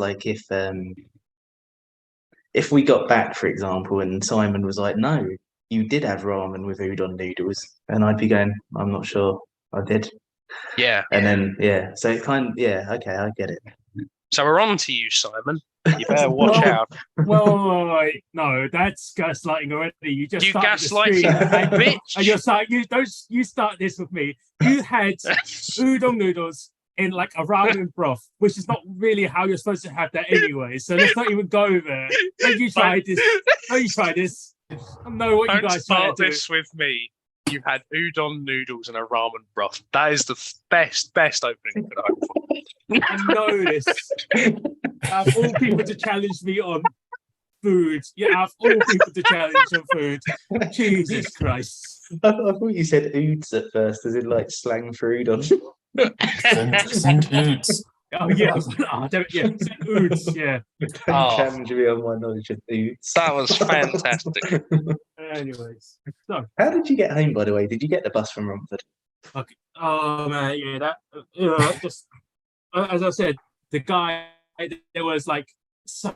like if we got back, for example, and Simon was like, "No, you did have ramen with udon noodles," and I'd be going, "I'm not sure, I did." Yeah. And then so it okay, I get it. So we're on to you, Simon. You better watch Well, out. Wait, no, that's gaslighting already. You just You started the gaslight stream, bitch. and you're saying you start this with me. You had udon noodles in like a ramen broth, which is not really how you're supposed to have that anyway. So let's not even go there. Don't you try this? Don't you try this? I know what you Don't guys try to start do. this with me. You had udon noodles and a ramen broth. That is the best opening you could hope for. I know this. I have all people to challenge me on food. Yeah, I have all people to challenge on food. Jesus Christ. I thought you said oods at first, as in like slang for udon. Send oods. Oh yeah, send oods, yeah. Don't challenge me on my knowledge of oods. That was fantastic. Anyways, so how did you get home, by the way? Did you get the bus from Romford? okay. Oh man, yeah, that just as I said, the guy there was like so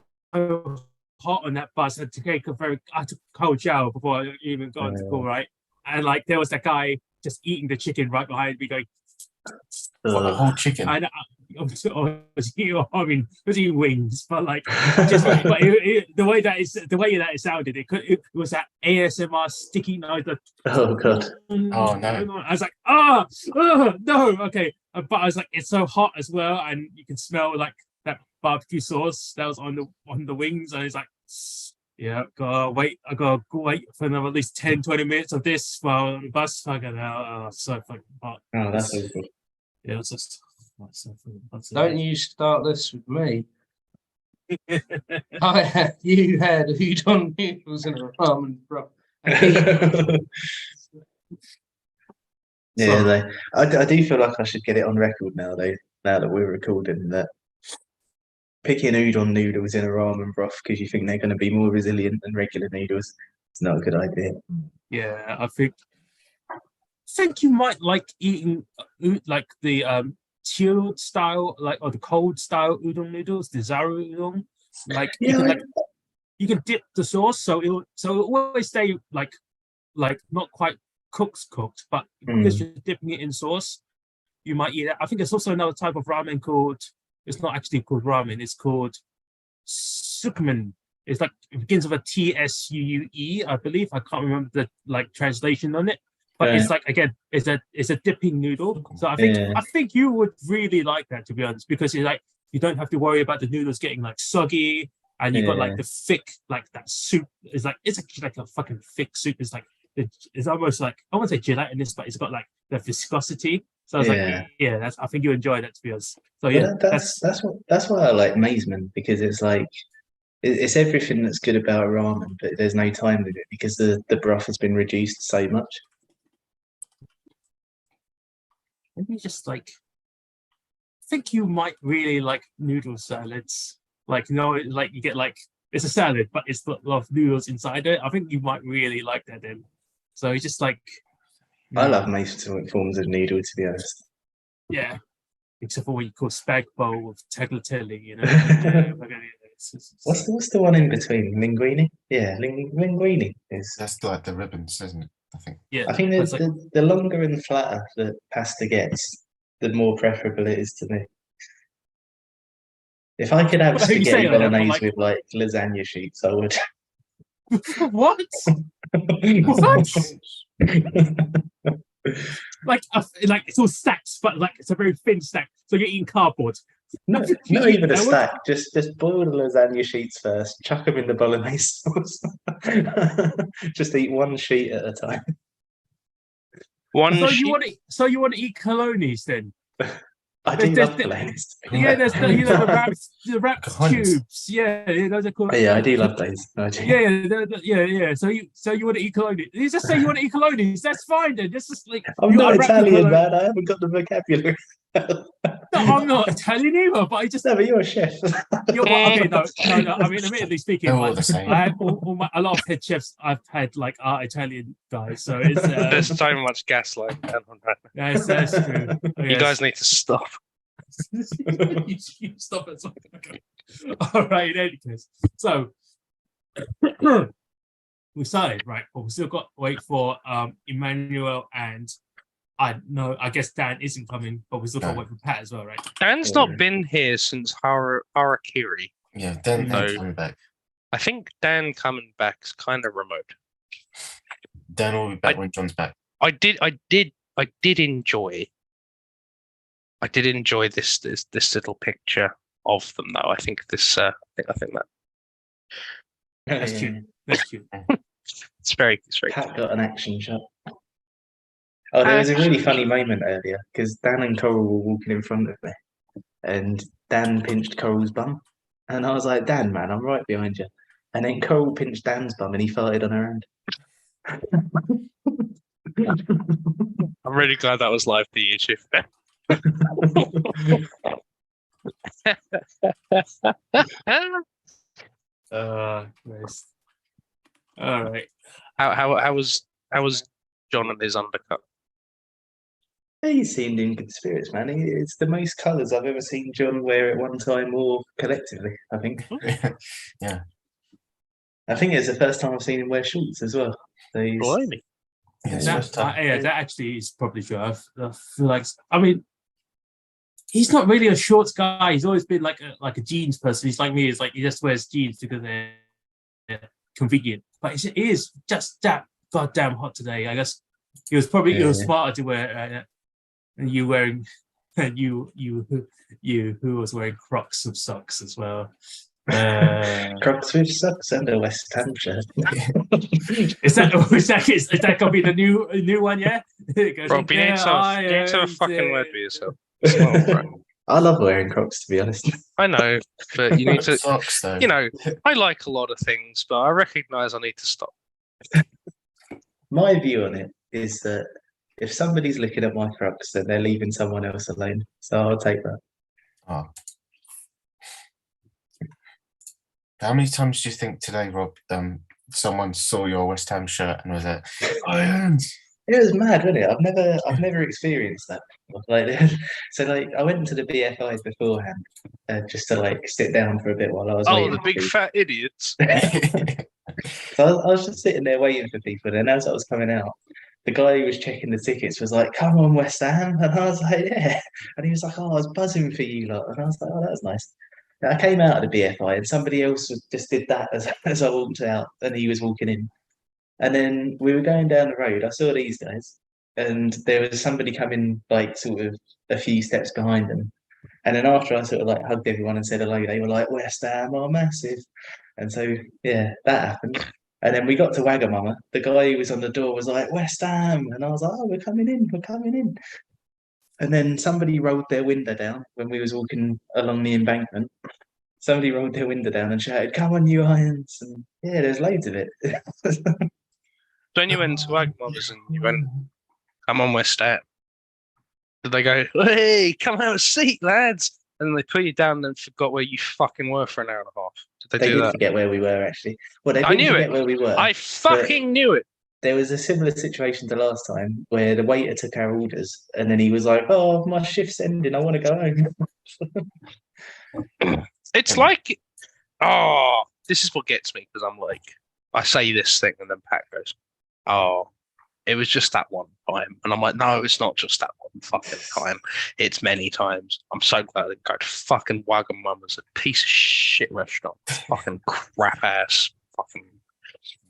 hot on that bus. I had to take I took a cold shower before I even got into school, right? And like there was that guy just eating the chicken right behind me, going. For the whole chicken. And I was eating wings, but like just but the way that it sounded, it was that ASMR sticky knife. Oh god! Oh no! I was like, no, okay. But I was like, it's so hot as well, and you can smell like that barbecue sauce that was on the wings, and it's like. Yeah, I gotta wait for another at least 10-20 minutes of this while the bus fucking out. So fucking hot. Oh, that's so good. Yeah, it's just. Don't you start this with me. You had udon noodles and a ramen broth. Yeah, I do feel like I should get it on record now, though. Now that we're recording, that picking udon noodles in a ramen broth because you think they're going to be more resilient than regular noodles, it's not a good idea. Yeah, I think you might like eating like the chilled style, like or the cold style udon noodles, the zaru udon. Like you can dip the sauce, so it'll always stay like not quite cooked, but because you're dipping it in sauce, you might eat it. I think there's also another type of ramen called. It's not actually called ramen. It's called Sukumen. It's like it begins with a TSUUE, I believe. I can't remember the like translation on it, but it's like again, it's a dipping noodle. So I think you would really like that, to be honest, because it's like you don't have to worry about the noodles getting like soggy, and you've got like the thick like that soup. It's actually like a fucking thick soup. It's almost like I won't say gelatinous, but it's got like the viscosity. So I was like, I think you enjoy that, to be honest. So yeah, that's why I like Mazeman, because it's like it's everything that's good about ramen, but there's no time limit because the broth has been reduced so much. Maybe just like I think you might really like noodle salads. Like like you get like it's a salad, but it's a lot of noodles inside it. I think you might really like that then. So it's just like. I love most forms of noodle, to be honest. Yeah, except for what you call spag bowl with tagliatelle, you know. What's the one in between? Linguine? Yeah, linguine is. That's like the ribbons, isn't it? I think. Yeah, I think the longer and flatter the pasta gets, the more preferable it is to me. If I could have spaghetti bolognese with like lasagna sheets, I would. What? Like it's all stacked, but like it's a very thin stack, so you're eating cardboard. Not even a stack. Just boil the lasagna sheets first. Chuck them in the bolognese sauce. Just eat one sheet at a time. So you want to eat colonis then? I do love bolognese. Yeah, there's the wrap tubes. Yeah, those are called. Yeah, I do love those. Yeah. So you want to eat colonis? You just say you want to eat colonis. That's fine then. Just like I'm not Italian, man. I haven't got the vocabulary. No, I'm not Italian either. But I just. No, but you're a chef. Okay, no. I mean, admittedly speaking, all the same. I had a lot of head chefs I've had like are Italian guys. So it's there's so much gaslight. Yes, that's true. You guys need to stop. You stop it. All right, in any case. So we started, right? But we still got to wait for Emmanuel and I guess Dan isn't coming, but we still got to wait for Pat as well, right? Dan's not been here since Harakiri. Yeah, Dan So- coming back. I think Dan coming back is kind of remote. Dan will be back when John's back. I did enjoy this little picture of them though. I think this I think that That's cute. That's cute. it's very Pat got an action shot. Oh, there was a really funny moment earlier because Dan and Coral were walking in front of me, and Dan pinched Coral's bum, and I was like, "Dan, man, I'm right behind you." And then Coral pinched Dan's bum, and he farted on her hand. I'm really glad that was live to YouTube. Nice. All right. How was John and his undercut? He seemed in good spirits, man. It's the most colours I've ever seen John wear at one time or collectively, I think. Yeah. I think it's the first time I've seen him wear shorts as well. So he's, Blimey. Yeah, it's That, first time. that actually is probably true. I feel like, I mean, he's not really a shorts guy. He's always been like a jeans person. He's like me. It's like he just wears jeans because they're convenient. But it is just that goddamn hot today. I guess he was probably it was smarter to wear. And you wearing, and you who was wearing Crocs with socks as well. Crocs with socks and a West Ham shirt. Is that gonna be the new one? Yeah. Rob, you need to have a fucking word for yourself. It's not right. I love wearing Crocs, to be honest. I know, but you need to. Socks, though. You know, I like a lot of things, but I recognise I need to stop. My view on it is that if somebody's looking at my Crocs, then they're leaving someone else alone. So I'll take that. Oh. How many times do you think today, Rob, someone saw your West Ham shirt and was like, Irons? It was mad, wasn't it? I've never experienced that. Like, so like, I went to the BFI beforehand, just to like sit down for a bit while I was. Oh, the big fat idiots! So I was just sitting there waiting for people, and as I was coming out, the guy who was checking the tickets was like, "Come on, West Ham," and I was like, "Yeah," and he was like, "Oh, I was buzzing for you lot," and I was like, "Oh, that was nice." And I came out of the BFI, and somebody else just did that as I walked out, and he was walking in. And then we were going down the road. I saw these guys, and there was somebody coming like sort of a few steps behind them. And then after I sort of like hugged everyone and said hello, they were like, "West Ham are massive." And so yeah, that happened. And then we got to Wagamama. The guy who was on the door was like, "West Ham," and I was like, "Oh, we're coming in, we're coming in." And then somebody rolled their window down when we was walking along the embankment. Somebody rolled their window down and shouted, "Come on, you Irons!" And yeah, there's loads of it. When you went to Wagamama's and you went, "Come on, West Ham," did they go, "Hey, come have a seat, lads"? And then they put you down and forgot where you fucking were for an hour and a half? Did They they do did that? forget where we were, actually. Well, they I didn't knew forget it. where we were. I fucking knew it. There was a similar situation to last time where the waiter took our orders and then he was like, "Oh, my shift's ending. I want to go home." It's like, oh, this is what gets me because I'm like, I say this thing and then Pat goes, "Oh, it was just that one time," and I'm like, "No, it's not just that one fucking time. It's many times." I'm so glad I didn't go to fucking Wagamama's, a piece of shit restaurant, fucking crap ass, fucking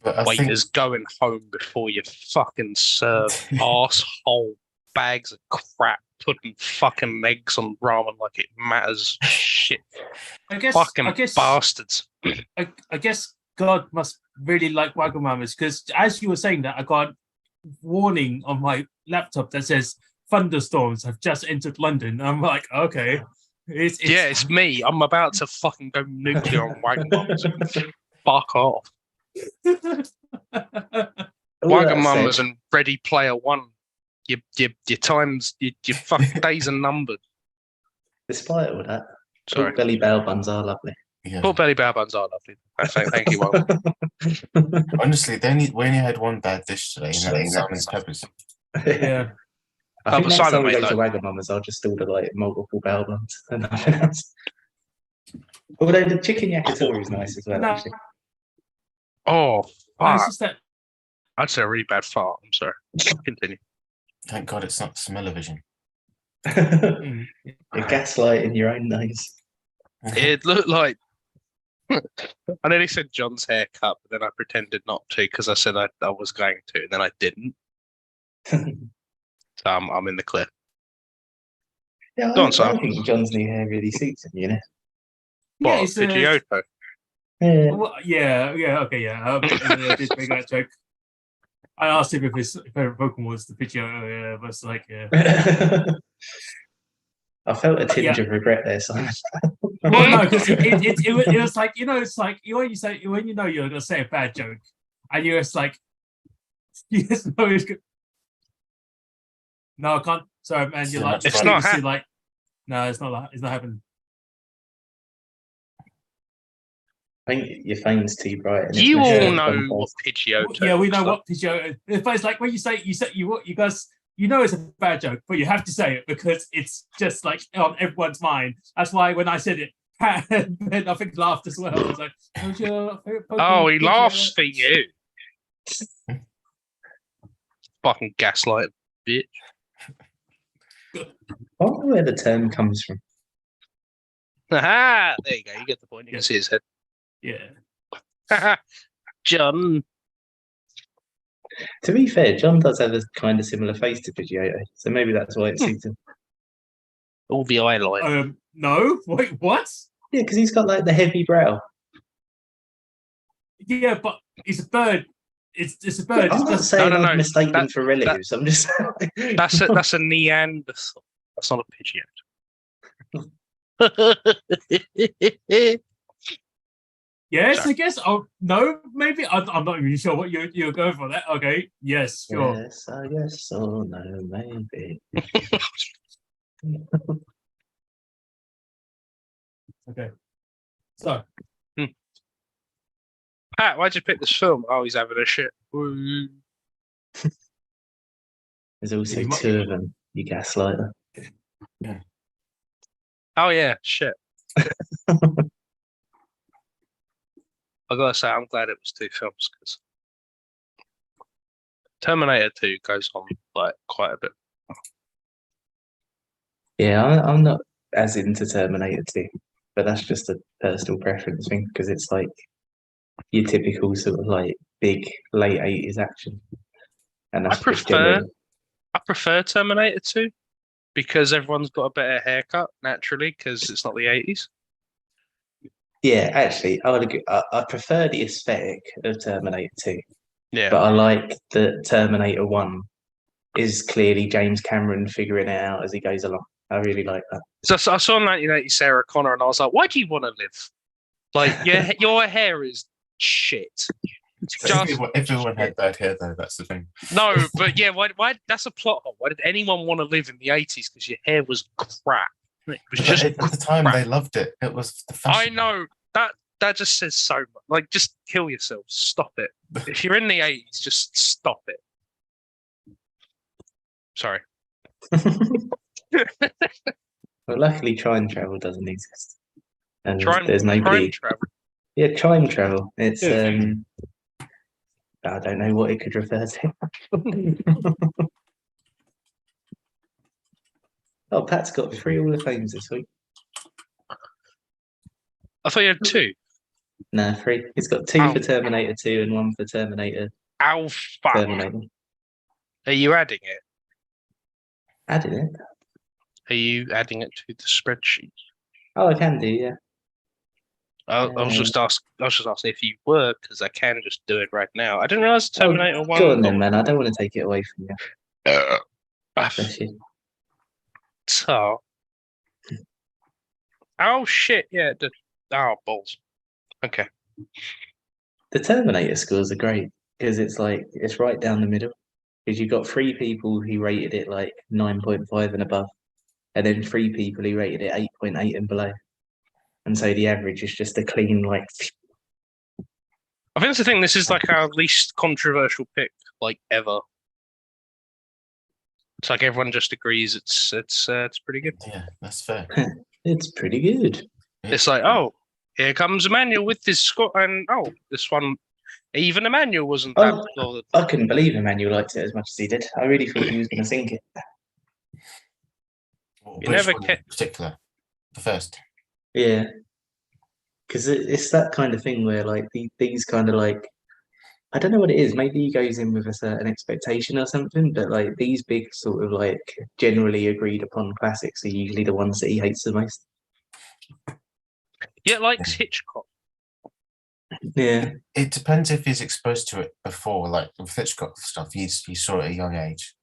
But I think waiters going home before you fucking serve asshole bags of crap, putting fucking eggs on ramen like it matters. Shit, I guess. fucking I guess. bastards. I guess God must really like Wagamama's because as you were saying that, I got a warning on my laptop that says thunderstorms have just entered London. I'm like, okay. It's me. I'm about to fucking go nuclear on Wagamama's. Fuck off. All that Wagamama's said, and Ready Player One. Your times, your fucking days are numbered. despite all that, Sorry. pork belly bao buns are lovely. yeah. Pork belly bao buns are lovely. Thank you, Will. Honestly, we only had one bad dish today, and that was Simon's peppers. Yeah. I but think next Simon time we made go to that. Wagamama's, I'll just order like multiple bao buns and nothing else. Although the chicken yakitori is nice as well, No. actually. Oh, It's fuck. just that I'd say a really bad fart. I'm sorry. Continue. Thank God it's not smell-o-vision. mm, You're gaslighting your own nose. It looked like I nearly said John's haircut, but then I pretended not to because I said I was going to, and then I didn't. So I'm in the clear. Yeah, Go on, I Simon. think John's new hair really suits him, you know. yeah, What, it's Pidgeotto? Yeah. well, yeah, okay, yeah. I did make that joke. I asked him if his favorite Pokemon was the Pidgeotto. Yeah, but it's like, yeah. I felt a tinge Yeah. of regret there, Simon. Well, no, because it was like, you know, it's like when you say when you know you're gonna say a bad joke, and you're just like, you just know it's good. No, I can't. Sorry, man. You're So like, much It's fun. not previously like, no, it's not. It's not happening. I think your phone's too bright. And You it's all messing up know on what Pidgeotto Yeah, we know looks like. what Pidgeotto. But it's like when you say you guys, you know it's a bad joke, but you have to say it because it's just like on everyone's mind. That's why when I said it, Ben I think laughed as well. I was like, "What's your favorite Pokemon?" Oh, he Pidgeotto?" laughs for you. Fucking gaslight, bitch. I wonder where the term comes from. Aha! There you go. You get the point. You Yeah. can see his head. Yeah. John. To be fair, John does have a kind of similar face to Pidgeotto, so maybe that's why it suits him. All the eyeliner. No, wait, what? Yeah, because he's got like the heavy brow. Yeah, but it's a bird. It's a bird. I'm It not doesn't- saying No, I'd mistake them that- for relatives. I'm just That's a Neanderthal. That's not a Pidgeotto. Yes, Sorry. I guess. Oh no, maybe I'm not even sure what you're going for. That okay? Yes, sure. Yes, I guess so. No, maybe. Okay. So Pat, why'd you pick this film? Oh, he's having a shit. Woo. There's also You might- two of them, you gaslighter. Oh yeah, shit. I gotta say, I'm glad it was two films because Terminator 2 goes on like quite a bit. Yeah, I'm not as into Terminator 2, but that's just a personal preference thing because it's like your typical sort of like big late 80s action. And that's just generally. I prefer Terminator 2 because everyone's got a better haircut naturally because it's not the 80s. Yeah, actually, I would agree. I prefer the aesthetic of Terminator 2, Yeah. but I like that Terminator 1 is clearly James Cameron figuring it out as he goes along. I really like that. So I saw 1980 Sarah Connor and I was like, why do you want to live? Like, your hair is shit. Just Everyone had bad hair though. That's the thing. no, but yeah, why? That's a plot hole. Why did anyone want to live in the 80s? Because your hair was crap. It was just At the time, crap. they loved it. It was the fashion. I know that just says so much. Like, just kill yourself. Stop it. If you're in the 80s, just stop it. Sorry. Well, luckily, time travel doesn't exist. And Time there's nobody. travel. Yeah, time travel. It's Yeah. I don't know what it could refer to. Oh, Pat's got 3 Hall of Fames this week. I thought you had 2. No, 3. He's got 2 Oh. for Terminator 2 and 1 for Terminator. Ow, fuck. Terminator. Are you adding it? Added it. Are you adding it to the spreadsheet? Oh, I can do, yeah. I was just asking if you were, because I can just do it right now. I didn't realize Terminator 1. Go on then, man. I don't want to take it away from you. Bless you. So. Oh shit! Yeah, it did. Oh balls. Okay. The Terminator scores are great because it's like it's right down the middle. Because you've got 3 people who rated it like 9.5 and above, and then 3 people who rated it 8.8 and below. And so the average is just a clean like. I think that's the thing. This is like our least controversial pick like ever. It's like everyone just agrees it's pretty good. Yeah, that's fair. It's pretty good. It's like, oh, here comes Emmanuel with this score, and oh, this one, even Emmanuel wasn't that Oh, bothered. I couldn't believe Emmanuel liked it as much as he did. I really thought he was going to sink it. You never one in ca- particular? The first. Yeah, because it's that kind of thing where like these kind of like I don't know what it is. Maybe he goes in with a certain expectation or something, but like these big sort of like generally agreed upon classics are usually the ones that he hates the most. Yeah, likes Hitchcock. Yeah, It depends if he's exposed to it before, like with Hitchcock stuff. He saw it at a young age,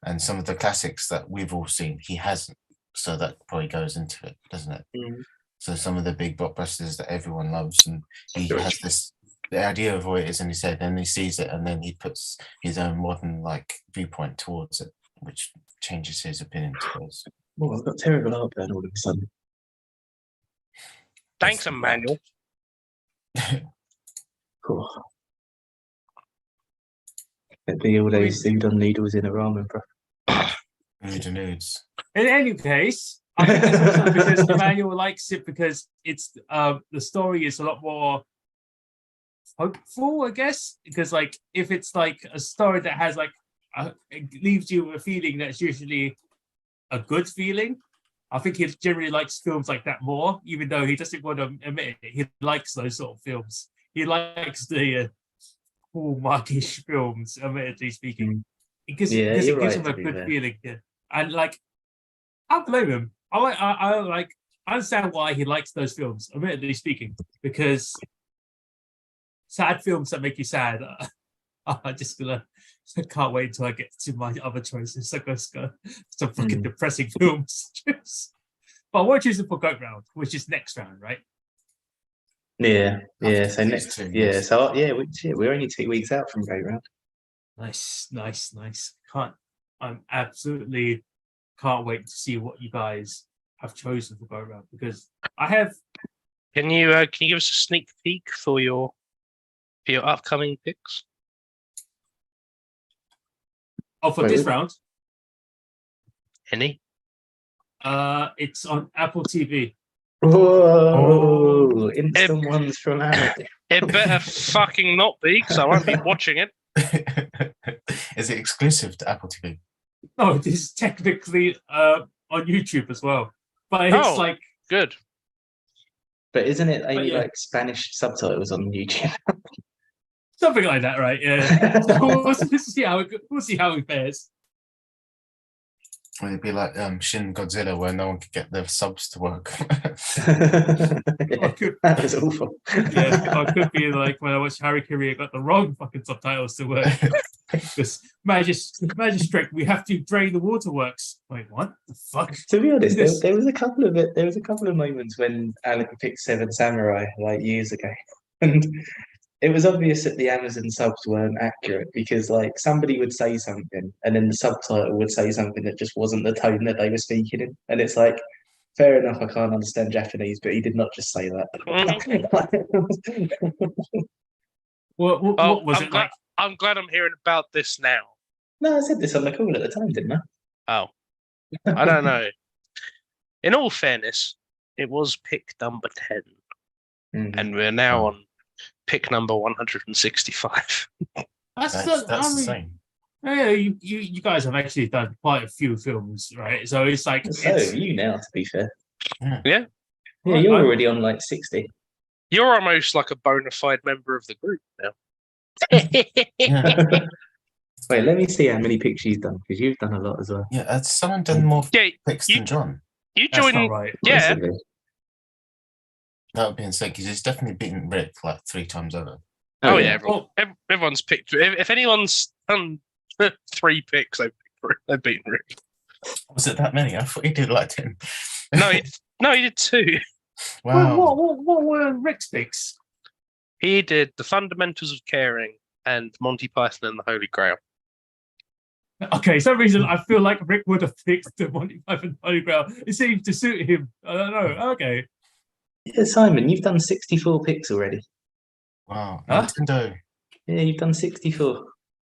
and some of the classics that we've all seen, he hasn't. So that probably goes into it, doesn't it? Mm. So some of the big blockbusters that everyone loves, and he has this the idea of what it is in his head, and he sees it, and then he puts his own modern like viewpoint towards it, which changes his opinion, I suppose. Oh, I've got terrible heartburn all of a sudden. Thanks, Emmanuel. Cool. It'd be all those udon noodles in a ramen, bro. Nudes. In any case, I think it's also because Emmanuel likes it because it's the story is a lot more hopeful, I guess. Because like if it's like a story that has like it leaves you with a feeling that's usually a good feeling. I think he generally likes films like that more, even though he doesn't want to admit it. He likes those sort of films. He likes the Hallmarkish films, admittedly speaking, because Yeah, it you're gives right, him a to be good fair. feeling. Yeah. And like, I blame him. I understand why he likes those films, admittedly speaking, because sad films that make you sad. I just can't wait until I get to my other choices. So let's go some fucking depressing films. But we're choosing for Goat Round, which is next round, right? Yeah, yeah. After So these next, two, yeah. yes. So yeah, we're only 2 weeks out from Great Round. Nice. I'm absolutely can't wait to see what you guys have chosen for Goat Round because I have. Can you give us a sneak peek for your upcoming picks? Oh, for Wait, this what? round, Any? it's on Apple TV. Whoa! Instant ones from Ahmed. It better fucking not be, because I won't be watching it. Is it exclusive to Apple TV? No, it is technically on YouTube as well, but it's Oh. like Good. But isn't it only yeah. like Spanish subtitles on YouTube? something like that, right? Yeah. So we'll see how it fares. Or it'd be like Shin Godzilla, where no one could get their subs to work. Yeah, that was awful. Yeah, or it could be like when I watched Harry Career, got the wrong fucking subtitles to work. Because magistrate, we have to drain the waterworks. Wait, what the fuck? To be honest, This- there was a couple of it. There was a couple of moments when Alec picked Seven Samurai like years ago, and it was obvious that the Amazon subs weren't accurate because like somebody would say something and then the subtitle would say something that just wasn't the tone that they were speaking in, and it's like, fair enough, I can't understand Japanese, but he did not just say that. What was I'm it glad, like? I'm glad I'm hearing about this now. No, I said this on the call at the time, didn't I? Oh, I don't know. In all fairness, it was pick number 10, and we're now on pick number 165. That's the same. Yeah, you guys have actually done quite a few films, right? So it's like So it's, you now, to be fair. Yeah. Yeah, you're already on like 60. You're almost like a bona fide member of the group now. Wait, let me see how many picks you've done because you've done a lot as well. Yeah, has someone done more Yeah, picks than John? you that's not joined. right. Yeah. Possibly. That would be insane because he's definitely beaten Rick like 3 times over. Oh yeah, Well, everyone's picked. If anyone's done 3 picks, they've beaten Rick. Was it that many? I thought he did like 10. No, he did 2. Wow. what were Rick's picks? He did The Fundamentals of Caring and Monty Python and the Holy Grail. Okay, some reason I feel like Rick would have picked the Monty Python Holy Grail. It seemed to suit him. I don't know. Okay. Yeah, Simon, you've done 64 picks already. Wow. Huh? Nintendo. Yeah, you've done 64.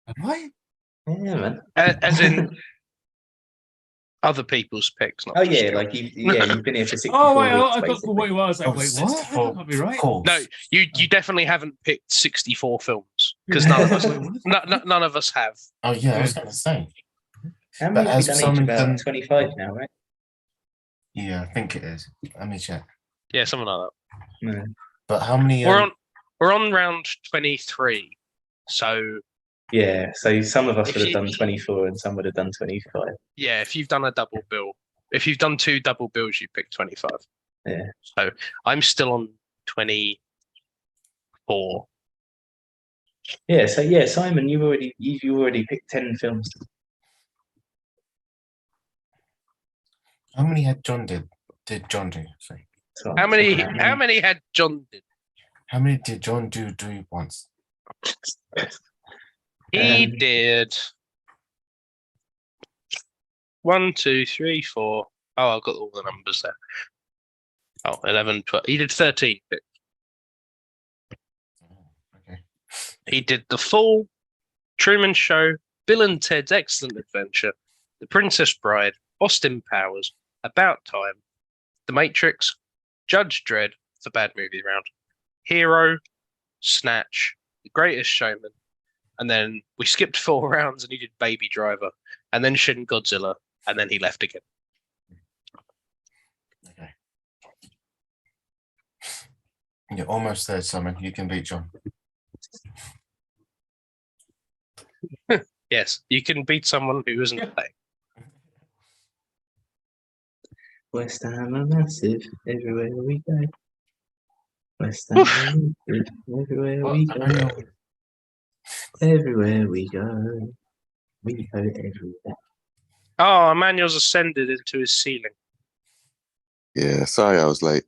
Am I? Yeah, man. As in, Other people's picks, not Oh just yeah, yours. like you've been here for 64 Oh wait, weeks, I got basically. wait. I was like, Oh, wait, what? 64 That can't be right. calls. No, you definitely haven't picked 64 films because none of us Wait, what? none of us have. Oh yeah, I was going to say. How But many have we as done each? someone About done- 25 now, right? Yeah, I think it is. Let me check. Yeah, something like No. But how many? that. We're on round 23. So Yeah, so some of us If would have you- done 24 and some would have done 25. yeah, if you've done a double bill, if you've done 2 double bills, you pick 25. Yeah. So I'm still on 24. Yeah, so yeah, Simon, you already picked 10 films. How many had John did? Did John do? Sorry. So How I'm many? checking out How now. many had John did? How many did John do once? He Um, did 1, 2, 3, 4. Oh, I've got all the numbers there. Oh, 11, 12. He did 13. Okay. He did The Fall, Truman Show, Bill and Ted's Excellent Adventure, The Princess Bride, Austin Powers, About Time, The Matrix, Judge Dredd, it's a bad movie round, Hero, Snatch, The Greatest Showman, and then we skipped 4 rounds and he did Baby Driver, and then Shin Godzilla, and then he left again. Okay. You're almost there, Simon. You can beat John. Yes, you can beat someone who isn't playing. West Ham are massive everywhere we go. West Ham are massive everywhere we I go. know. Everywhere we go. We go everywhere. Oh, Emmanuel's ascended into his ceiling. Yeah, sorry I was late.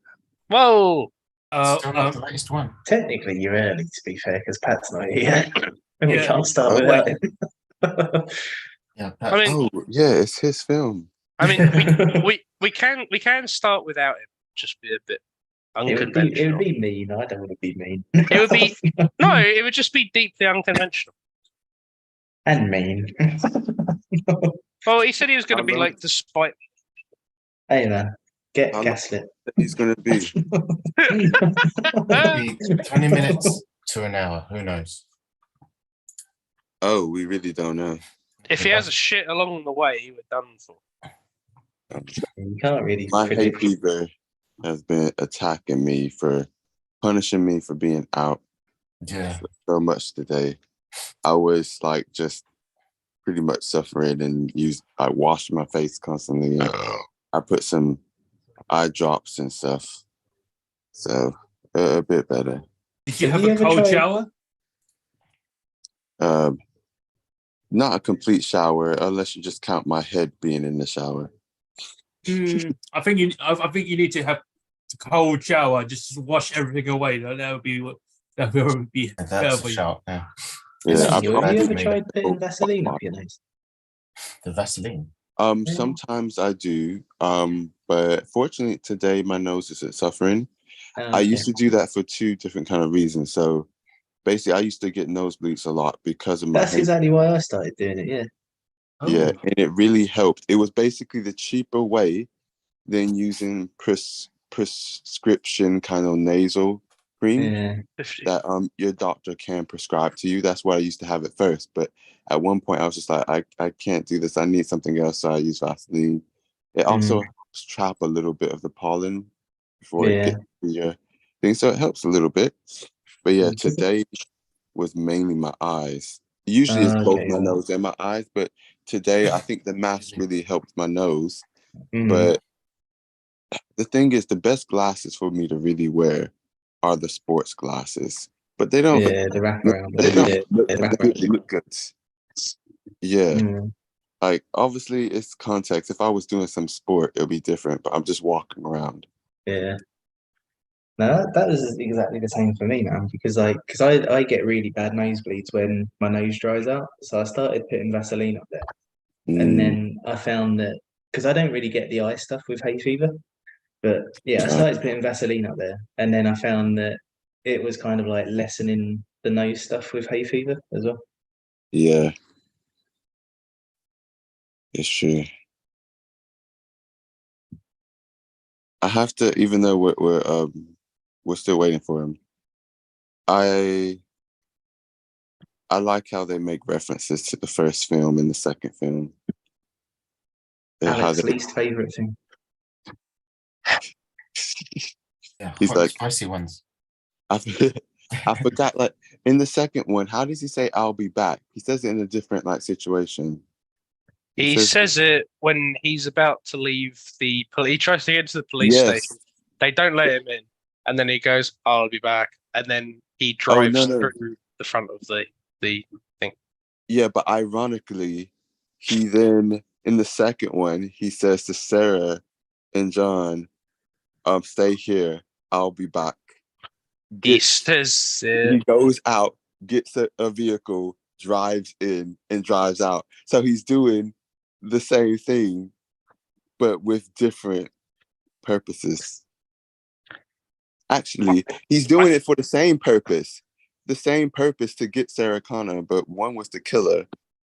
Whoa! Still not the latest one. Technically, you're early, to be fair, because Pat's not here. And we Yeah. can't start Oh, without him. Yeah, I mean, Oh, yeah, it's his film. I mean, we can start without him. Just be a bit it would unconventional. be mean. I don't want to be mean. It would be no. It would just be deeply unconventional. And mean. Well, he said he was going to How be long- like despite. Hey man, get How long- gaslit. He's gonna be. Be 20 minutes to an hour. Who knows? Oh, we really don't know. If he has a shit along the way, we're done for. You can't really My hay predict. fever has been attacking me for punishing me for being out Yeah. so much today. I was like just pretty much suffering and I washed my face constantly. And I put some eye drops and stuff. So a bit better. Did you Have have you a ever cold tried- shower? Not a complete shower unless you just count my head being in the shower. I think you need to have a cold shower just to wash everything away. That would be And better that's for a you. shout. Yeah. Yeah, Emmanuel, have you ever made tried it. putting Vaseline up your nose? The Vaseline. Sometimes I do. But fortunately today my nose isn't suffering. Oh, I used to do that for 2 different kind of reasons. So basically I used to get nosebleeds a lot because of my That's hay. exactly why I started doing it. Yeah. Yeah, Oh. and it really helped. It was basically the cheaper way than using prescription kind of nasal cream Yeah. 50. that your doctor can prescribe to you. That's why I used to have it first. But at one point I was just like, I can't do this. I need something else. So I use Vaseline. It also helps trap a little bit of the pollen before it gets to your thing. So it helps a little bit. But yeah, today was mainly my eyes. Usually it's both my nose and my eyes, but today I think the mask really helped my nose. But the thing is, the best glasses for me to really wear are the sports glasses. But they don't. Yeah, the wraparound. They don't Yeah, look, the they wraparound. look good. Yeah. Mm. Like obviously it's context. If I was doing some sport, it'll be different. But I'm just walking around. Yeah. No, that was exactly the same for me, man. Because I get really bad nosebleeds when my nose dries out. So I started putting Vaseline up there, and then I found that because I don't really get the eye stuff with hay fever, but yeah, I started putting Vaseline up there, and then I found that it was kind of like lessening the nose stuff with hay fever as well. Yeah. It's true. I have to, even though we're still waiting for him. I like how they make references to the first film and the second film. And how Alex's they, least favorite thing. Yeah, He's hot and like- spicy ones. I forgot, like in the second one, how does he say "I'll be back"? He says it in a different like situation. He says it when he's about to leave the police. He tries to get to the police Yes. station. They don't let him in, and then he goes, "I'll be back," and then he drives no. through the front of the thing. Yeah, but ironically, he then in the second one he says to Sarah and John, "Stay here. I'll be back." He says, He goes out, gets a vehicle, drives in, and drives out. So he's doing the same thing, but with different purposes. Actually, he's doing it for the same purpose to get Sarah Connor, but one was to kill her,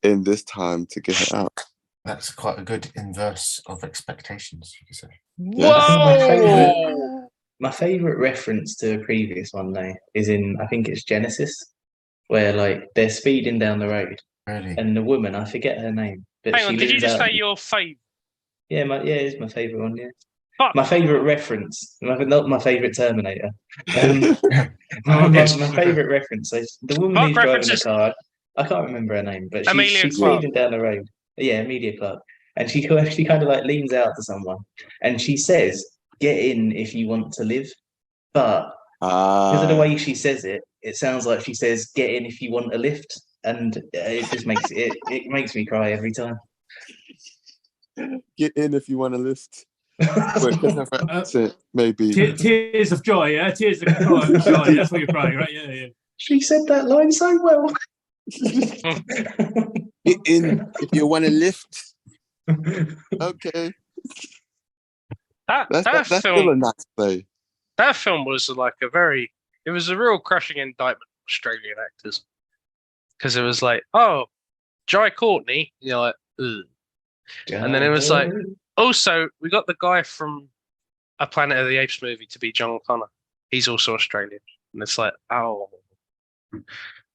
and this time to get her out. That's quite a good inverse of expectations, you could say. "Whoa!" My favorite reference to a previous one though is in, I think it's Genesis, where like they're speeding down the road Really? and the woman, I forget her name, but Hang she on, did you leans just out. say your favorite? Yeah, it's my favorite one. Yeah, Fuck. my favorite reference, not my favorite Terminator. My favorite reference is the woman Fuck who's driving the references. car. I can't remember her name, but Emilia she's Clarke. speeding down the road. Yeah, Emilia Clarke, and she kind of like leans out to someone, and she says, "Get in if you want to live," but because of the way she says it, it sounds like she says, "Get in if you want a lift," and it just makes it makes me cry every time. Get in if you want to lift. But because of her accent, maybe. Tears of joy, yeah? Tears of joy. That's what you're crying, right? Yeah. She said that line so well. Get in if you want to lift. Okay. That's still a film. nice play. That film was like it was a real crushing indictment of Australian actors. Because it was like, oh, Jai Courtney, you're like, ugh. And then it was like, also, we got the guy from a Planet of the Apes movie to be John Connor. He's also Australian. And it's like, oh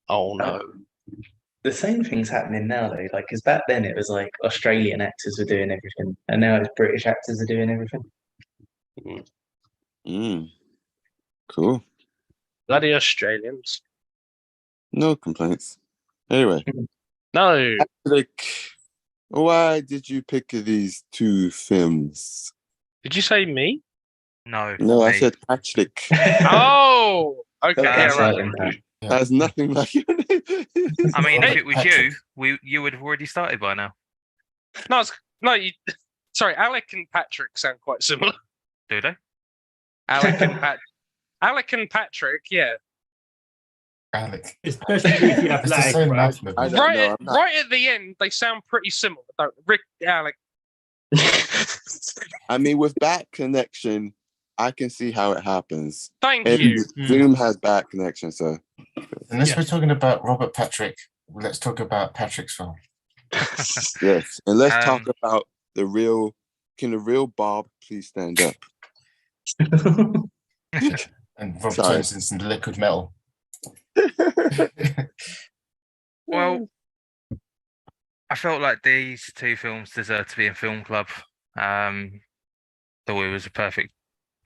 no. The same thing's happening now though, like because back then it was like Australian actors were doing everything, and now it's British actors are doing everything. Cool. Bloody Australians. No complaints. Anyway, No. Patrick, why did you pick these two films? Did you say me? No. No, I me. said Patrick. Oh, okay. That's Yeah, right. like impact. Has nothing like your name. I mean, if Hey, it was you, you would have already started by now. No, sorry, Alec and Patrick sound quite similar. Do they? Alec and Patrick, yeah. Alec. Especially if you have It's the lag, same right? mouth movement. I don't know. I'm not- Right at the end, they sound pretty similar, don't they? Rick, Alec. I mean, with back connection, I can see how it happens. Thank And you. Zoom has back connection, so Unless Yeah. we're talking about Robert Patrick, let's talk about Patrick's film. yes. And let's talk Um, about the real. Can the real Bob please stand up? And Rob Sorry. turns into some liquid metal. Well, I felt like these two films deserve to be in film club. Thought it was a perfect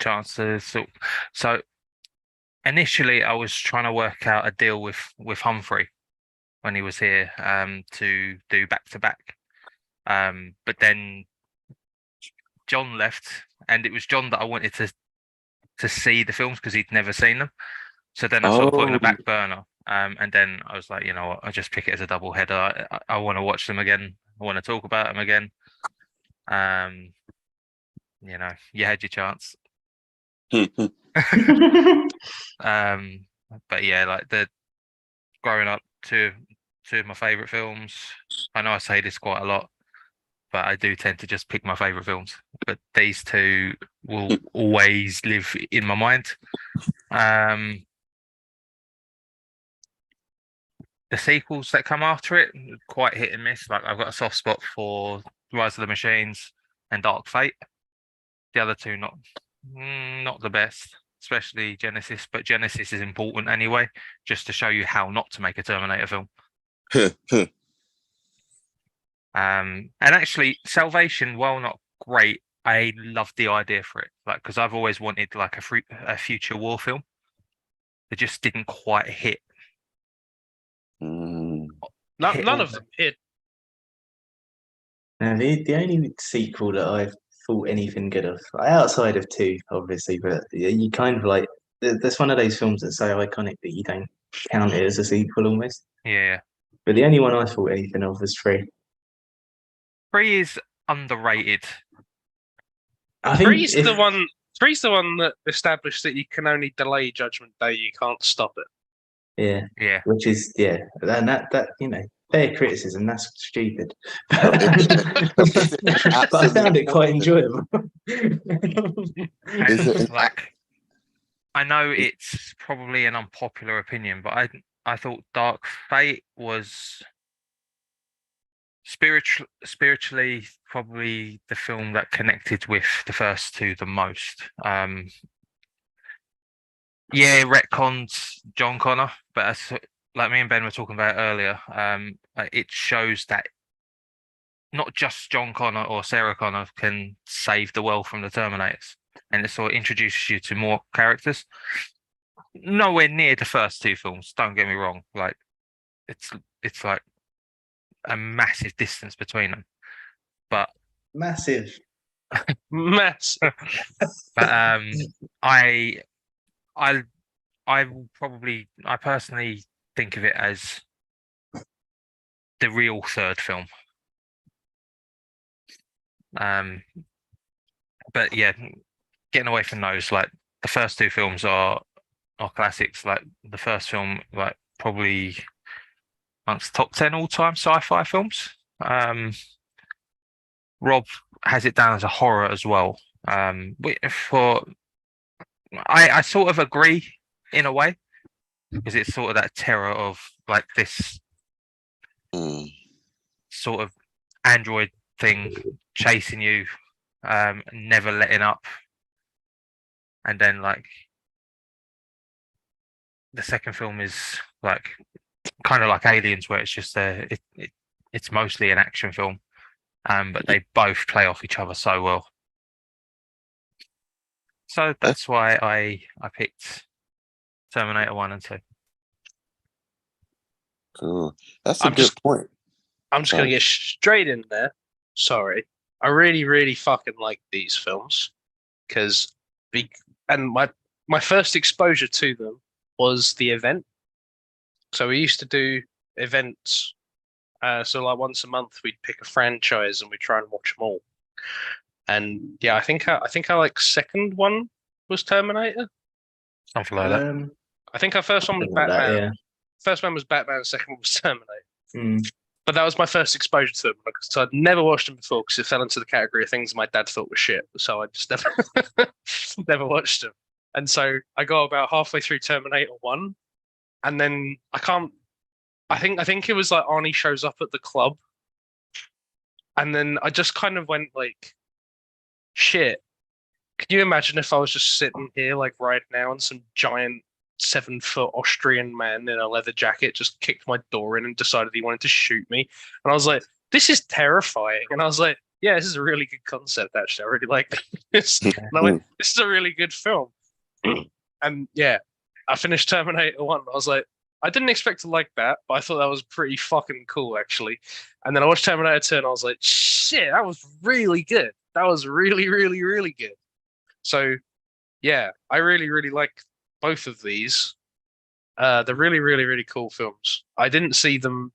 chance to so initially I was trying to work out a deal with Humphrey when he was here to do back to back. But then John left, and it was John that I wanted to see the films because he'd never seen them. So then I sort of put in a back burner. And then I was like, you know what, I'll just pick it as a double header. I want to watch them again. I want to talk about them again. You know, you had your chance. But yeah, like the growing up, two of my favorite films. I know I say this quite a lot, but I do tend to just pick my favorite films. But these two will always live in my mind. The sequels that come after it, quite hit and miss. Like I've got a soft spot for Rise of the Machines and Dark Fate. The other two, not Not the best, especially Genesis, but Genesis is important anyway, just to show you how not to make a Terminator film. And actually, Salvation, while not great, I loved the idea for it. Like, because I've always wanted like a future war film. It just didn't quite hit. Mm. None of them hit. Now, the only sequel that I've thought anything good of, outside of 2, obviously, but you kind of like, there's one of those films that's so iconic that you don't count it as a sequel almost. Yeah. But the only one I thought anything of was 3. 3 is underrated. I think Three's the one. Three's the one that established that you can only delay Judgment Day. You can't stop it. Yeah, Yeah. which is and that fair criticism. That's stupid. Oh, But I found it quite enjoyable. Is it Like, I know it's probably an unpopular opinion, but I thought Dark Fate was spiritually probably the film that connected with the first 2 the most. Yeah, retcons John Connor, but as like me and Ben were talking about earlier, it shows that not just John Connor or Sarah Connor can save the world from the Terminators, and it sort of introduces you to more characters. Nowhere near the first 2 films, don't get me wrong. Like, it's like a massive distance between them, but Massive. Massive. but I personally think of it as the real third film. But yeah, getting away from those, like the first 2 films are classics. Like the first film, like probably amongst top 10 all-time sci-fi films. Rob has it down as a horror as well. I sort of agree in a way, because it's sort of that terror of like this sort of android thing chasing you, never letting up. And then like the second film is like kind of like Aliens, where it's just it's mostly an action film, but they both play off each other so well. So that's why I picked Terminator 1 and 2. Cool. That's a good point. I'm just gonna get straight in there. Sorry, I really, really fucking like these films because my first exposure to them was the event. So we used to do events. So like once a month we'd pick a franchise and we'd try and watch them all. And yeah, I think I like second one was Terminator. Something like that. I think our first one was Something like that, Batman. yeah. First one was Batman. Second one was Terminator. Mm. But that was my first exposure to them. So I'd never watched them before because it fell into the category of things my dad thought were shit. So I just never watched them. And so I got about halfway through Terminator 1, and then I think it was like Arnie shows up at the club, and then I just kind of went like, shit. Can you imagine if I was just sitting here like right now and some giant 7-foot Austrian man in a leather jacket just kicked my door in and decided he wanted to shoot me? And I was like, this is terrifying. And I was like, yeah, this is a really good concept, actually. I really like this. And I went, this is a really good film. And yeah, I finished Terminator 1. I was like, I didn't expect to like that, but I thought that was pretty fucking cool, actually. And then I watched Terminator 2 and I was like, shit, that was really good. That was really, really, really good. So yeah, I really, really like both of these. They're really, really, really cool films. I didn't see them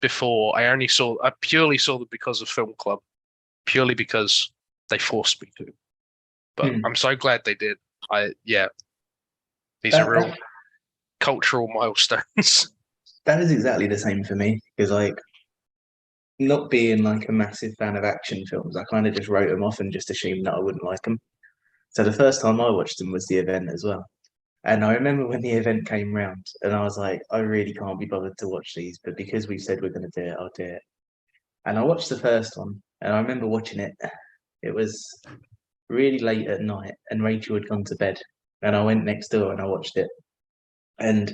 before. I purely saw them because of Film Club, purely because they forced me to. But I'm so glad they did. These are real cultural milestones. That is exactly the same for me, because like not being like a massive fan of action films, I kind of just wrote them off and just assumed that I wouldn't like them. So the first time I watched them was the event as well. And I remember when the event came round and I was like, I really can't be bothered to watch these, but because we said we're going to do it, I'll do it. And I watched the first one and I remember watching it. It was really late at night, and Rachel had gone to bed, and I went next door and I watched it, and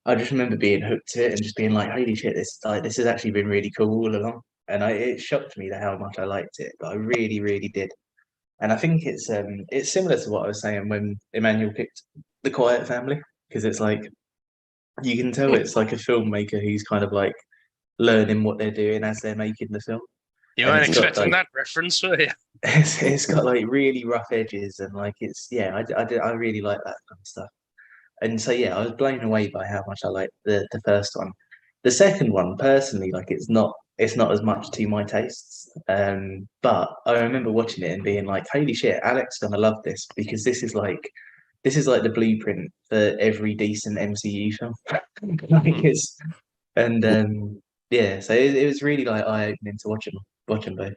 I just remember being hooked to it and just being like, "Holy shit! This has actually been really cool all along." And it shocked me how much I liked it, but I really, really did. And I think it's similar to what I was saying when Emmanuel picked The Quiet Family, because it's like you can tell it's like a filmmaker who's kind of like learning what they're doing as they're making the film. You And weren't it's got, expecting like- that reference, were you? It's got like really rough edges and like I really like that kind of stuff. And so yeah, I was blown away by how much I liked the first one. The second one, personally, like it's not as much to my tastes. But I remember watching it and being like, "Holy shit, Alex gonna love this because this is like the blueprint for every decent MCU film." Like it's and yeah, so it was really like eye opening to watch them both.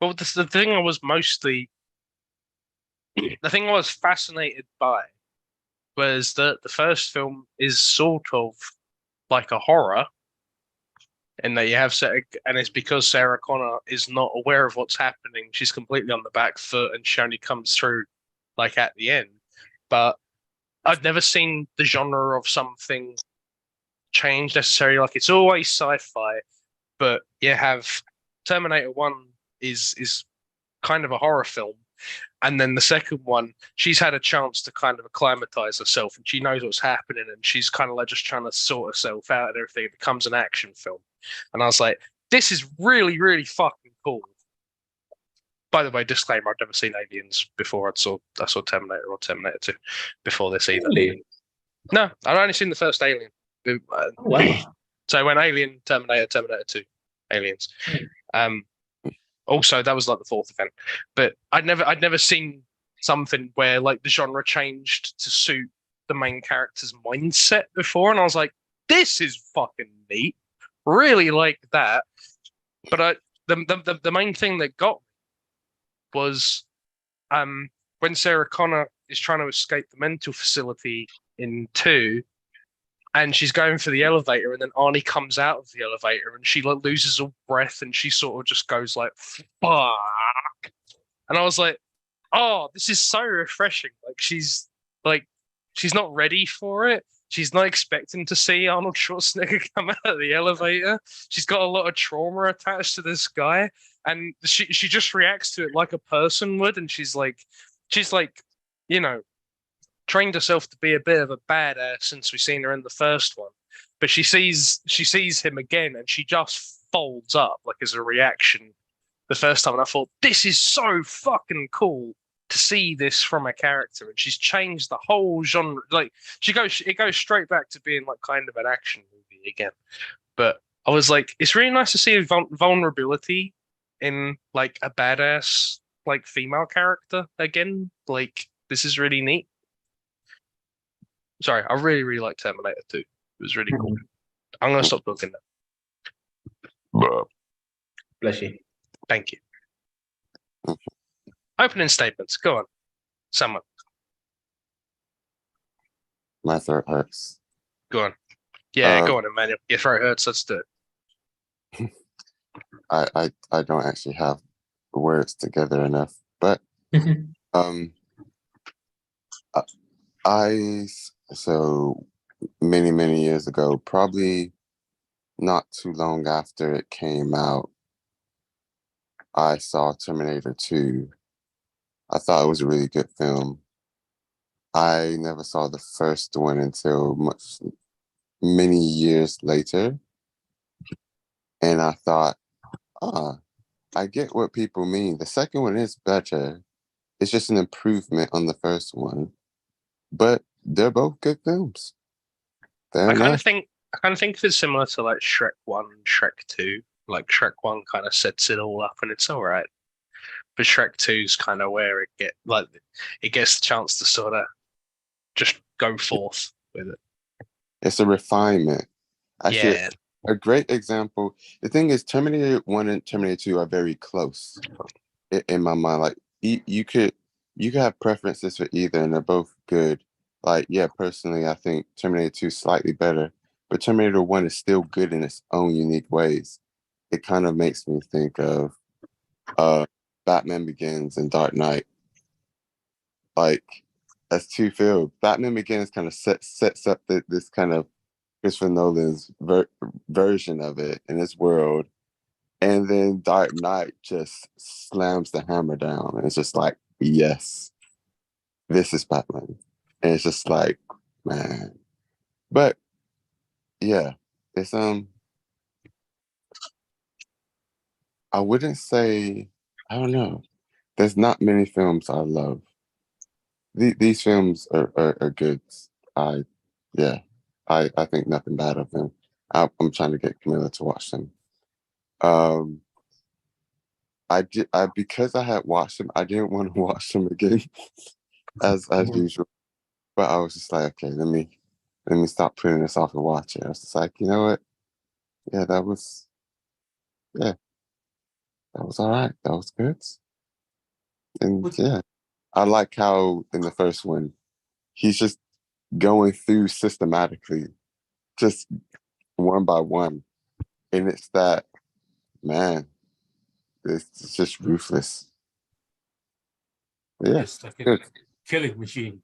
Well, the thing I was mostly, the thing I was fascinated by was that the first film is sort of like a horror, in that you have and it's because Sarah Connor is not aware of what's happening. She's completely on the back foot, and she only comes through like at the end. But I've never seen the genre of something change necessarily. Like it's always sci-fi, but you have Terminator 1 is kind of a horror film. And then the second one, she's had a chance to kind of acclimatize herself and she knows what's happening and she's kind of like just trying to sort herself out and everything. It becomes an action film. And I was like, this is really, really fucking cool. By the way, disclaimer, I've never seen Aliens before I saw Terminator or Terminator 2 before this either. Really? No, I've only seen the first Alien. Oh, wow. So when Alien, Terminator 2, Aliens. Also, that was like the fourth event, but I'd never seen something where like the genre changed to suit the main character's mindset before, and I was like, "This is fucking neat." Really like that. But the main thing that got me was when Sarah Connor is trying to escape the mental facility in 2. And she's going for the elevator, and then Arnie comes out of the elevator, and she like loses all breath, and she sort of just goes like "fuck," and I was like, "Oh, this is so refreshing." Like she's not ready for it. She's not expecting to see Arnold Schwarzenegger come out of the elevator. She's got a lot of trauma attached to this guy, and she just reacts to it like a person would, and she's like, you know, trained herself to be a bit of a badass since we've seen her in the first one, but she sees him again and she just folds up like as a reaction the first time, and I thought this is so fucking cool to see this from a character, and she's changed the whole genre. Like it goes straight back to being like kind of an action movie again. But I was like, it's really nice to see a vulnerability in like a badass like female character again. Like this is really neat. Sorry, I really, really like Terminator 2. It was really cool. I'm going to stop talking now. Bless you. Thank you. Opening statements. Go on. Someone. My throat hurts. Go on. Yeah, go on, Emmanuel. Your throat hurts. Let's do it. I don't actually have the words together enough, but so many years ago, probably not too long after it came out, I saw Terminator 2. I thought it was a really good film. I never saw the first one until many years later. And I thought, I get what people mean. The second one is better. It's just an improvement on the first one. But they're both good films. I kind of think it's similar to like Shrek 1 and Shrek 2. Like Shrek 1 kind of sets it all up and it's all right. But Shrek 2 is kind of where it gets the chance to sort of just go forth with it. It's a refinement. Actually, Yeah. a great example. The thing is, Terminator 1 and Terminator 2 are very close in my mind. Like you could have preferences for either, and they're both good. Like, yeah, personally, I think Terminator 2 is slightly better, but Terminator 1 is still good in its own unique ways. It kind of makes me think of Batman Begins and Dark Knight. like as two films. Batman Begins kind of sets up this kind of Christopher Nolan's version of it in his world, and then Dark Knight just slams the hammer down, and it's just like, yes, this is Batman, and it's just like, man. But yeah, it's I wouldn't say, I don't know. There's not many films I love. These films are good. I think nothing bad of them. I'm trying to get Camilla to watch them. Because I had watched them, I didn't want to watch them again as usual. But I was just like, okay, let me stop putting this off and watch it. I was just like, you know what? Yeah, that was all right. That was good. And yeah, I like how in the first one, he's just going through systematically, just one by one. And it's that, man, it's just ruthless. Yeah, Just like a good. killing machine.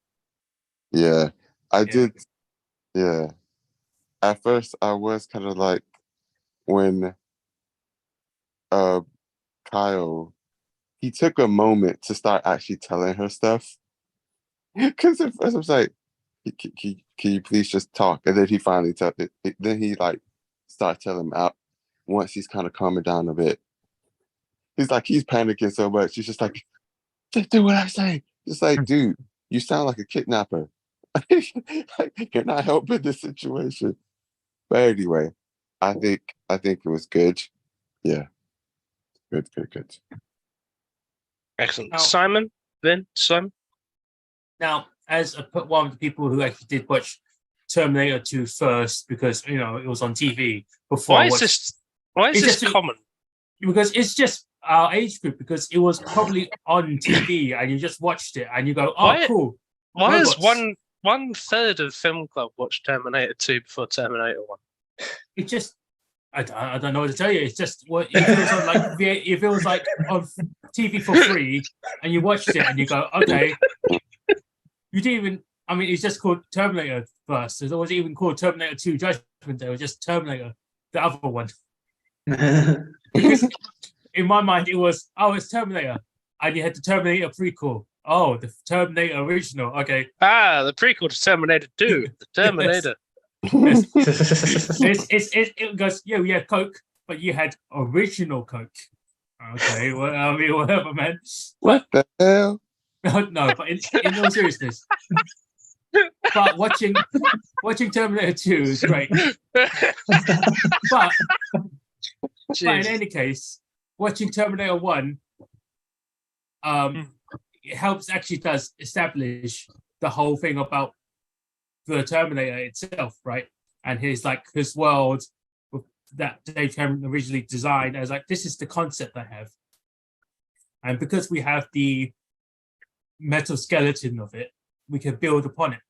Yeah, I Yeah. did. Yeah. At first, I was kind of like, when Kyle, he took a moment to start actually telling her stuff. Because at first I was like, can you please just talk? And then he finally then he like started telling him out once he's kind of calming down a bit. He's like, he's panicking so much. He's just like, just do what I say. Just like, dude, you sound like a kidnapper. You're not helping the situation. But anyway, I think it was good. Yeah. Good. Excellent. Now- Simon? Now, as one of the people who actually did watch Terminator 2 first, because it was on TV before. Why is this common? Because it's just our age group. Because it was probably on TV, and you just watched it, and you go, "Oh, cool." Why has robots. one third of Film Club watched Terminator 2 before Terminator 1? It just, I don't know what to tell you. It's just what if it was on if it was like on TV for free, and you watched it, and you go, "Okay." You didn't even. I mean, it's just called Terminator first. It wasn't even called Terminator 2 Judgment. It was just Terminator, the other one. Because in my mind, it was, it's Terminator, and you had the Terminator prequel. Oh, the Terminator original. Okay. The prequel to Terminator 2, the Terminator. It goes, yeah, we had Coke, but you had original Coke. Okay, well, I mean, whatever, man. What the hell? No, but in all seriousness, but watching Terminator 2 is great. But in any case, watching Terminator 1, it does establish the whole thing about the Terminator itself, right? And his world that Dave Cameron originally designed as this is the concept I have. And because we have the metal skeleton of it, we can build upon it.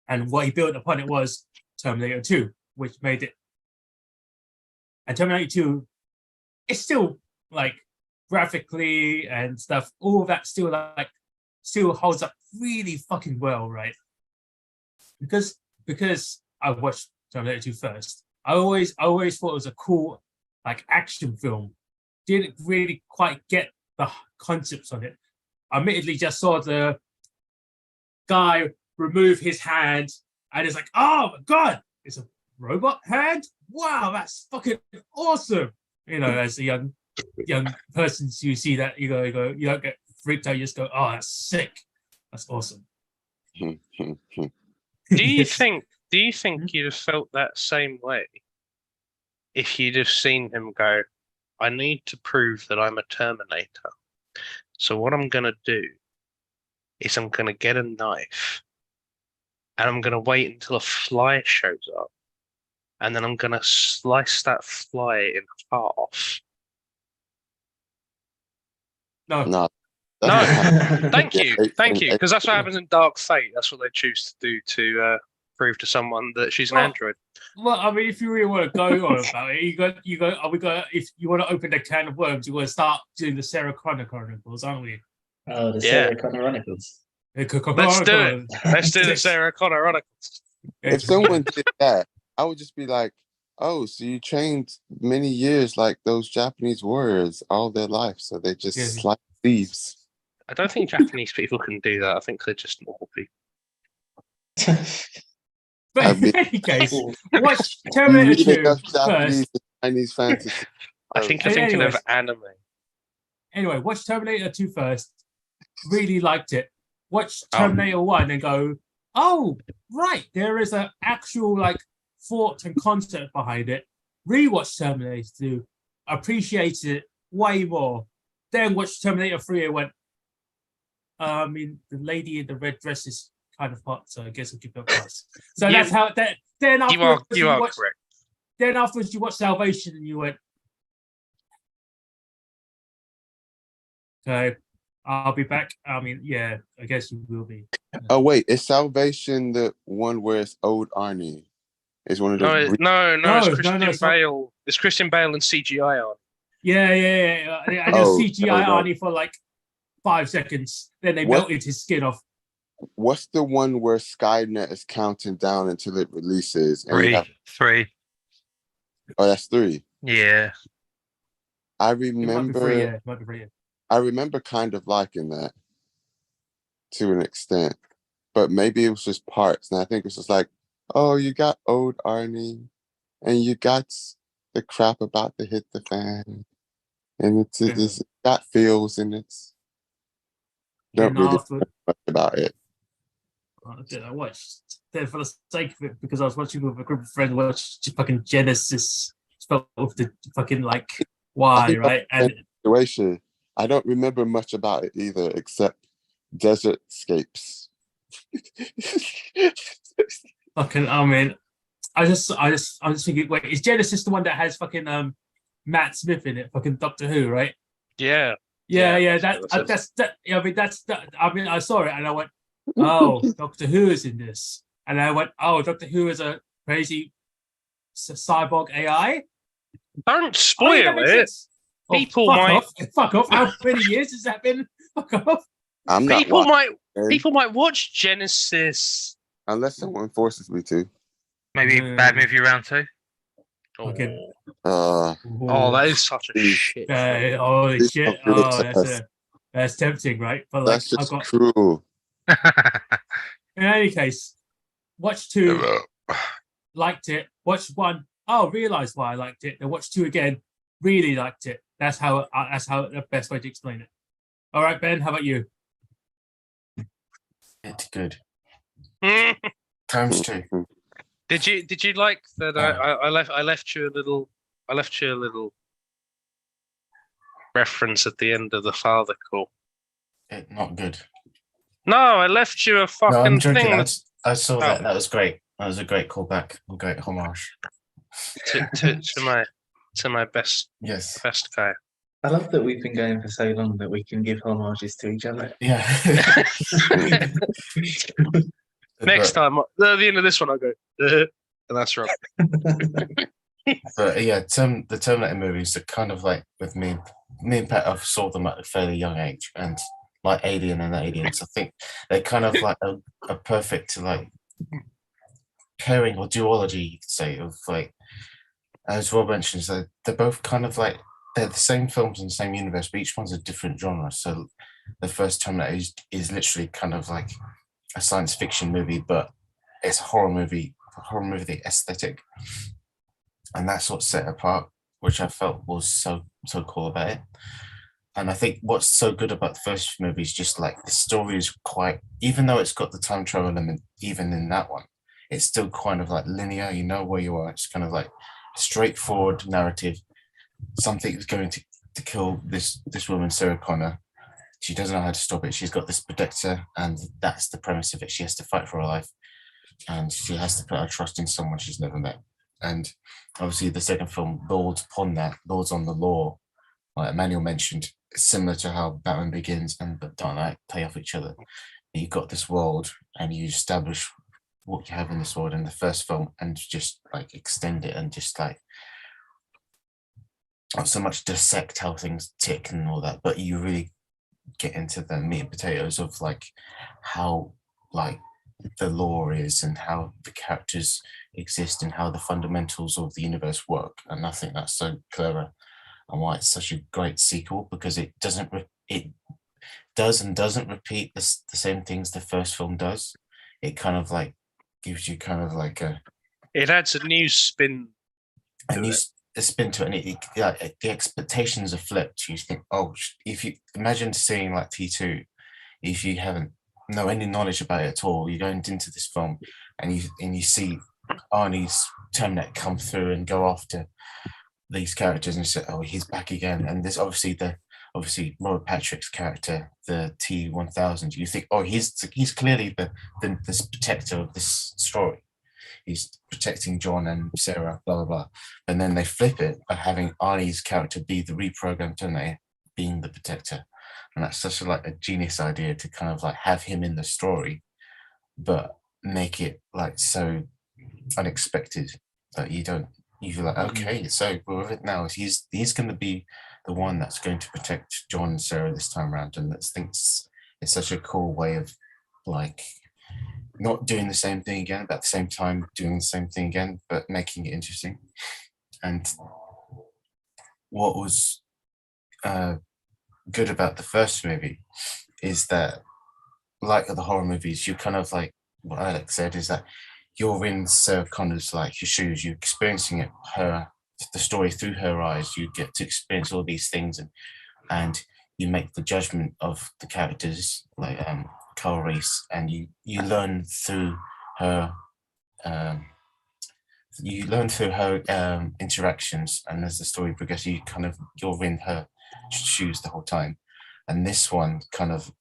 And what he built upon it was Terminator 2, which made it. And Terminator 2 is still graphically and stuff, all of that still holds up really fucking well, right? Because I watched Terminator 2 first. I always thought it was a cool action film. Didn't really quite get the concepts of it. Admittedly, just saw the guy remove his hand, and it's like, oh my god, it's a robot hand. Wow, that's fucking awesome. As a young person, you see that, you don't get freaked out. You just go, oh, that's sick. That's awesome. Do you think you'd have felt that same way if you'd have seen him go, I need to prove that I'm a Terminator. So what I'm going to do is I'm going to get a knife and I'm going to wait until a fly shows up, and then I'm going to slice that fly in half. No. Thank you, because that's what happens in Dark Fate. That's what they choose to do to prove to someone that she's an android. Well, I mean, if you really want to go on about it, you go. If you want to open the can of worms, you want to start doing the Sarah Connor Chronicles, aren't we? Oh, the Sarah Connor Chronicles. Let's do it. Let's do the Sarah Connor Chronicles. If someone did that, I would just be like, "Oh, so you trained many years like those Japanese warriors all their life, so they just slice thieves." I don't think Japanese people can do that. I think they're just normal people. But I'd be- in any case, watch You Terminator read 2 enough Japanese first. and Chinese fantasy. I think you're thinking of Anyways. anime. Anyway, watch Terminator 2 first. Really liked it. Watch Oh. Terminator 1 and go, oh, right, there is an actual like thought and concept behind it. Rewatch Terminator 2, appreciated it way more. Then watch Terminator 3 and went, I mean, the lady in the red dress is kind of hot, so I guess I'll give it a pass. So that's how that. Then afterwards, You are watch, correct. then afterwards you watch Salvation and you went, okay, I'll be back. I mean, yeah, I guess you will be. Oh wait, is Salvation the one where it's old Arnie? It's one of No, those. it's Christian it's not. Bale. It's Christian Bale and CGI on. Yeah. And Oh, CGI no. Arnie for like 5 seconds. Then they What? melted his skin off. What's the one where Skynet is counting down until it releases? And you Three. Oh, that's 3. Yeah. I It might be remember. free, yeah. It might be free, yeah. I remember kind of liking that to an extent, but maybe it was just parts. And I think it's just like, oh, you got old Arnie, and you got the crap about to hit the fan, and it's got feels in it. Don't Then really after, know much about it. I watched then for the sake of it because I was watching with a group of friends watch fucking Genesis spelled with the fucking like Y, right? And Situation. I don't remember much about it either, except desert scapes. fucking, I mean, I'm just thinking, wait, is Genesis the one that has fucking Matt Smith in it, fucking Doctor Who, right? Yeah. Yeah. That's that. I mean, that's that. I mean, I saw it and I went, oh, Doctor Who is in this, and I went, oh, Doctor Who is a crazy cyborg AI. Don't Oh, spoil yeah, that makes it. sense. Oh, People fuck might- off. Fuck off. How many years has that been? Fuck off. I'm not People watching might watch Genesis. unless someone forces me to. Maybe Bad Movie Round 2. Okay. Uh, Oh, that is such a shit. film. Holy It's shit. not good Oh, to that's tempting, right? But like, that's just I've got, cruel. in any case, watch 2, liked it. Watch 1, oh, realized why I liked it. Then watch 2 again, really liked it. That's how the best way to explain it. All right, Ben, how about you? It's good. Times 2. Did you like that? I left you a little reference at the end of the father call. Not good. No, I left you a No, fucking I'm joking. thing I saw Oh. that. That was great. That was a great callback. A great homage. to my best Yes. guy. I love that we've been going for so long that we can give homages to each other. Yeah. Next time, at the end of this one, I'll go, and that's wrong. But yeah, the Terminator movies are kind of like with me and Pat. I've saw them at a fairly young age, and like Alien and Aliens, I think they're kind of like a perfect like pairing or duology, you could say, of like, as Rob mentions, they're both kind of like they're the same films in the same universe, but each one's a different genre. So the first Terminator is literally kind of like a science fiction movie, but it's a horror movie aesthetic. And that's what set it apart, which I felt was so cool about it. And I think what's so good about the first movie is just like the story is quite, even though it's got the time travel element, even in that one, it's still kind of like linear. You know where you are. It's kind of like a straightforward narrative. Something is going to kill this woman, Sarah Connor. She doesn't know how to stop it. She's got this protector, and that's the premise of it. She has to fight for her life, and she has to put her trust in someone she's never met. And obviously, the second film builds upon that, builds on the lore, like Emmanuel mentioned, similar to how Batman Begins and Dark Knight play off each other. You've got this world, and you establish what you have in this world in the first film, and just like extend it, and just like not so much dissect how things tick and all that, but you really get into the meat and potatoes of like how like the lore is and how the characters exist and how the fundamentals of the universe work. And I think that's so clever and why it's such a great sequel, because it doesn't it does and doesn't repeat the same things the first film does. It kind of like gives you kind of like It adds a new spin. a new spin to it, and the expectations are flipped. You think, oh, if you imagine seeing like T2, if you haven't know any knowledge about it at all, you're going into this film and you see Arnie's Terminator come through and go after these characters, and you say, oh, he's back again. And there's obviously Robert Patrick's character, the T-1000. You think, oh, he's clearly this protector of this story. He's protecting John and Sarah, blah blah blah. And then they flip it by having Arnie's character be the reprogrammed Terminator, being the protector. And that's such a genius idea to kind of like have him in the story, but make it like so unexpected that you're like, okay, so we're with it now. He's going to be the one that's going to protect John and Sarah this time around. And I think it's such a cool way of like not doing the same thing again, but at the same time doing the same thing again, but making it interesting. And what was good about the first movie is that, like the horror movies, you kind of like what Alex said, is that you're in Sarah Connor's like your shoes, you're experiencing it, the story through her eyes. You get to experience all these things, and you make the judgment of the characters, like Carl Reese, and you learn through her. You learn through her interactions, and as the story progresses, you're in her shoes the whole time. And this one kind of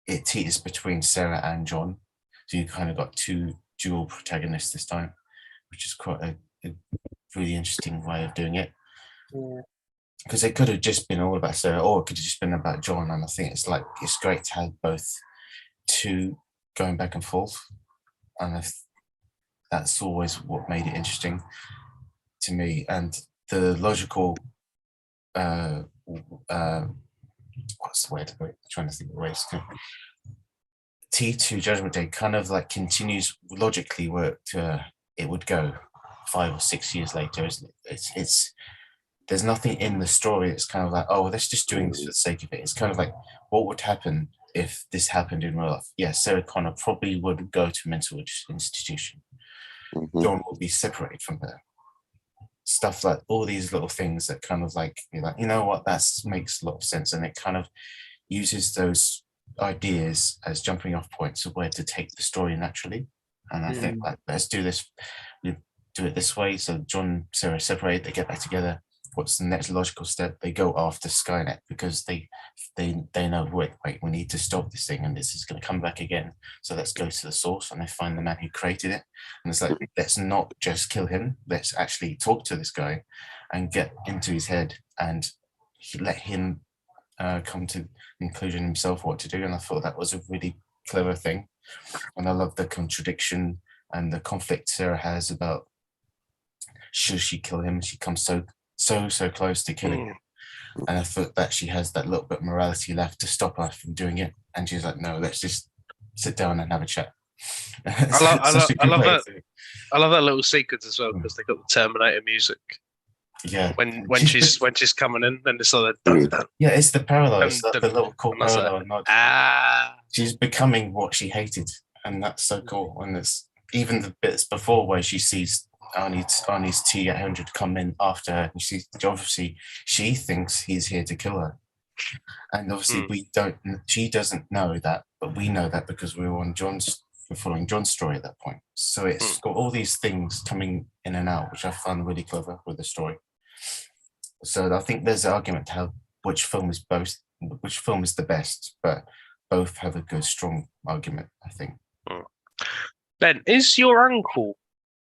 it teeters between Sarah and John, so you kind of got two dual protagonists this time, which is quite a really interesting way of doing it. Because it could have just been all about Sarah, or it could have just been about John. And I think it's great to have both two going back and forth, and that's always what made it interesting to me. And the logical what's the word? I'm trying to think of the ways. T2 Judgment Day kind of like continues logically where it would go 5 or 6 years later, isn't it? It's there's nothing in the story that's kind of like, oh, let's just doing this for the sake of it. It's kind of like, what would happen if this happened in real life? Yeah, Sarah Connor probably would go to a mental institution. John will be separated from her. Stuff like all these little things that kind of like, you're like, you know what, that makes a lot of sense. And it kind of uses those ideas as jumping off points of where to take the story naturally. And I think like, let's do this, we do it this way. So John and Sarah separate, they get back together. What's the next logical step? They go after Skynet because they know, wait, we need to stop this thing, and this is going to come back again. So let's go to the source, and they find the man who created it. And it's like, let's not just kill him. Let's actually talk to this guy and get into his head and let him come to conclusion himself what to do. And I thought that was a really clever thing. And I love the contradiction and the conflict Sarah has about should she kill him? She comes so close to killing him. And I thought that she has that little bit of morality left to stop her from doing it. And she's like, no, let's just sit down and have a chat. I love that little sequence as well, because they got the Terminator music. Yeah. When she's coming in, then it's like yeah, it's the parallel. It's the little cool parallel nod. She's becoming what she hated, and that's so cool. And it's even the bits before where she sees Arnie's T-800 come in after her, and obviously she thinks he's here to kill her, and obviously she doesn't know that, but we know that because we're following John's story at that point. So it's got all these things coming in and out, which I found really clever with the story. So I think there's an argument to have which film is the best, but both have a good strong argument, I think. Ben, is your uncle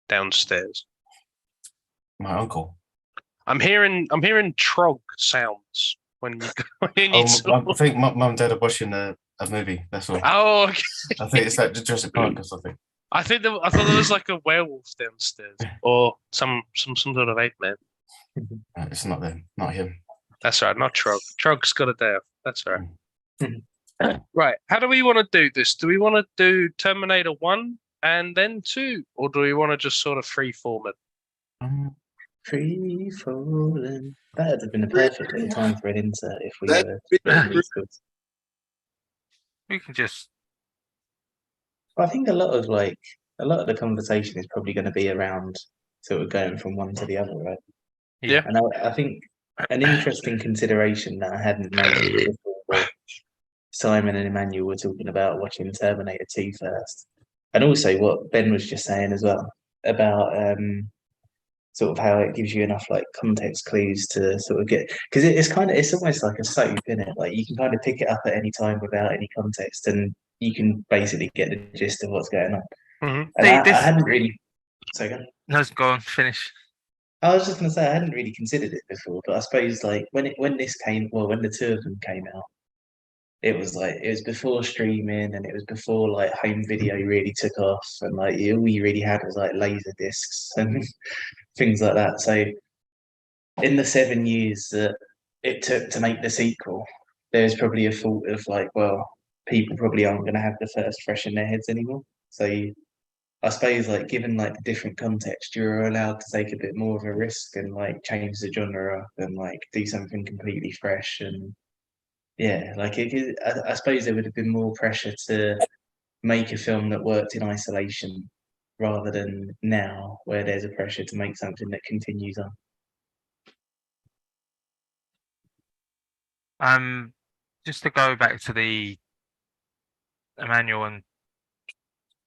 downstairs? My uncle. I'm hearing trog sounds when you I think mum and dad are watching a movie. That's all. Oh, okay. I think it's like Jurassic Park or something. I thought there was like a werewolf downstairs or some sort of ape man. It's not them, not him. That's right, not Trog. Trog's got a day off. That's right. Right. How do we want to do this? Do we want to do Terminator 1 and then 2? Or do we want to just sort of freeform it? Free falling. That would have been a perfect little time for an insert if we That- were doing these films. We can just I think a lot of the conversation is probably going to be around sort of going from one to the other, right? Yeah. And I think an interesting consideration that I hadn't made before was Simon and Emmanuel were talking about watching Terminator 2 first. And also what Ben was just saying as well about sort of how it gives you enough like context clues to sort of get, because it's almost like a soap, isn't it? Like you can kind of pick it up at any time without any context and you can basically get the gist of what's going on. Mhm. And I hadn't really, sorry, go on. no, go on, finish. I was just going to say I hadn't really considered it before, but I suppose like when the two of them came out, it was before streaming and it was before like home video really took off, and like all you really had was like laser discs and things like that. So in the 7 years that it took to make the sequel, there's probably a thought of like, well, people probably aren't going to have the first fresh in their heads anymore. So I suppose like given like the different context, you're allowed to take a bit more of a risk and like change the genre up and like do something completely fresh. And yeah, like I suppose there would have been more pressure to make a film that worked in isolation rather than now where there's a pressure to make something that continues on. Just to go back to the Emmanuel and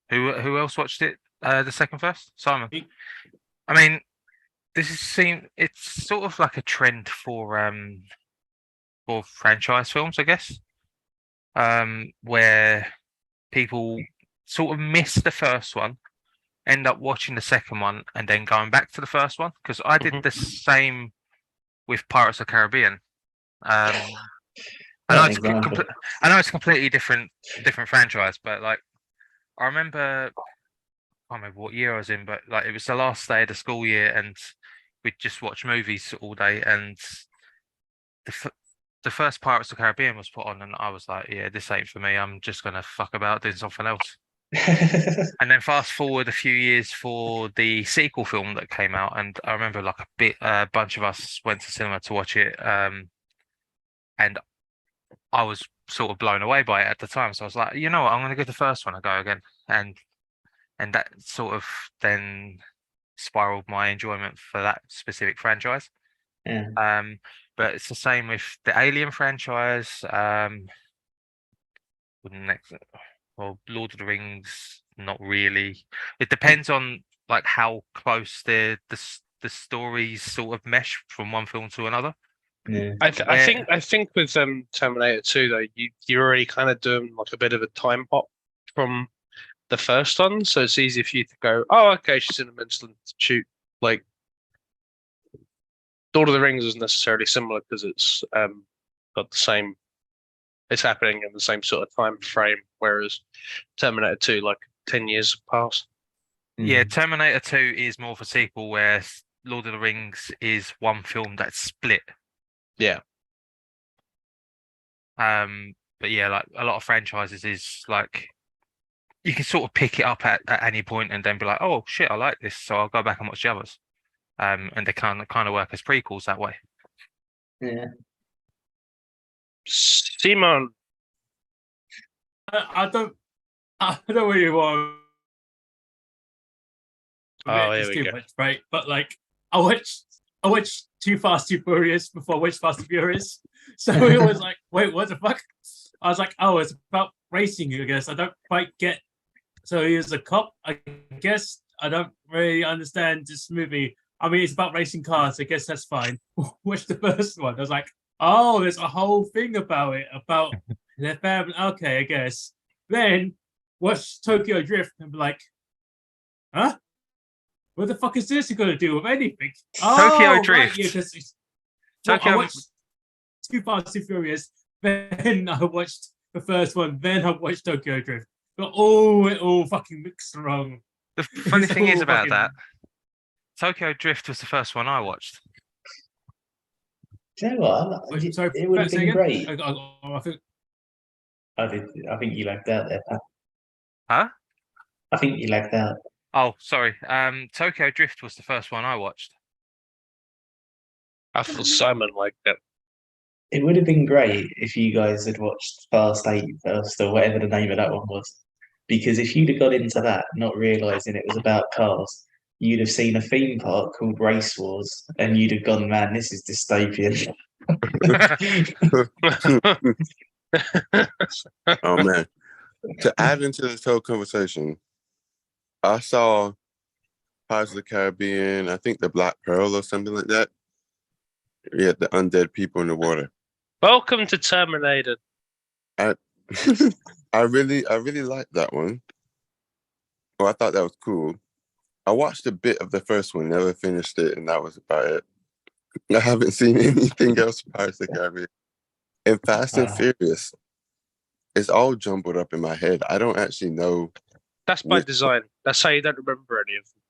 who else watched it? The second first, Simon. I mean, it's sort of like a trend for franchise films, I guess, where people sort of miss the first one, end up watching the second one, and then going back to the first one. Because I did the same with Pirates of the Caribbean. I know it's a completely different franchise, but like I remember, I can't remember what year I was in, but like it was the last day of the school year, and we'd just watch movies all day, and the first Pirates of the Caribbean was put on, and I was like, yeah, this ain't for me. I'm just gonna fuck about doing something else. And then fast forward a few years for the sequel film that came out, and I remember like a bunch of us went to cinema to watch it, and I was sort of blown away by it at the time. So I was like, you know what, I'm going to give the first one a go again, and that sort of then spiraled my enjoyment for that specific franchise. Yeah. But it's the same with the Alien franchise. Well, Lord of the Rings, not really. It depends on like how close the stories sort of mesh from one film to another. Yeah. I think with Terminator 2 though, you're already kind of doing like a bit of a time hop from the first one, so it's easy for you to go, oh, okay, she's in a Missile Institute. Like Lord of the Rings isn't necessarily similar because it's got the same. It's happening in the same sort of time frame, whereas Terminator 2, like 10 years passed. Yeah, Terminator 2 is more of a sequel, where Lord of the Rings is one film that's split. Yeah. But yeah, like a lot of franchises is like you can sort of pick it up at any point and then be like, oh shit, I like this, so I'll go back and watch the others. And they kind of work as prequels that way. Yeah. Simon. I don't really want. Oh, here we too go. much, right? But like, I watched Too Fast, Too Furious before I watched Fast and Furious, so it was like, wait, what the fuck? I was like, oh, it's about racing, I guess. I don't quite get. So he was a cop, I guess. I don't really understand this movie. I mean, it's about racing cars. I guess that's fine. Watch the first one. I was like, oh, there's a whole thing about it, about their family. Okay, I guess. Then watch Tokyo Drift and be like, huh? What the fuck is this going to do with anything? Tokyo Right, Drift. yeah, I watched Too Fast, Too Furious. Then I watched the first one. Then I watched Tokyo Drift. But it all fucking mixed wrong. The funny thing is all about fucking- that, Tokyo Drift was the first one I watched. Do you know what? Sorry, It would have say been again? great. I think I did. I think you lagged out there, Pat. Huh? I think you lagged out. Oh, sorry. Tokyo Drift was the first one I watched. I thought Simon liked it. It would have been great if you guys had watched Fast 8 first, or whatever the name of that one was. Because if you'd have got into that, not realising it was about cars, you'd have seen a theme park called Race Wars, and you'd have gone, man, this is dystopian. Oh man. To add into this whole conversation, I saw Pirates of the Caribbean, I think the Black Pearl or something like that. Yeah, the undead people in the water. Welcome to Terminator. I really liked that one. Well, I thought that was cool. I watched a bit of the first one, never finished it, and that was about it. I haven't seen anything else Pirates of the Caribbean. And Fast and Furious, it's all jumbled up in my head. I don't actually know. That's by design. That's how you don't remember any of them.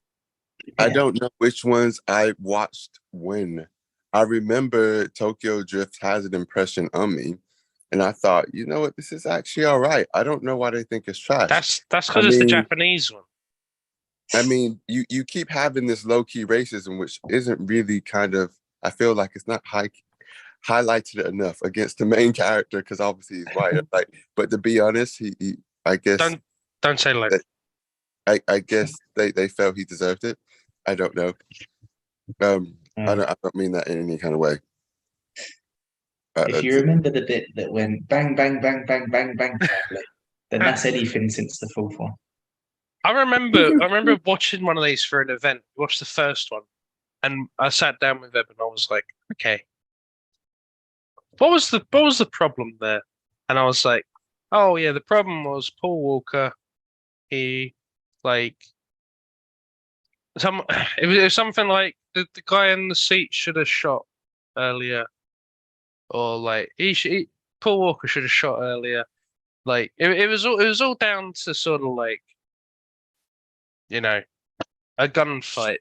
I don't know which ones I watched when. I remember Tokyo Drift has an impression on me, and I thought, you know what, this is actually all right. I don't know why they think it's trash. That's because it's the Japanese one. I mean, you keep having this low-key racism, which isn't really kind of, I feel like it's not highlighted enough against the main character, because obviously he's white. Like, but to be honest, he I guess don't say like I guess they felt he deserved it. I don't know. I don't mean that in any kind of way. If you remember the bit that went bang, bang, bang, bang, bang, bang, family, then that's anything since the fourth one. I remember watching one of these for an event. Watched the first one, and I sat down with Eb and I was like, okay, what was the problem there? And I was like, oh yeah, the problem was Paul Walker. He it was something like the guy in the seat should have shot earlier, or like Paul Walker should have shot earlier. Like it was all down to sort of like, you know, a gunfight,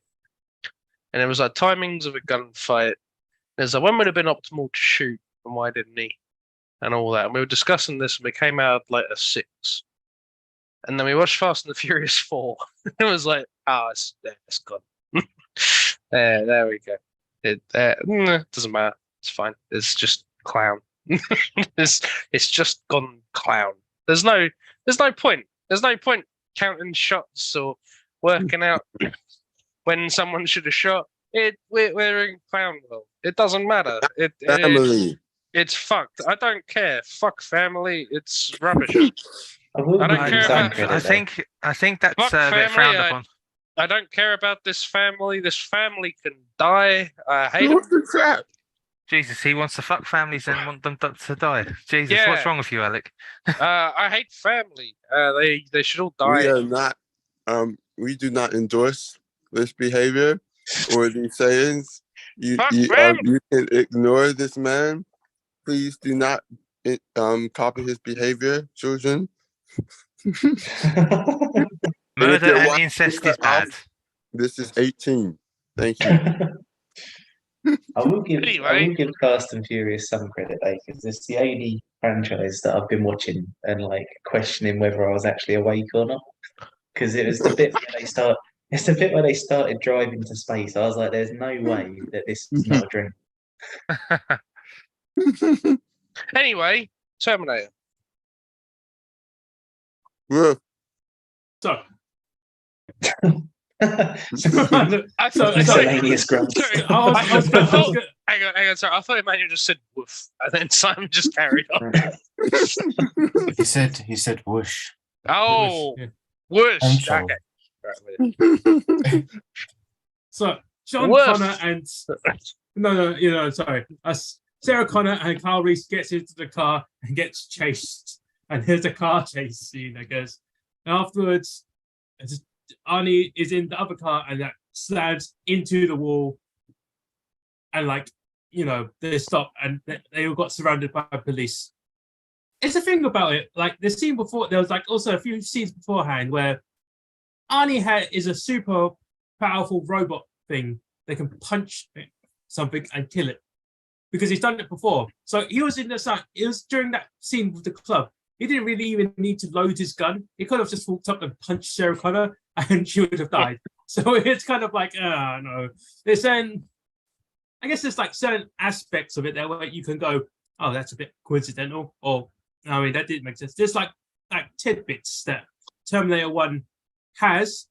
and it was like timings of a gunfight. There's like, when would have been optimal to shoot, and why didn't he, and all that. And we were discussing this, and we came out like a 6. And then we watched Fast and the Furious 4. It was like, it's gone. There we go. It doesn't matter. It's fine. It's just clown. it's just gone clown. There's no point. There's no point counting shots or working out when someone should have shot. We're in clown world. It doesn't matter. Family. It's fucked. I don't care. Fuck family. It's rubbish. I don't care about. I think that's a bit frowned upon. I don't care about this family. This family can die. I hate them. What the crap? Jesus, he wants to fuck families and want them to die. Jesus, Yeah. What's wrong with you, Alec? I hate family. They should all die. We are not. We do not endorse this behavior or these sayings. You can ignore this man. Please do not copy his behavior, children. Murder and incest is bad. This is 18. Thank you. I will give Fast and Furious some credit though, because it's the only franchise that I've been watching and like questioning whether I was actually awake or not. Because it was the bit where they start. It's the bit where they started driving to space. I was like, "There's no way that this is not a dream." Anyway, Terminator. Well, So, Miscellaneous grunts. Hang on, sorry. I thought Emmanuel just said woof, and then Simon just carried on. He said whoosh. Oh, Yeah. whoosh. Control. Okay. Right. So John Woof. Connor and sorry. Sarah Connor and Kyle Reese gets into the car and gets chased, and there's a car chase scene, I guess. And afterwards, Arnie is in the other car and that slams into the wall, and they stop and they all got surrounded by police. It's a thing about it, like the scene before. There was like also a few scenes beforehand where Arnie is a super powerful robot thing that can punch something and kill it, because he's done it before. So he was in the sun. It was during that scene with the club he didn't really even need to load his gun. He could have just walked up and punched Sarah Connor, and she would have died. So it's kind of like, no. There's then, I guess there's like certain aspects of it there where you can go, oh, that's a bit coincidental, or I mean, that didn't make sense. There's like tidbits that Terminator 1 has,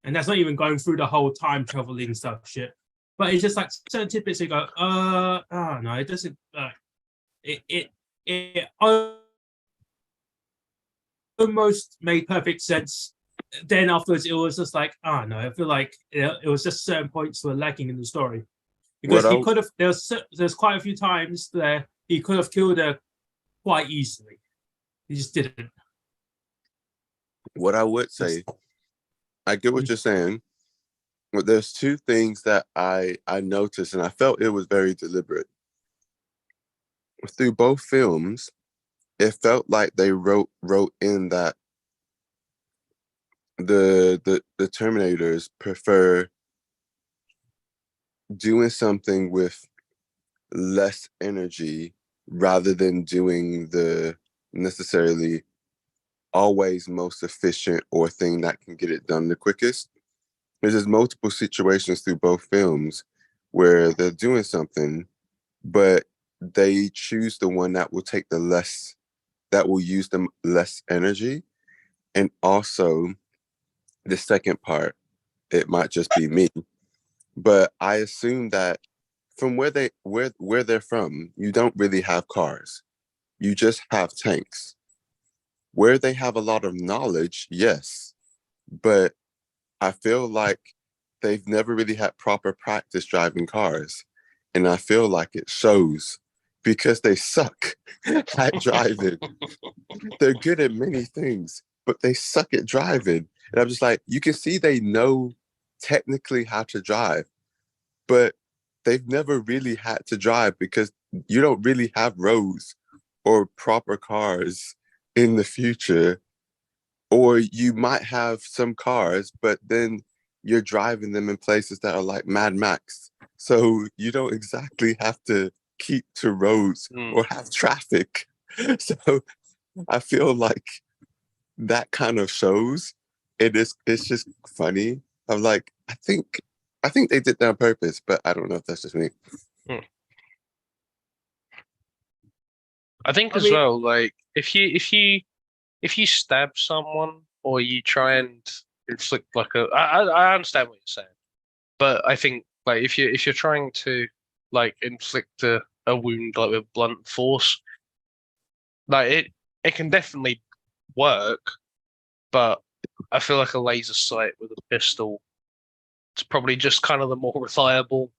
and that's not even going through the whole time traveling stuff shit. But it's just like certain tidbits you go, oh no, it doesn't. It almost made perfect sense. Then afterwards, it was just like, oh no, I feel like it was just certain points were lacking in the story because he could have. There's quite a few times there he could have killed her quite easily. He just didn't. What I would say, I get what you're saying, but there's two things that I noticed, and I felt it was very deliberate. Through both films, it felt like they wrote in that the Terminators prefer doing something with less energy rather than doing the necessarily always most efficient or thing that can get it done the quickest. There's multiple situations through both films where they're doing something, but they choose the one that will take that will use them less energy. And also the second part, it might just be me, but I assume that from where they're from, you don't really have cars. You just have tanks. Where they have a lot of knowledge, yes, but I feel like they've never really had proper practice driving cars. And I feel like it shows because they suck at driving. They're good at many things, but they suck at driving. And I'm just like, you can see they know technically how to drive, but they've never really had to drive because you don't really have roads or proper cars in the future. Or you might have some cars, but then you're driving them in places that are like Mad Max. So you don't exactly have to keep to roads or have traffic. So I feel like that kind of shows it's just funny. I'm like, I think they did that on purpose, but I don't know if that's just me. I think as well, like if you stab someone or you try and inflict like I understand what you're saying, but I think like if you're trying to like inflict a wound like with blunt force, like it can definitely work, but I feel like a laser sight with a pistol, it's probably just kind of the more reliable.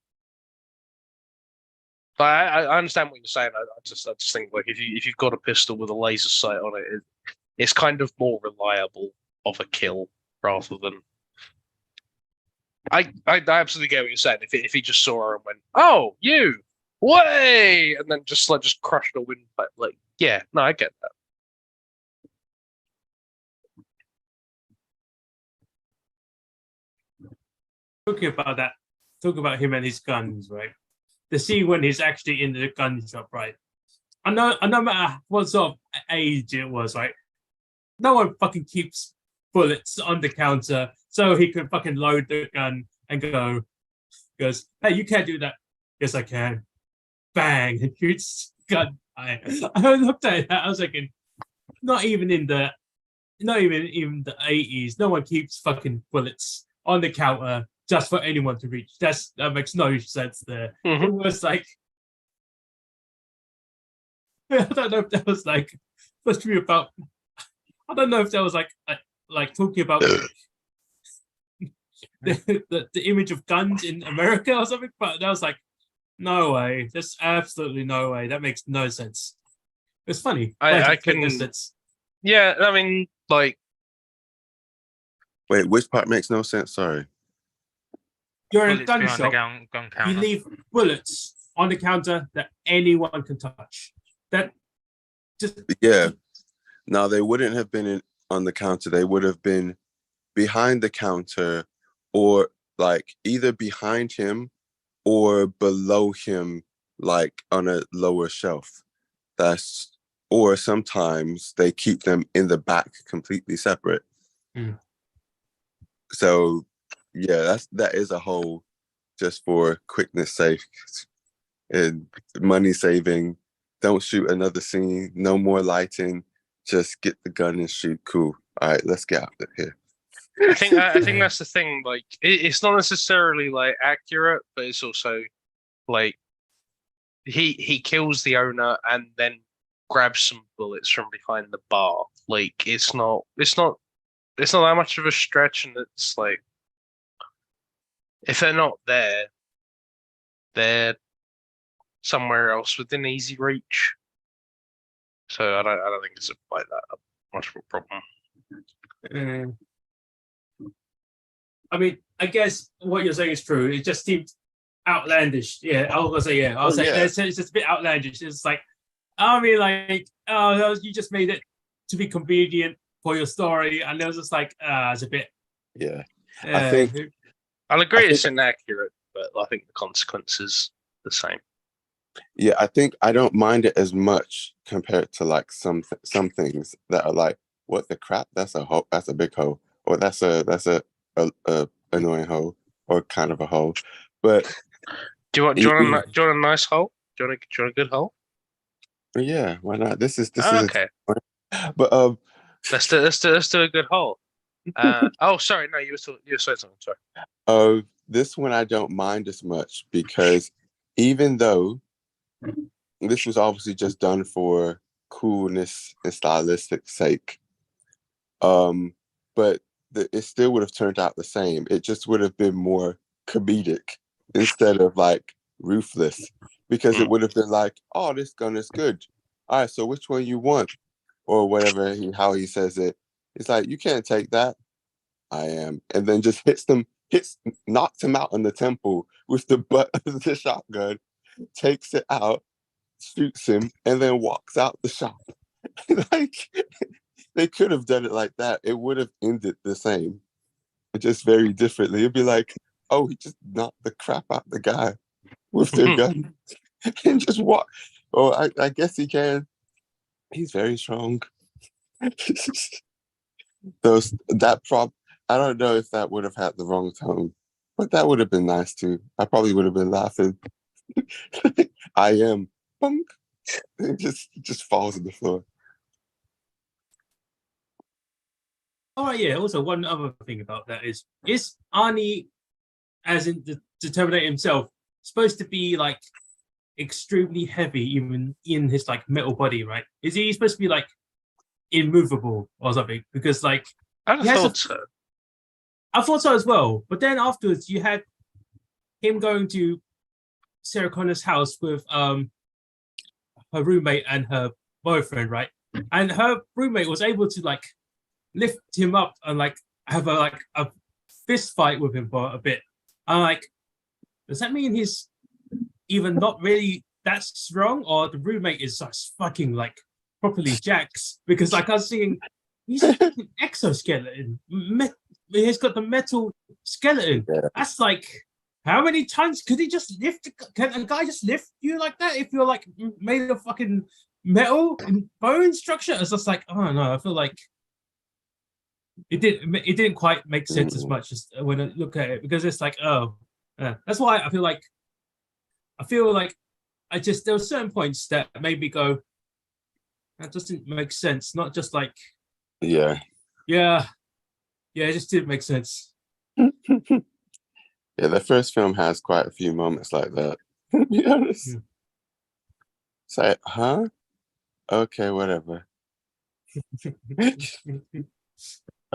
But I understand what you're saying. I just think like if you've got a pistol with a laser sight on it, it's kind of more reliable of a kill rather than. I absolutely get what you're saying. If he just saw her and went, "Oh, you way," and then just crushed a windpipe, like yeah, no, I get that. Talking about that, talk about him and his guns, right? The scene when he's actually in the gun shop, right? I know, no matter what sort of age it was, right? No one fucking keeps bullets on the counter so he can fucking load the gun and goes, hey, you can't do that. Yes, I can. Bang, and shoots gun. I looked at that. I was thinking, not even in the 80s, no one keeps fucking bullets on the counter just for anyone to reach. That makes no sense there. It was like, I don't know if that was like supposed to be about. I don't know if that was like talking about the image of guns in America or something, but that was like, no way. There's absolutely no way. That makes no sense. It's funny. I can. Yeah, I mean, like. Wait, which part makes no sense? Sorry. You're in a gun behind shop. gun counter. You leave bullets on the counter that anyone can touch. That just yeah. Now they wouldn't have been on the counter. They would have been behind the counter, or like either behind him or below him, like on a lower shelf. That's or sometimes they keep them in the back completely separate. Mm. So yeah, that is a hole just for quickness sake and money saving. Don't shoot another scene, no more lighting, just get the gun and shoot. Cool. All right, let's get out of here. I think that's the thing. Like, it's not necessarily like accurate, but it's also like he kills the owner and then grabs some bullets from behind the bar. Like, it's not that much of a stretch, and it's like if they're not there, they're somewhere else within easy reach. So I don't think it's like that much of a problem. I mean, I guess what you're saying is true. It just seemed outlandish. Yeah, I was gonna say, yeah. I'll say yeah. it's just a bit outlandish. It's like, I mean, like, oh, you just made it to be convenient for your story, and it was just like, it's a bit. Yeah, I think I'll agree it's inaccurate, but I think the consequences the same. Yeah, I think I don't mind it as much compared to like some things that are like, what the crap? That's a hole. That's a big hole, or that's a annoying hole, or kind of a hole. But do you want a nice hole? Do you want a good hole? Yeah, why not? This is okay. But let's do a good hole. Oh, sorry, no, you were saying something. Sorry. This one I don't mind as much because even though this was obviously just done for coolness and stylistic sake, but it still would have turned out the same. It just would have been more comedic instead of like ruthless, because it would have been like, oh, this gun is good. All right, so which one you want? Or whatever, how he says it. It's like, you can't take that. I am. And then just knocks him out in the temple with the butt of the shotgun, takes it out, shoots him, and then walks out the shop. Like, they could have done it like that. It would have ended the same, just very differently. It'd be like, oh, he just knocked the crap out the guy with their gun and just walk. Oh, I guess he can. He's very strong. I don't know if that would have had the wrong tone, but that would have been nice too. I probably would have been laughing. I am bunk. It just falls on the floor. Oh yeah. Also, one other thing about that is Arnie, as in the Terminator himself, supposed to be like extremely heavy, even in his like metal body, right? Is he supposed to be like immovable or something? Because like I thought so. I thought so as well. But then afterwards, you had him going to Sarah Connor's house with her roommate and her boyfriend, right? And her roommate was able to like lift him up and like have a fist fight with him for a bit. I'm like, does that mean he's even not really that strong, or the roommate is just fucking like properly jacks? Because like I was seeing, he's an exoskeleton. He's got the metal skeleton. Yeah. That's like, how many times could he just lift? Can a guy just lift you like that if you're like made of fucking metal and bone structure? It's just like, I don't know. I feel like it didn't quite make sense as much as when I look at it, because it's like, that's why I feel like there were certain points that made me go, that doesn't make sense. Not just like, yeah, it just didn't make sense. Yeah, the first film has quite a few moments like that. To be honest, it's like, huh? Okay, whatever.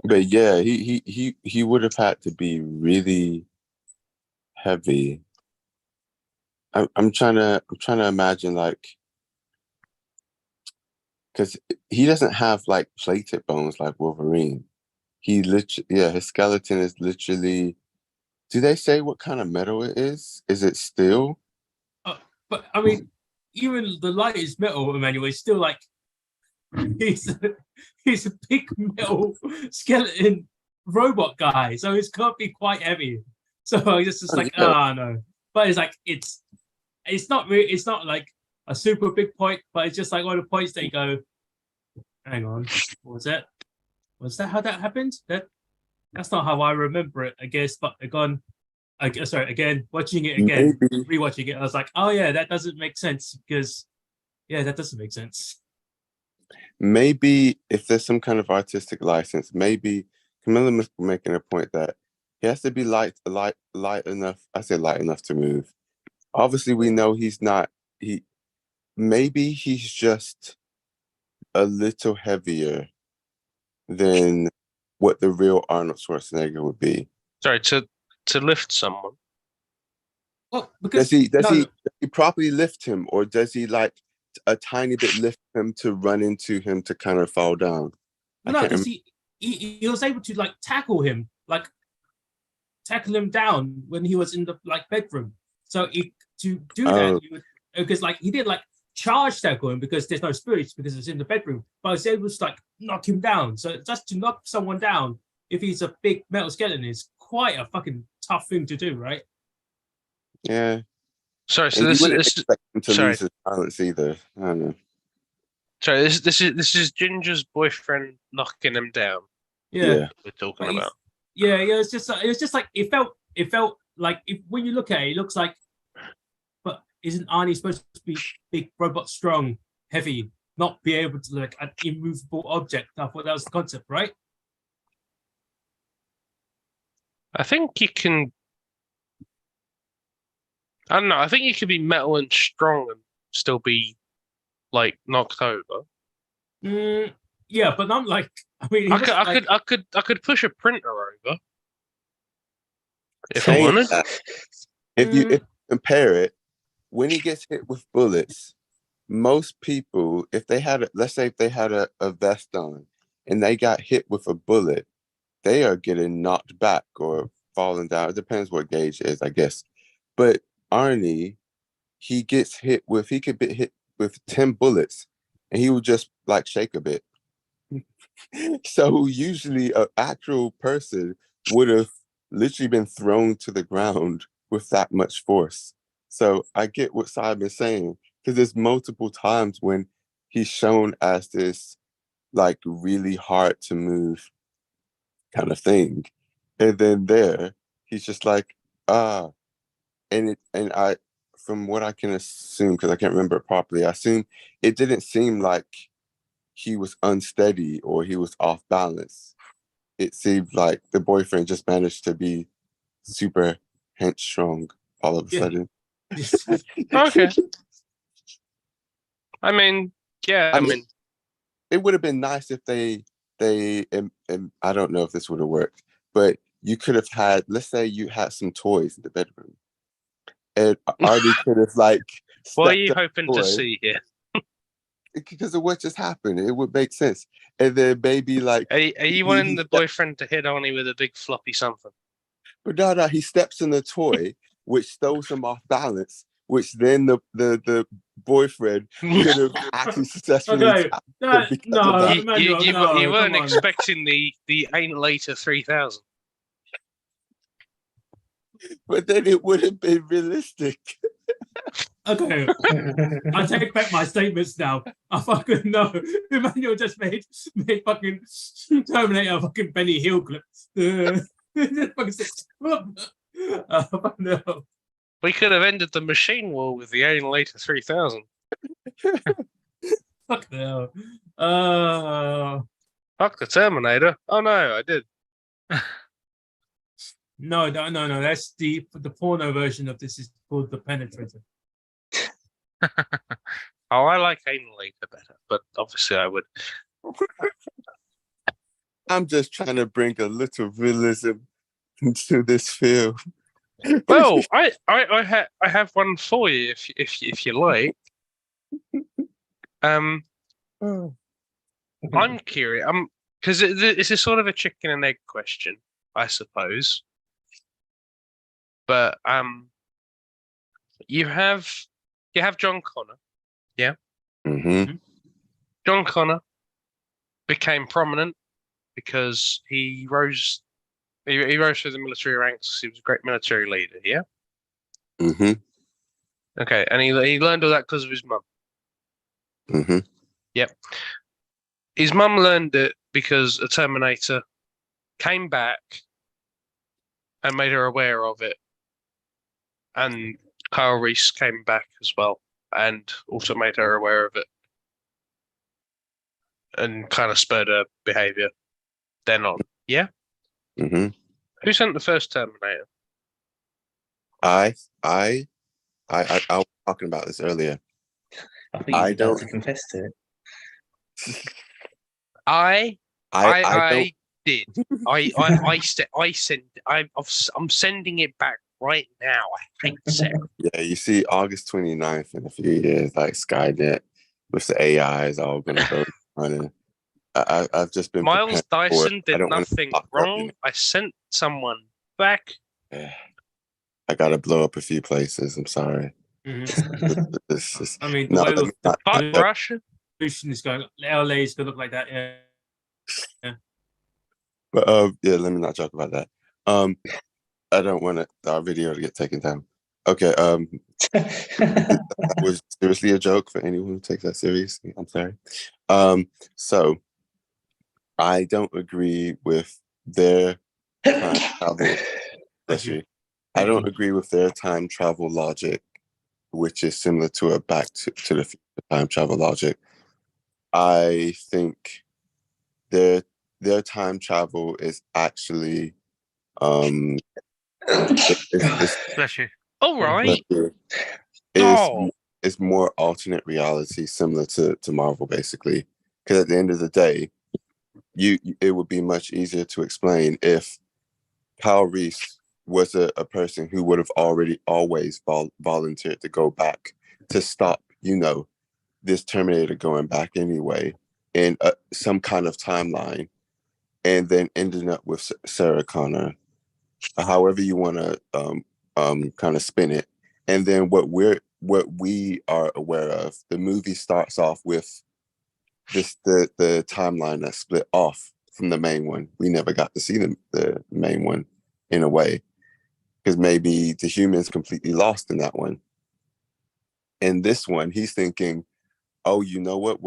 But yeah, he would have had to be really heavy. I'm trying to imagine, like, because he doesn't have like plated bones like Wolverine. He literally, his skeleton is literally. Do they say what kind of metal it is? Is it steel? But I mean, even the lightest metal, Emmanuel, is still like, he's a big metal skeleton robot guy, so it's got to be quite heavy. So it's just like, no. But it's like it's not really. It's not like a super big point, but it's just like one of the points that you go, hang on, what was that? Was that how that happened? That's not how I remember it, I guess. But again, watching it again, Maybe rewatching it, I was like, oh yeah, that doesn't make sense because that doesn't make sense. maybe if there's some kind of artistic license, maybe Camilla was making a point that he has to be light enough. I say light enough to move. Obviously, we know he's not. Maybe he's just a little heavier than what the real Arnold Schwarzenegger would be. Sorry, to lift someone. Well, because Does he properly lift him, or does he like a tiny bit lift him to run into him to kind of fall down? no, because he was able to like tackle him down when he was in the like bedroom. So to do that, because like he did like charge tackle him because there's no spirits because it's in the bedroom, but I was able to like knock him down. So just to knock someone down, if he's a big metal skeleton, is quite a fucking tough thing to do, right? Yeah. Sorry, so And this you wouldn't is expect him to sorry. lose his balance either. I don't know. Sorry, this is Ginger's boyfriend knocking him down. Yeah. We're talking about. Yeah, it's just like it felt like when you look at it, it looks like, but isn't Arnie supposed to be big, robot, strong, heavy, not be able to like an immovable object? I thought that was the concept, right? I think you can. I don't know. I think you can be metal and strong and still be like knocked over. Yeah, but I'm like, I mean, I could push a printer over if I wanted. If you compare it, when he gets hit with bullets, most people, if they had, let's say if they had a vest on and they got hit with a bullet, they are getting knocked back or falling down. It depends what gauge it is, I guess. But Arnie, he could be hit with 10 bullets and he would just like shake a bit. So usually an actual person would have literally been thrown to the ground with that much force. So I get what Simon's saying, because there's multiple times when he's shown as this like really hard to move kind of thing. And then he's just like, and I from what I can assume, because I can't remember it properly, I assume it didn't seem like he was unsteady or he was off balance. It seemed like the boyfriend just managed to be super hench strong all of a sudden. Okay. I mean, yeah. I mean, it would have been nice if they and I don't know if this would have worked, but you could have had, let's say you had some toys in the bedroom, and Artie could have like. What are you hoping to see here? Because of what just happened, it would make sense. And then maybe like, are you wanting the boyfriend to hit Arnie with a big floppy something? But no, he steps in the toy, which throws him off balance, which then the boyfriend could have actually successfully. Okay. You weren't expecting the Ain't 3000. But then it would have been realistic. Okay, I take back my statements now. I fucking know. Emmanuel just made fucking Terminator fucking Benny Hill clip. No. We could have ended the machine war with the Ain't 3000. Fuck no. Fuck the Terminator. Oh no, I did. No. That's the porno version of this is called the Penetrator. Oh, I like Ain't better, but obviously I would. I'm just trying to bring a little realism into this film. Well, I have one for you if you like. I'm curious. Because it's a sort of a chicken and egg question, I suppose. But you have John Connor, yeah. Mm-hmm. John Connor became prominent because he rose through the military ranks. He was a great military leader, yeah. Mm-hmm. Okay, and he learned all that because of his mum, hmm His mum learned it because a Terminator came back and made her aware of it. And Kyle Reese came back as well and also made her aware of it. And kind of spurred her behavior then on. Yeah? hmm Who sent the first Terminator? I was talking about this earlier. I think I you're about don't- to confess to it. I don't. did. I'm sending it back right now. I hate Sarah. Yeah, you see, August 29th in a few years, like Skynet with the AI is all gonna go running. I've just been Miles preparing for it. Dyson I did don't wanna nothing lock up, wrong. I sent someone back. Yeah. I gotta blow up a few places. I'm sorry. Mhm. This is I mean, the no. way Let me the not, Fuck Russia. pollution is going, LA is going to look like that. Yeah. but yeah, let me not talk about that. I don't want our video to get taken down. Okay. That was seriously a joke for anyone who takes that seriously. I'm sorry. So I don't agree with their time travel. Bless you. I don't agree with their time travel logic, which is similar to a Back to the Future time travel logic. I think their time travel is actually it's Bless you. All right. is Oh. is more alternate reality similar to Marvel, basically. Because at the end of the day, it would be much easier to explain if Kyle Reese was a person who would have always volunteered to go back to stop, this Terminator going back anyway in some kind of timeline, and then ending up with Sarah Connor, however you want to kind of spin it. And then what we are aware of, the movie starts off with the timeline that split off from the main one. We never got to see the main one in a way, because maybe the humans completely lost in that one. In this one, he's thinking, oh, you know what?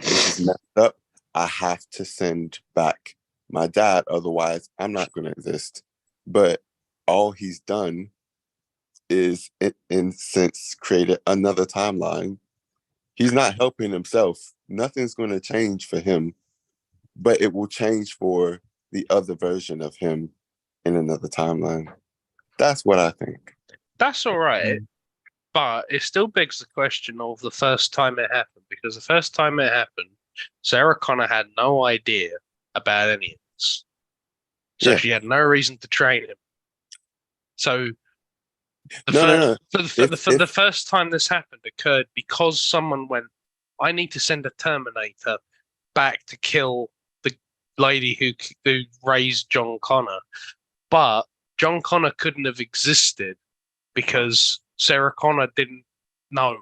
This is messed up. I have to send back my dad, otherwise I'm not going to exist. But all he's done is, in sense, created another timeline. He's not helping himself. Nothing's going to change for him, but it will change for the other version of him in another timeline. That's what I think. That's all right. But it still begs the question of the first time it happened, because the first time it happened, Sarah Connor had no idea about any of this. So Yeah. she had no reason to train him. So No. the first time this happened occurred because someone went, I need to send a Terminator back to kill the lady who raised John Connor. But John Connor couldn't have existed because Sarah Connor didn't know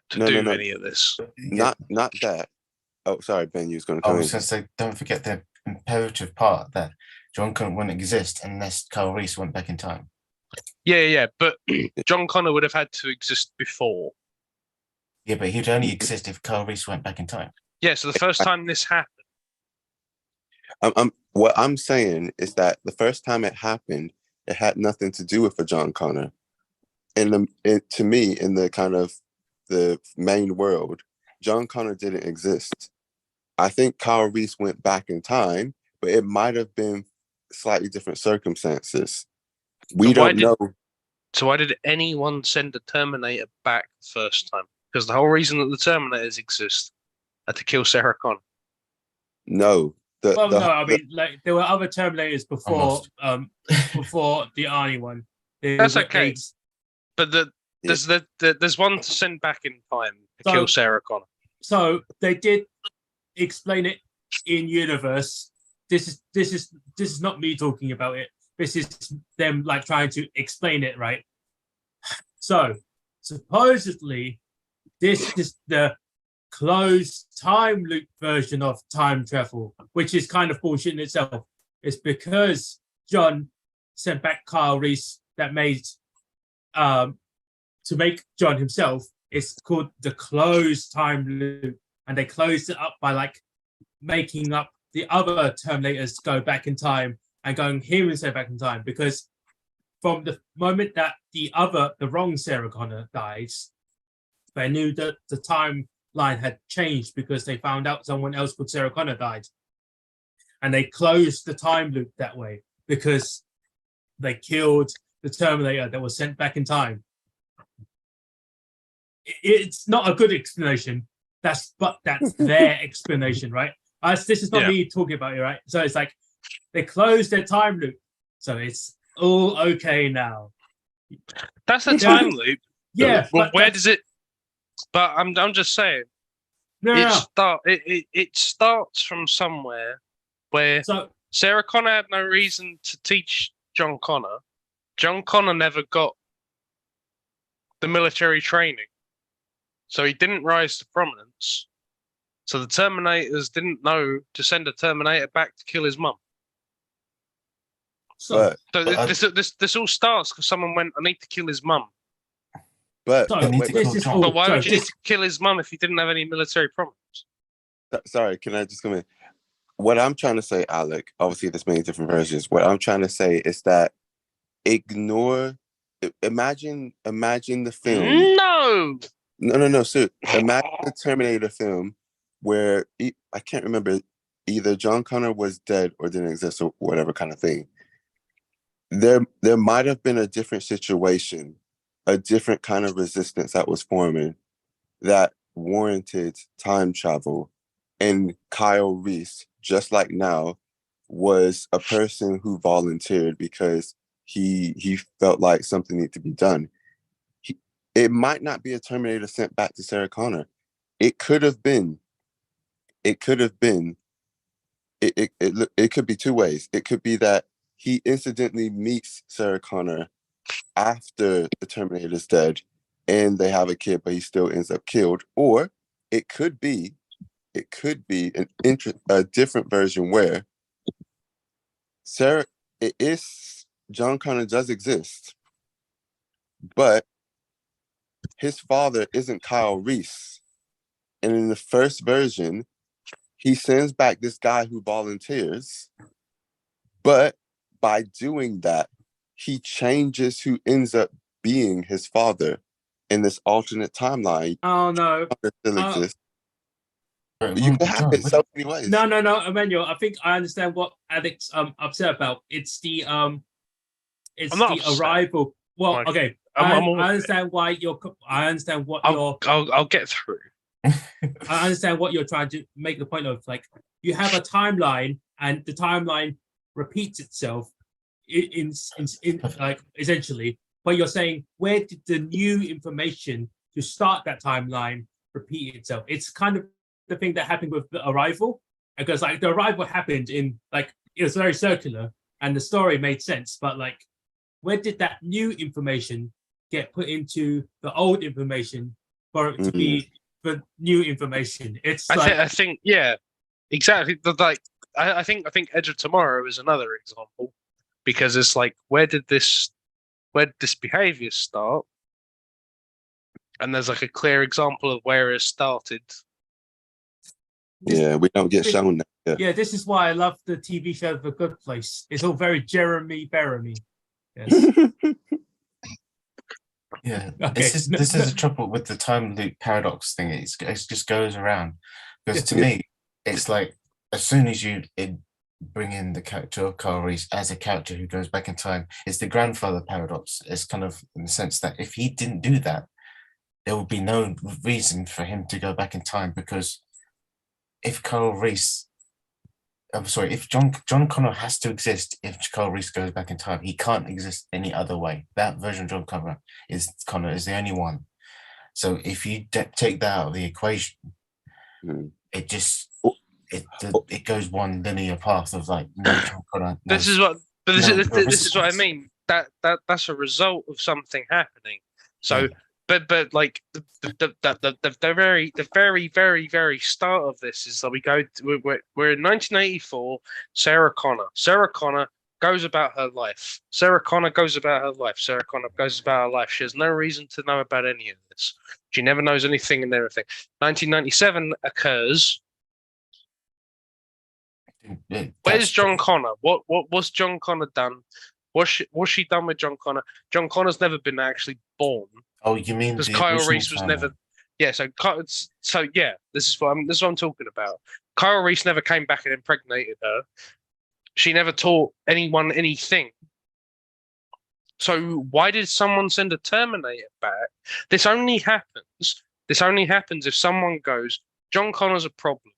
to do any of this. Not that. Oh, sorry, Ben, you was going to I come was in. going to say, don't forget the imperative part that John Connor wouldn't exist unless Kyle Reese went back in time. Yeah, but John Connor would have had to exist before. Yeah, but he'd only exist if Kyle Reese went back in time. Yeah, so the first time this happened. What I'm saying is that the first time it happened, it had nothing to do with a John Connor. To me, in the kind of the main world, John Connor didn't exist. I think Kyle Reese went back in time, but it might have been slightly different circumstances. We don't know. So why did anyone send a Terminator back the first time? Because the whole reason that the Terminators exist are to kill Sarah Connor. No. There were other Terminators before before the Arnie one. That's okay. But there's one to send back in time to kill Sarah Connor. So they did explain it in universe. This is not me talking about it. This is them like trying to explain it, right? So supposedly this is the closed time loop version of time travel, which is kind of bullshit in itself. It's because John sent back Kyle Reese that made to make John himself It's called the closed time loop, and they closed it up by like making up the other Terminators go back in time and going here instead back in time, because from the moment that the wrong Sarah Connor dies, they knew that the timeline had changed because they found out someone else called Sarah Connor died. And they closed the time loop that way because they killed the Terminator that was sent back in time. It's not a good explanation. That's their explanation, right? This is not me talking about it, right? So it's like they closed their time loop, so it's all okay now. That's a time loop. Yeah, well, where does it? But I'm just saying. It starts from somewhere where Sarah Connor had no reason to teach John Connor. John Connor never got the military training, so he didn't rise to prominence. So the Terminators didn't know to send a Terminator back to kill his mum. This all starts because someone went, "I need to kill his mum." But why would you need to kill his mum if he didn't have any military prominence? Sorry, can I just come in? What I'm trying to say, Alec, obviously there's many different versions. What I'm trying to say is that imagine the film. No. So imagine the Terminator film where I can't remember, either John Connor was dead or didn't exist or whatever kind of thing. There might have been a different situation, a different kind of resistance that was forming that warranted time travel. And Kyle Reese, just like now, was a person who volunteered because he felt like something needed to be done. It might not be a Terminator sent back to Sarah Connor. It could have been. It could be two ways. It could be that he incidentally meets Sarah Connor after the Terminator's dead and they have a kid, but he still ends up killed. Or it could be a different version where John Connor does exist, but his father isn't Kyle Reese. And in the first version, he sends back this guy who volunteers, but by doing that, he changes who ends up being his father in this alternate timeline. Oh no! Still exists. You can have it so many ways. No, Emmanuel. I think I understand what Alex upset about. It's the arrival. Well, okay. I understand why you're. I understand what you're. I'll get through. I understand what you're trying to make the point of. Like, you have a timeline, and the timeline repeats itself in like essentially. But you're saying, where did the new information to start that timeline repeat itself? It's kind of the thing that happened with the Arrival, because like the Arrival happened in like, it was very circular and the story made sense, but like, where did that new information get put into the old information for it to be the new information? It's I think yeah, exactly. I think Edge of Tomorrow is another example, because it's like, where did this behavior start? And there's like a clear example of where it started. Yeah, we don't get shown that. Yeah, this is why I love the TV show The Good Place. It's all very Jeremy Bearimy. Yes. Yeah, okay. This is the trouble with the time loop paradox thing. It just goes around, because to me, it's like, as soon as you bring in the character of Kyle Reese as a character who goes back in time, it's the grandfather paradox. It's kind of in the sense that if he didn't do that, there would be no reason for him to go back in time, because if John Connor has to exist if Kyle Reese goes back in time. He can't exist any other way. That version of John Connor is the only one. So if you take that out of the equation, it just it goes one linear path of like no John Connor. This is what I mean. That's a result of something happening. So. Yeah. But like the very start of this is that we're in 1984. Sarah Connor goes about her life. Sarah Connor goes about her life. Sarah Connor goes about her life. She has no reason to know about any of this. She never knows anything and everything. 1997 occurs. Where's John Connor? What's John Connor done? Was she done with John Connor? John Connor's never been actually born. Oh, you mean Because the Kyle original Reese was timeline? never. Yeah, so yeah, this is what I'm talking about. Kyle Reese never came back and impregnated her. She never taught anyone anything. So why did someone send a Terminator back? This only happens if someone goes, John Connor's a problem.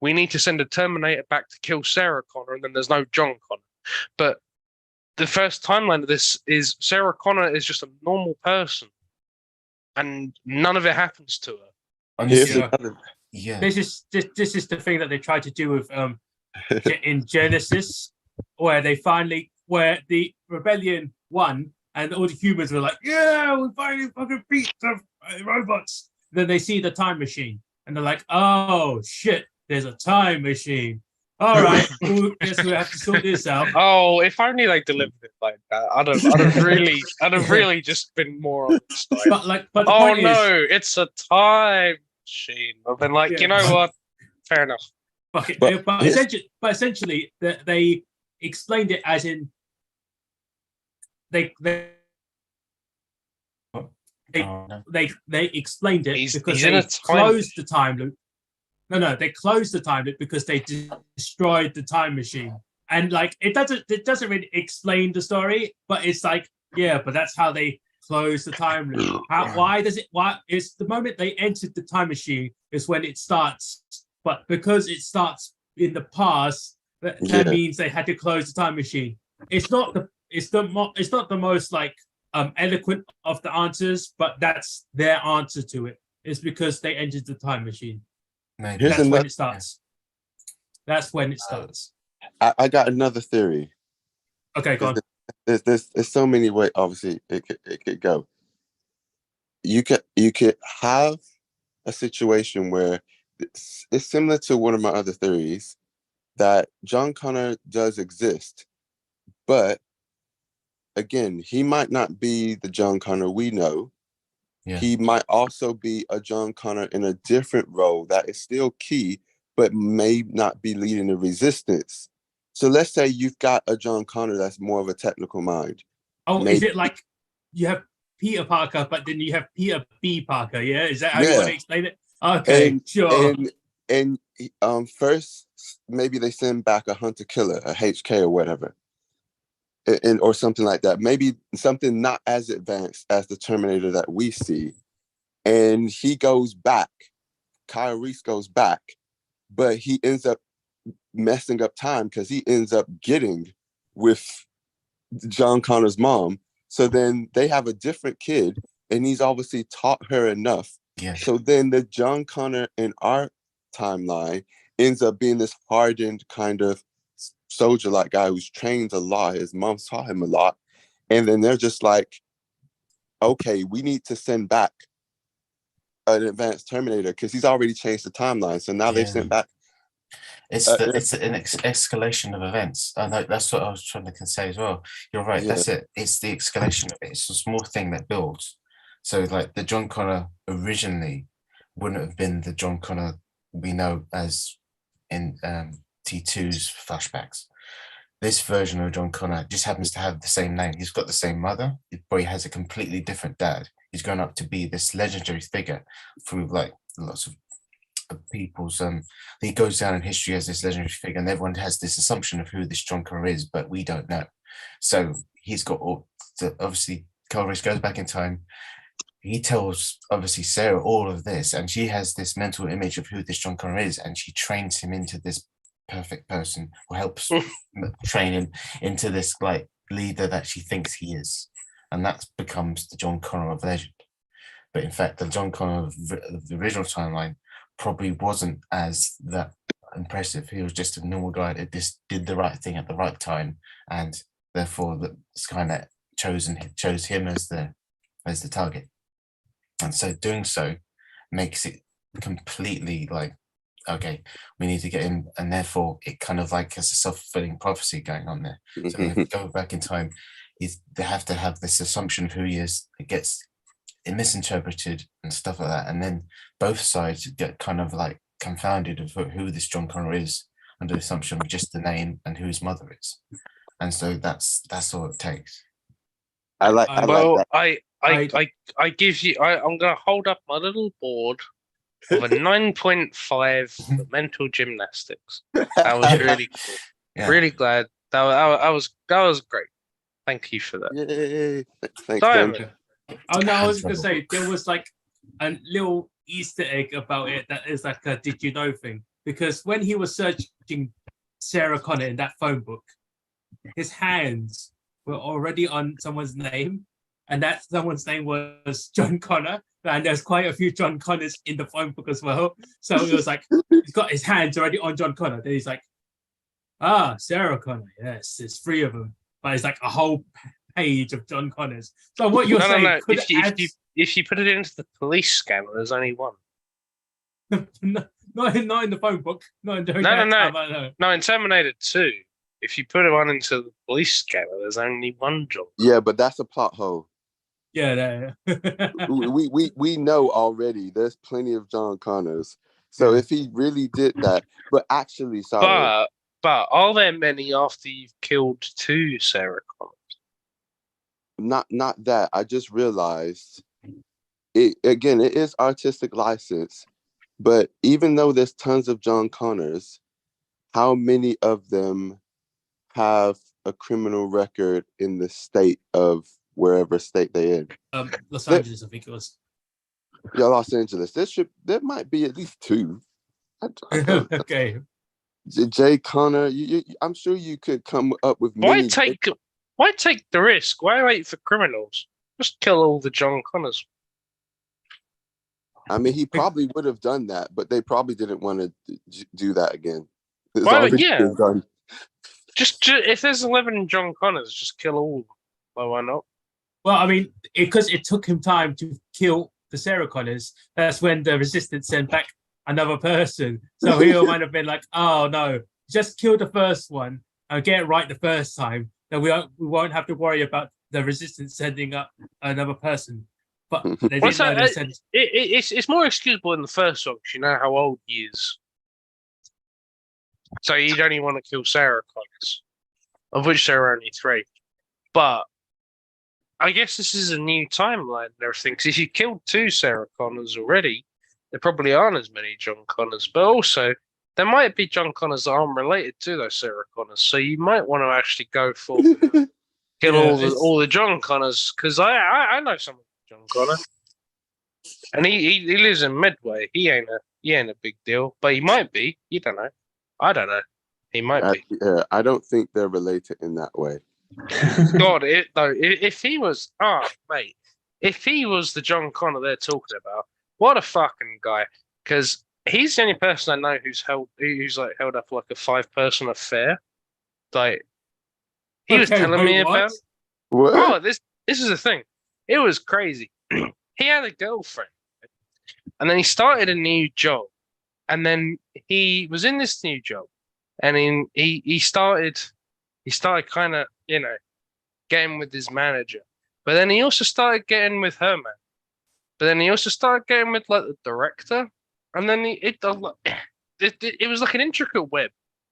We need to send a Terminator back to kill Sarah Connor, and then there's no John Connor. But the first timeline of this is Sarah Connor is just a normal person, and none of it happens to her. Here's Yeah. another. Yeah. This is the thing that they tried to do with in Genesis, where the rebellion won, and all the humans were like, "Yeah, we finally fucking beat the robots." Then they see the time machine, and they're like, "Oh shit, there's a time machine. All right, guess we have to sort this out." Oh, if only they delivered it like that, I'd have really just been more on the side. But the Oh point is, no, it's a time machine. I've been like, Yeah. you know what? Fair enough. but essentially, they explained it as in they Oh, no. they explained it He's because in they a time closed the time loop. No, they closed the time loop because they destroyed the time machine. And like it doesn't really explain the story, but it's like, yeah, but that's how they close the time loop. Why it's the moment they entered the time machine is when it starts, but because it starts in the past, that means they had to close the time machine. It's not the most like eloquent of the answers, but that's their answer to it. It's because they entered the time machine. Maybe. Here's That's when another. it starts. That's when it starts. I got another theory. Okay, go on. There's so many ways. Obviously, it could go. You could have a situation where it's similar to one of my other theories that John Connor does exist, but again, he might not be the John Connor we know. Yeah. He might also be a John Connor in a different role that is still key, but may not be leading the resistance. So let's say you've got a John Connor that's more of a technical mind. Oh, maybe- is it like you have Peter Parker, but then you have Peter B. Parker? Yeah, is that how you Yeah. want to explain it? Okay, sure. And first, maybe they send back a hunter killer, a HK or whatever, or something like that. Maybe something not as advanced as the Terminator that we see. And he goes back. Kyle Reese goes back, but he ends up messing up time because he ends up getting with John Connor's mom. So then they have a different kid, and he's obviously taught her enough. Yeah. So then the John Connor in our timeline ends up being this hardened kind of soldier-like guy who's trained a lot. His mom's taught him a lot. And then they're just like, okay, we need to send back an advanced Terminator because he's already changed the timeline. So now they've sent back. It's an escalation of events. I know that's what I was trying to say as well. You're right. Yeah. That's it. It's the escalation of it. It's a small thing that builds. So like the John Connor originally wouldn't have been the John Connor we know as in T2's flashbacks. This version of John Connor just happens to have the same name. He's got the same mother, but he has a completely different dad. He's grown up to be this legendary figure through like lots of people's he goes down in history as this legendary figure, and everyone has this assumption of who this John Connor is, but we don't know. So he's got obviously Kyle Reese goes back in time. He tells obviously Sarah all of this, and she has this mental image of who this John Connor is, and she trains him into this perfect person, or helps train him into this like leader that she thinks he is, and that becomes the John Connor of legend. But in fact, the John Connor of the original timeline probably wasn't as that impressive. He was just a normal guy that just did the right thing at the right time, and therefore the Skynet chose him as the target. And so doing so makes it completely like okay, we need to get him, and therefore it kind of like has a self-fulfilling prophecy going on there. So if you go back in time, they have to have this assumption of who he is. It gets misinterpreted and stuff like that, and then both sides get kind of like confounded of who this John Connor is under the assumption of just the name and who his mother is, and so that's all it takes. I like Well, that. I give you. I'm gonna hold up my little board of a 9.5 for mental gymnastics. That was really cool. Yeah. Really glad. That was great. Thank you for that. Yay. Thanks, Diamond. Ben. Oh no, I was gonna say there was like a little Easter egg about it that is like a did you know thing, because when he was searching Sarah Connor in that phone book, his hands were already on someone's name, and that someone's name was John Connor, and there's quite a few John Connors in the phone book as well. So it was like he's got his hands already on John Connor. Then he's like, Sarah Connor, yes, there's 3 of them, but it's like a whole page of John Connors. So what you're saying? No. If you put it into the police scanner, there's only one. not in the phone book. No. No, in Terminator 2, if you put one into the police scanner, there's only one John. Yeah, but that's a plot hole. Yeah. we know already. There's plenty of John Connors. So if he really did that, but actually, sorry. But are there many after you've killed 2 Sarah Connors? Not that. I just realized it again. It is artistic license, but even though there's tons of John Connors, how many of them have a criminal record in the state of wherever state they're in? Los Angeles, I think it was. Yeah, Los Angeles. There might be at least 2. Okay. Jay Connor, I'm sure you could come up with many. Why take the risk? Why wait for criminals? Just kill all the John Connors. I mean, he probably would have done that, but they probably didn't want to do that again. Just if there's 11 John Connors, just kill all of them. Well, why not? Well, I mean, because it took him time to kill the Sarah Connors, that's when the Resistance sent back another person. So he might have been like, oh no, just kill the first one and get it right the first time. Then we won't have to worry about the Resistance sending up another person. But they didn't know they sent... It's more excusable in the first one because you know how old he is. So you'd only want to kill Sarah Connors, of which there are only 3. But I guess this is a new timeline and everything, because if you killed 2 Sarah Connors already, there probably aren't as many John Connors. But also, there might be John Connors that aren't related to those Sarah Connors. So you might want to actually go for kill all the John Connors, because I know someone John Connor, and he lives in Medway. He ain't a big deal, but he might be. You don't know. I don't know. He might be. Yeah, I don't think they're related in that way. God, if he was, mate, if he was the John Connor they're talking about, what a fucking guy! Because he's the only person I know who's held up like a 5-person affair. Like he was telling me about. What? Oh, this is the thing. It was crazy. He had a girlfriend, and then he started a new job, and then he was in this new job, and he started kind of getting with his manager, but then he also started getting with her man, but then he also started getting with like the director, and then it was like an intricate web.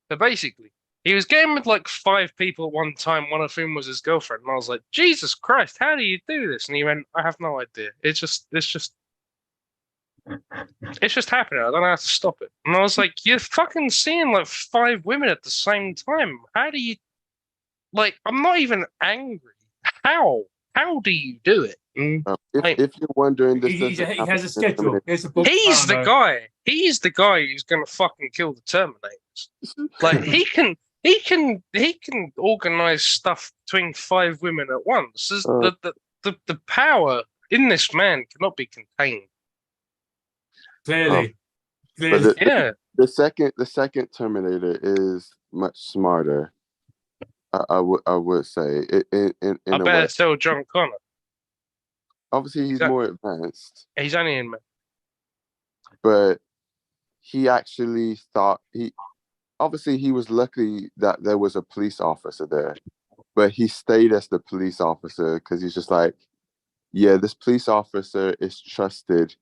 But basically, he was getting with like 5 people at one time, one of whom was his girlfriend. And I was like, Jesus Christ, how do you do this? And he went, I have no idea. It's just happening. I don't know how to stop it. And I was like, you're fucking seeing like 5 women at the same time. How do you, like, I'm not even angry. How do you do it? If you're wondering, he has a schedule. He's the guy. He's the guy who's gonna fucking kill the Terminators. Like he can organize stuff between 5 women at once. The power in this man cannot be contained. Clearly. Yeah. The second Terminator is much smarter. I would say in I a better way. tell John Connor. Obviously, he's more advanced. He's only in. But he actually thought obviously he was lucky that there was a police officer there, but he stayed as the police officer because he's just like, yeah, this police officer is trusted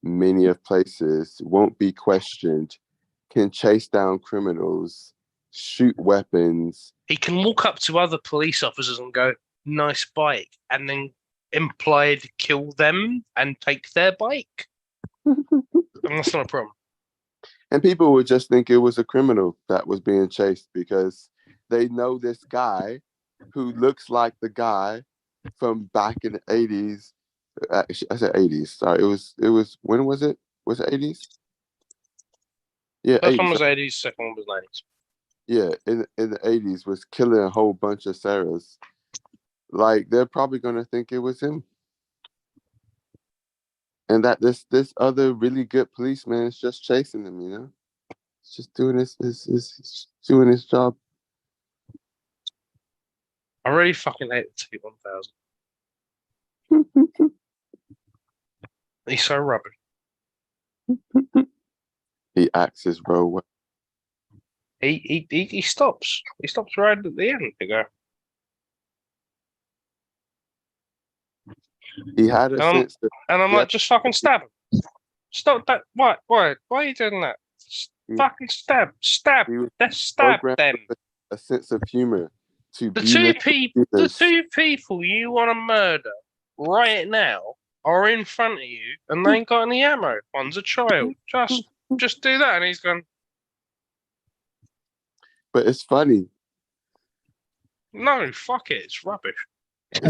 many of places, won't be questioned, can chase down criminals, shoot weapons. He can walk up to other police officers and go, "Nice bike," and then implied kill them and take their bike. And that's not a problem. And people would just think it was a criminal that was being chased because they know this guy who looks like the guy from back in the 80s. I said 80s. Sorry, it was when was it? Was it 80s? Yeah, First one 80s. was 80s, second one was 90s. Yeah, in the 80s was killing a whole bunch of Sarahs. Like they're probably gonna think it was him. And that this other really good policeman is just chasing him, you know? He's just doing doing his job. I really fucking hate the T-1000. He's so rubbish. He acts his role well. He stops. He stops right at the end to go. He had a sense that And I'm like, just fucking stab him. Stop that. Why? Why are you doing that? Fucking stab. he was Let's stab programmed them. with a sense of humor to The be two people you want to murder right now are in front of you and they ain't got any ammo. One's a child. Just do that. And he's gone, But it's funny. no, fuck it. It's rubbish. It's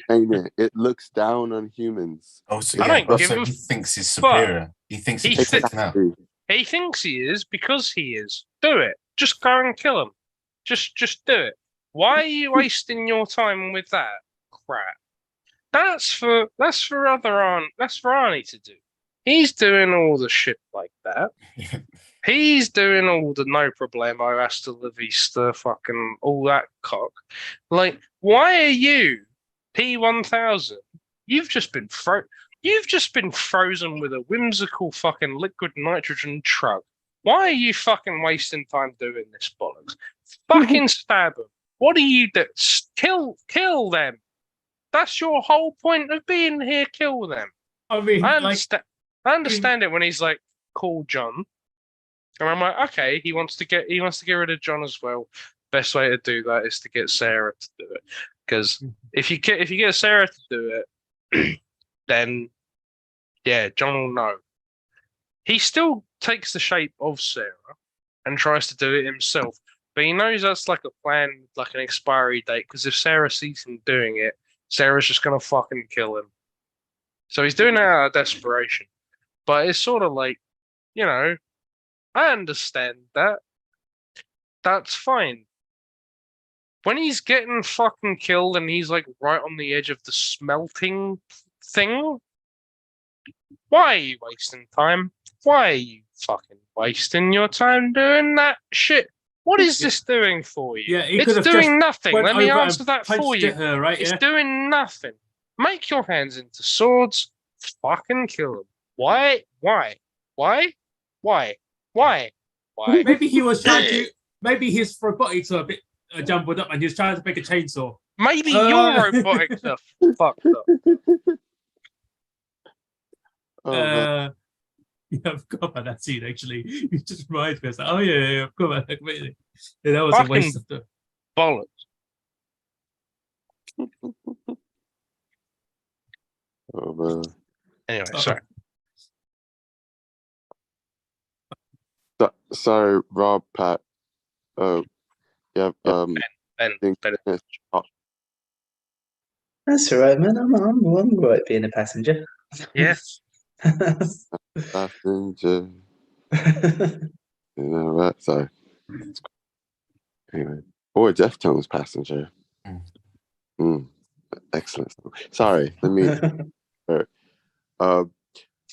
entertaining. It looks down on humans. Also, I yeah, don't give also a he thinks he's superior. He thinks he he can thi- take them out. He thinks he is because he is. Do it. Just go and kill him. Just do it. Why are you wasting your time with that crap? That's for Arnie to do. He's doing all the shit like that. He's doing all the no problemo, hasta la vista, fucking all that cock. Like, why are you, P1000? You've just been frozen with a whimsical fucking liquid nitrogen truck. Why are you fucking wasting time doing this bollocks? Fucking stab them. What do you do? Kill them. That's your whole point of being here. Kill them. I mean, I like, understand it when he's like, call John. And I'm like, okay, he wants to get rid of John as well. Best way to do that is to get Sarah to do it. Because if you get Sarah to do it, then yeah, John will know. He still takes the shape of Sarah and tries to do it himself. But he knows that's like a plan, like an expiry date, because if Sarah sees him doing it, Sarah's just gonna fucking kill him. So he's doing it out of desperation. But it's sort of like, you know, I understand that. That's fine. When he's getting fucking killed and he's like right on the edge of the smelting thing, why are you wasting time? Why are you fucking wasting your time doing that shit? What is this doing for you? Yeah, he It's could have doing just nothing. went Let me over and answer that for punched you. at her, right? It's Yeah. doing nothing. Make your hands into swords. Fucking kill him. Why? Maybe he was trying to. Maybe his robotics are a bit jumbled up, and he was trying to make a chainsaw. Maybe your robotics are fucked up. Oh, man. Yeah, I forgot about that scene. Actually, you just reminded me. I was like, oh yeah, I forgot about that completely. Yeah, that was Fucking a waste of the. Bollocks. Oh, man. Anyway, sorry. Sorry, Rob, Pat. Yeah. Ben. That's all right, man. I'm all right being a passenger. Yeah. Passenger. You know what? So anyway, or Deftones passenger. Excellent. Sorry, let me. I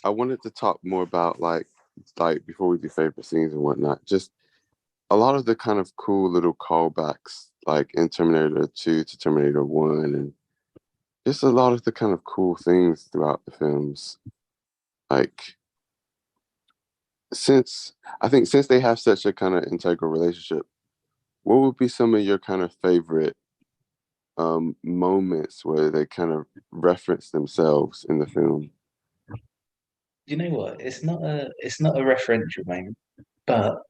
wanted to talk more about like before we do favorite scenes and whatnot. Just a lot of the kind of cool little callbacks, like in Terminator 2 to Terminator 1, and just a lot of the kind of cool things throughout the films. Like since they have such a kind of integral relationship, what would be some of your kind of favorite moments where they kind of reference themselves in the film? You know what? It's not a referential moment, but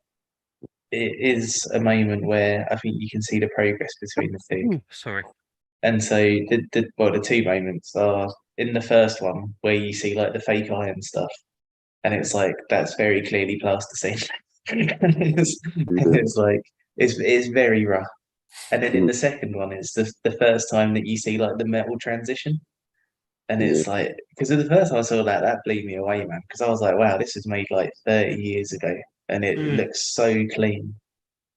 it is a moment where I think you can see the progress between the two. Sorry. And so the two moments are in the first one where you see like the fake eye and stuff, and it's like that's very clearly plasticine. It's like it's very rough. And then in the second one, it's the first time that you see like the metal transition. And it's like, because the first time I saw that blew me away, man. Because I was like, wow, this was made like 30 years ago and it looks so clean.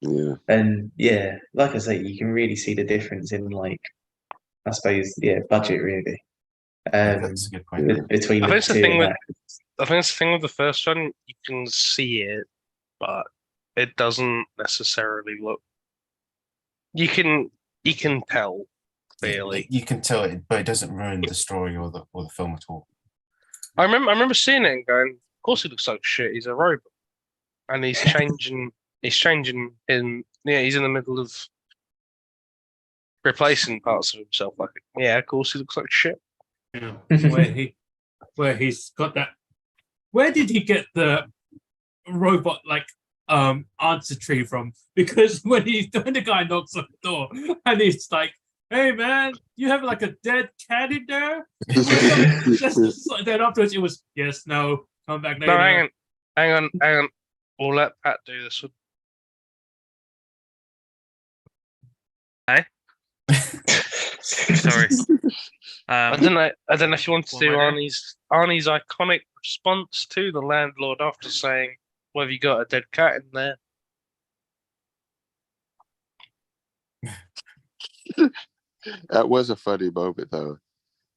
Yeah. And yeah, like I say, you can really see the difference in like, I suppose, budget really. That's a good point. Between I the think it's the two. thing and with that. I think it's the thing with the first one, you can see it, but it doesn't necessarily look. You can tell clearly. You can tell it, but it doesn't ruin the story or the film at all. I remember seeing it and going, of course he looks like shit. He's a robot, and he's changing. He's changing him. Yeah, he's in the middle of replacing parts of himself. Like, yeah, of course he looks like shit. Yeah. Where he's got that. Where did he get the robot like answer tree from? Because when the guy knocks on the door and he's like, "Hey man, you have like a dead cat in there?" Then afterwards it was yes, no, come back later. No, hang on. We'll let Pat do this one. Hey. Sorry. I don't know if you want to What do am I doing? Arnie's iconic response to the landlord after saying, "Well, have you got a dead cat in there?" That was a funny moment though.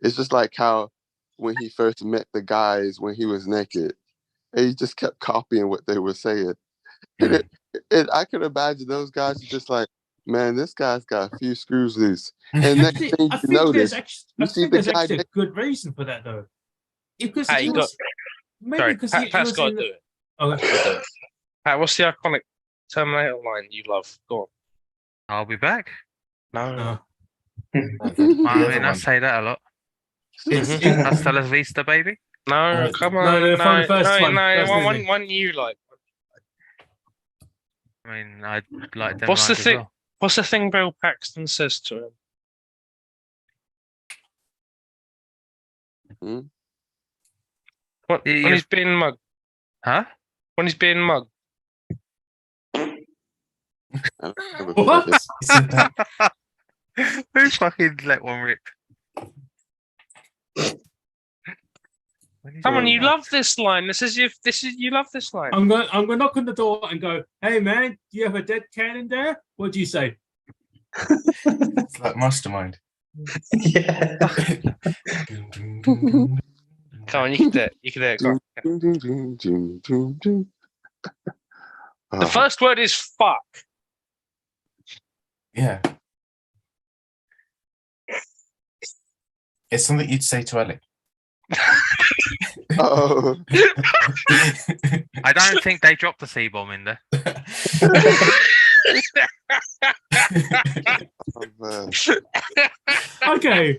It's just like how when he first met the guys when he was naked, and he just kept copying what they were saying. And I could imagine those guys are just like, man, this guy's got a few screws loose. And next Actually, thing I you think notice, there's actually a good reason for that though. Because Pat, he was maybe sorry, because he Pat's was got in to do it. Okay. Pat, what's the iconic Terminator line you love? Go on. I'll be back. No. I mean, I say that a lot. Mhm. Hasta la vista, baby. No, come on. No, from the first one. First movie. One you like. I mean, I like them What's the lines as thing? well. What's the thing Bill Paxton says to him? When he's being mugged. Huh? When he's being mugged. What? He said that. Who fucking let one rip? Come on, you love this line. You love this line. I'm gonna knock on the door and go, "Hey man, do you have a dead cat in there?" What do you say? It's like Mastermind. Yeah. Come on, you can do it. You can do it. Go on. The first word is fuck. Yeah. It's something you'd say to Alec. Oh, I don't think they dropped the C-bomb in there. man. Okay.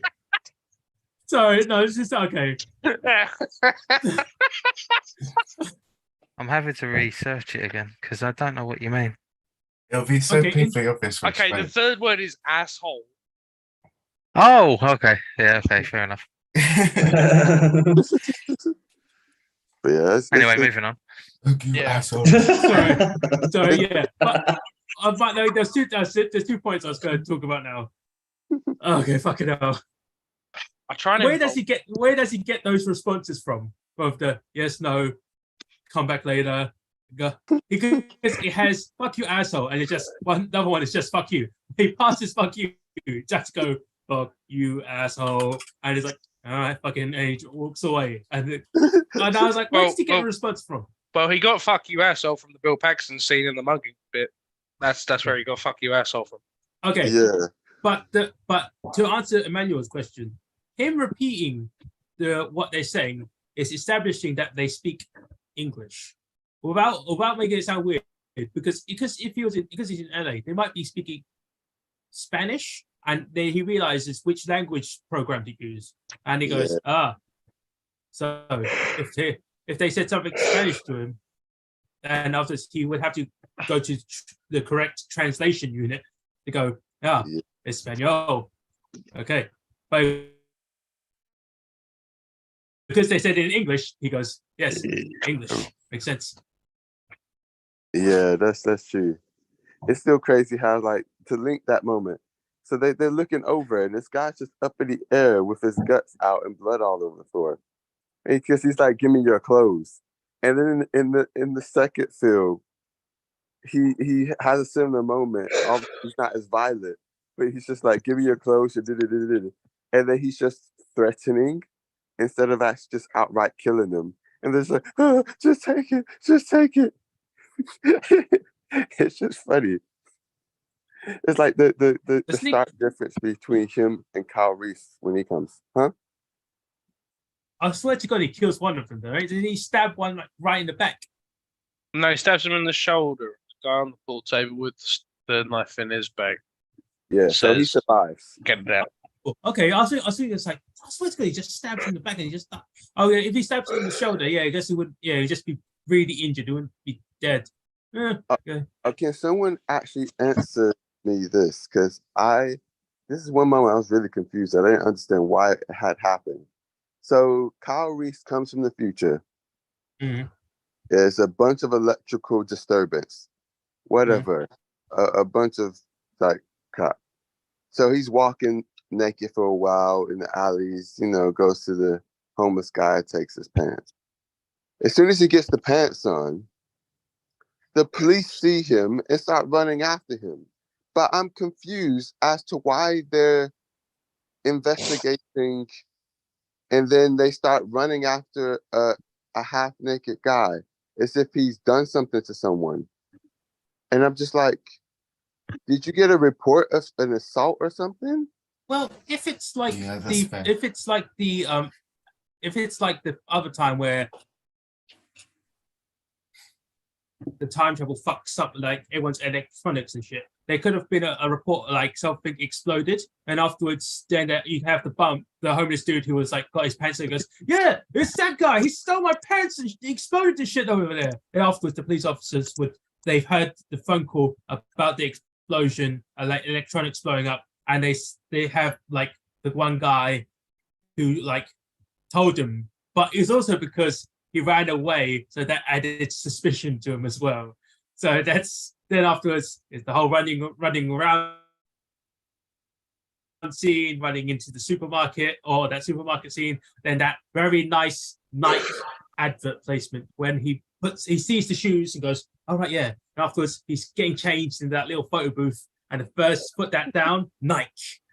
Sorry, no, it's just okay. I'm having to research it again because I don't know what you mean. It'll be so Okay, painfully obvious. when Okay, the explained. third word is asshole. Oh, okay. Yeah, okay, fair enough. But yeah, Anyway, moving on. Look, you Yeah. asshole. Sorry, yeah. But no, there's 2 points I was going to talk about now. Okay, fucking hell. I try and Where does he get those responses from? Both the yes, no, come back later. Because it has fuck you asshole, and it's just another one is just fuck you. He passes fuck you, just go fuck you asshole, and it's like all right, fucking age walks away, and I was like, where does he get a response from? Well, he got fuck you asshole from the Bill Paxton scene in the mugging bit. That's where he got fuck you asshole from. Okay, yeah. but to answer Emmanuel's question, him repeating what they're saying is establishing that they speak English. without making it sound weird, because if he was because he's in LA, they might be speaking Spanish, and then he realizes which language program to use, and he goes, so if they said something Spanish to him, and afterwards he would have to go to the correct translation unit to go, Espanol, okay, but because they said it in English, he goes, yes, English makes sense. Yeah, that's true. It's still crazy how, like, to link that moment. So they're looking over, and this guy's just up in the air with his guts out and blood all over the floor. Because he's like, "Give me your clothes." And then in the second film, he has a similar moment. He's not as violent, but he's just like, "Give me your clothes," and then he's just threatening instead of actually just outright killing them. And there's like, "Oh, just take it, just take it." It's just funny. It's like the stark difference between him and Kyle Reese when he comes, huh? I swear to God, he kills one of them, though, right? Did he stab one like right in the back? No, he stabs him in the shoulder. The guy on the pool table with the knife in his bag. Yeah, so he survives. Get it out. Okay, I think it's like, I swear to God, he just stabs him in the back and he just. Oh yeah, if he stabs him in the shoulder, I guess he would. Yeah, he'd just be really injured. He wouldn't be dead. Can someone actually answer me this? Because this is one moment I was really confused. I didn't understand why it had happened. So Kyle Reese comes from the future. Mm-hmm. There's a bunch of electrical disturbance, whatever, a bunch of like crap. So he's walking naked for a while in the alleys, goes to the homeless guy, takes his pants. As soon as he gets the pants on, the police see him and start running after him. But I'm confused as to why they're investigating, and then they start running after a half-naked guy as if he's done something to someone. And I'm just like, did you get a report of an assault or something? Well, if it's like if it's like the other time where the time travel fucks up like everyone's electronics and shit, there could have been a report like something exploded, and afterwards then you have the homeless dude who was like got his pants and goes, yeah, it's that guy, he stole my pants and exploded the shit over there. And afterwards the police officers they've heard the phone call about the explosion, like electronics blowing up, and they have like the one guy who like told him, but it's also because he ran away, so that added suspicion to him as well. So that's then afterwards is the whole running around scene, running into the supermarket, or that supermarket scene, then that very nice night advert placement when he sees the shoes and goes, all right, yeah. And afterwards he's getting changed in that little photo booth, and the first put that down, Nike.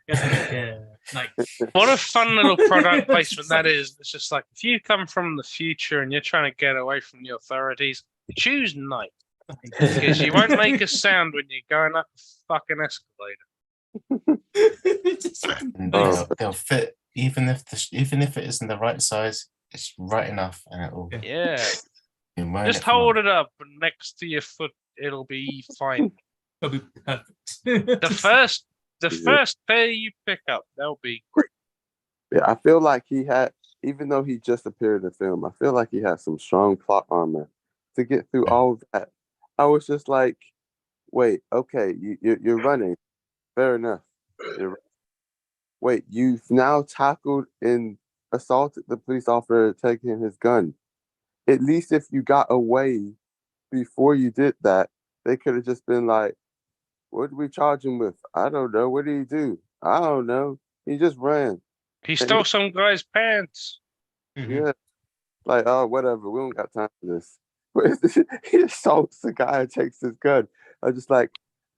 Yeah, Nike. What a fun little product placement that is. It's just like, if you come from the future and you're trying to get away from the authorities, choose Nike. Because you won't make a sound when you're going up a fucking escalator. They'll fit even if it isn't the right size. It's right enough, and it'll. Yeah. Just hold it up next to your foot. It'll be fine. It'll be perfect. The first pair you pick up, they'll be great. Yeah, I feel like he had, even though he just appeared in the film, I feel like he had some strong plot armor to get through all of that. I was just like, wait, okay, you're running. Fair enough. Wait, you've now tackled and assaulted the police officer taking his gun. At least if you got away before you did that, they could have just been like, what did we charge him with? I don't know. What did he do? I don't know. He just ran. He stole some guy's pants. Yeah. Like, oh, whatever. We don't got time for this. But he assaults the guy and takes his gun. I'm just like,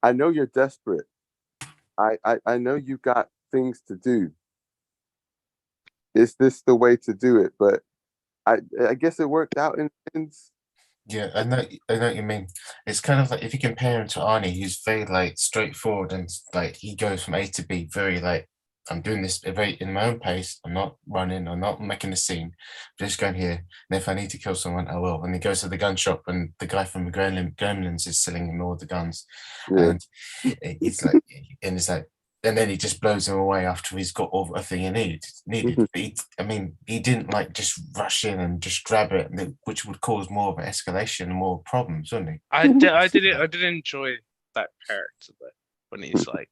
I know you're desperate. I know you got things to do. Is this the way to do it? But I guess it worked out in the end. Yeah, I know what you mean. It's kind of like if you compare him to Arnie, he's very like straightforward and like he goes from A to B very like I'm doing this in my own pace. I'm not running. I'm not making a scene. I'm just going here. And if I need to kill someone, I will. And he goes to the gun shop, and the guy from the Gremlins is selling him all the guns. Yeah. And it's like, and then he just blows him away after he's got all the thing he needed. But he didn't like just rush in and just grab it, which would cause more of an escalation and more problems, wouldn't he? I did enjoy that character though, when he's like,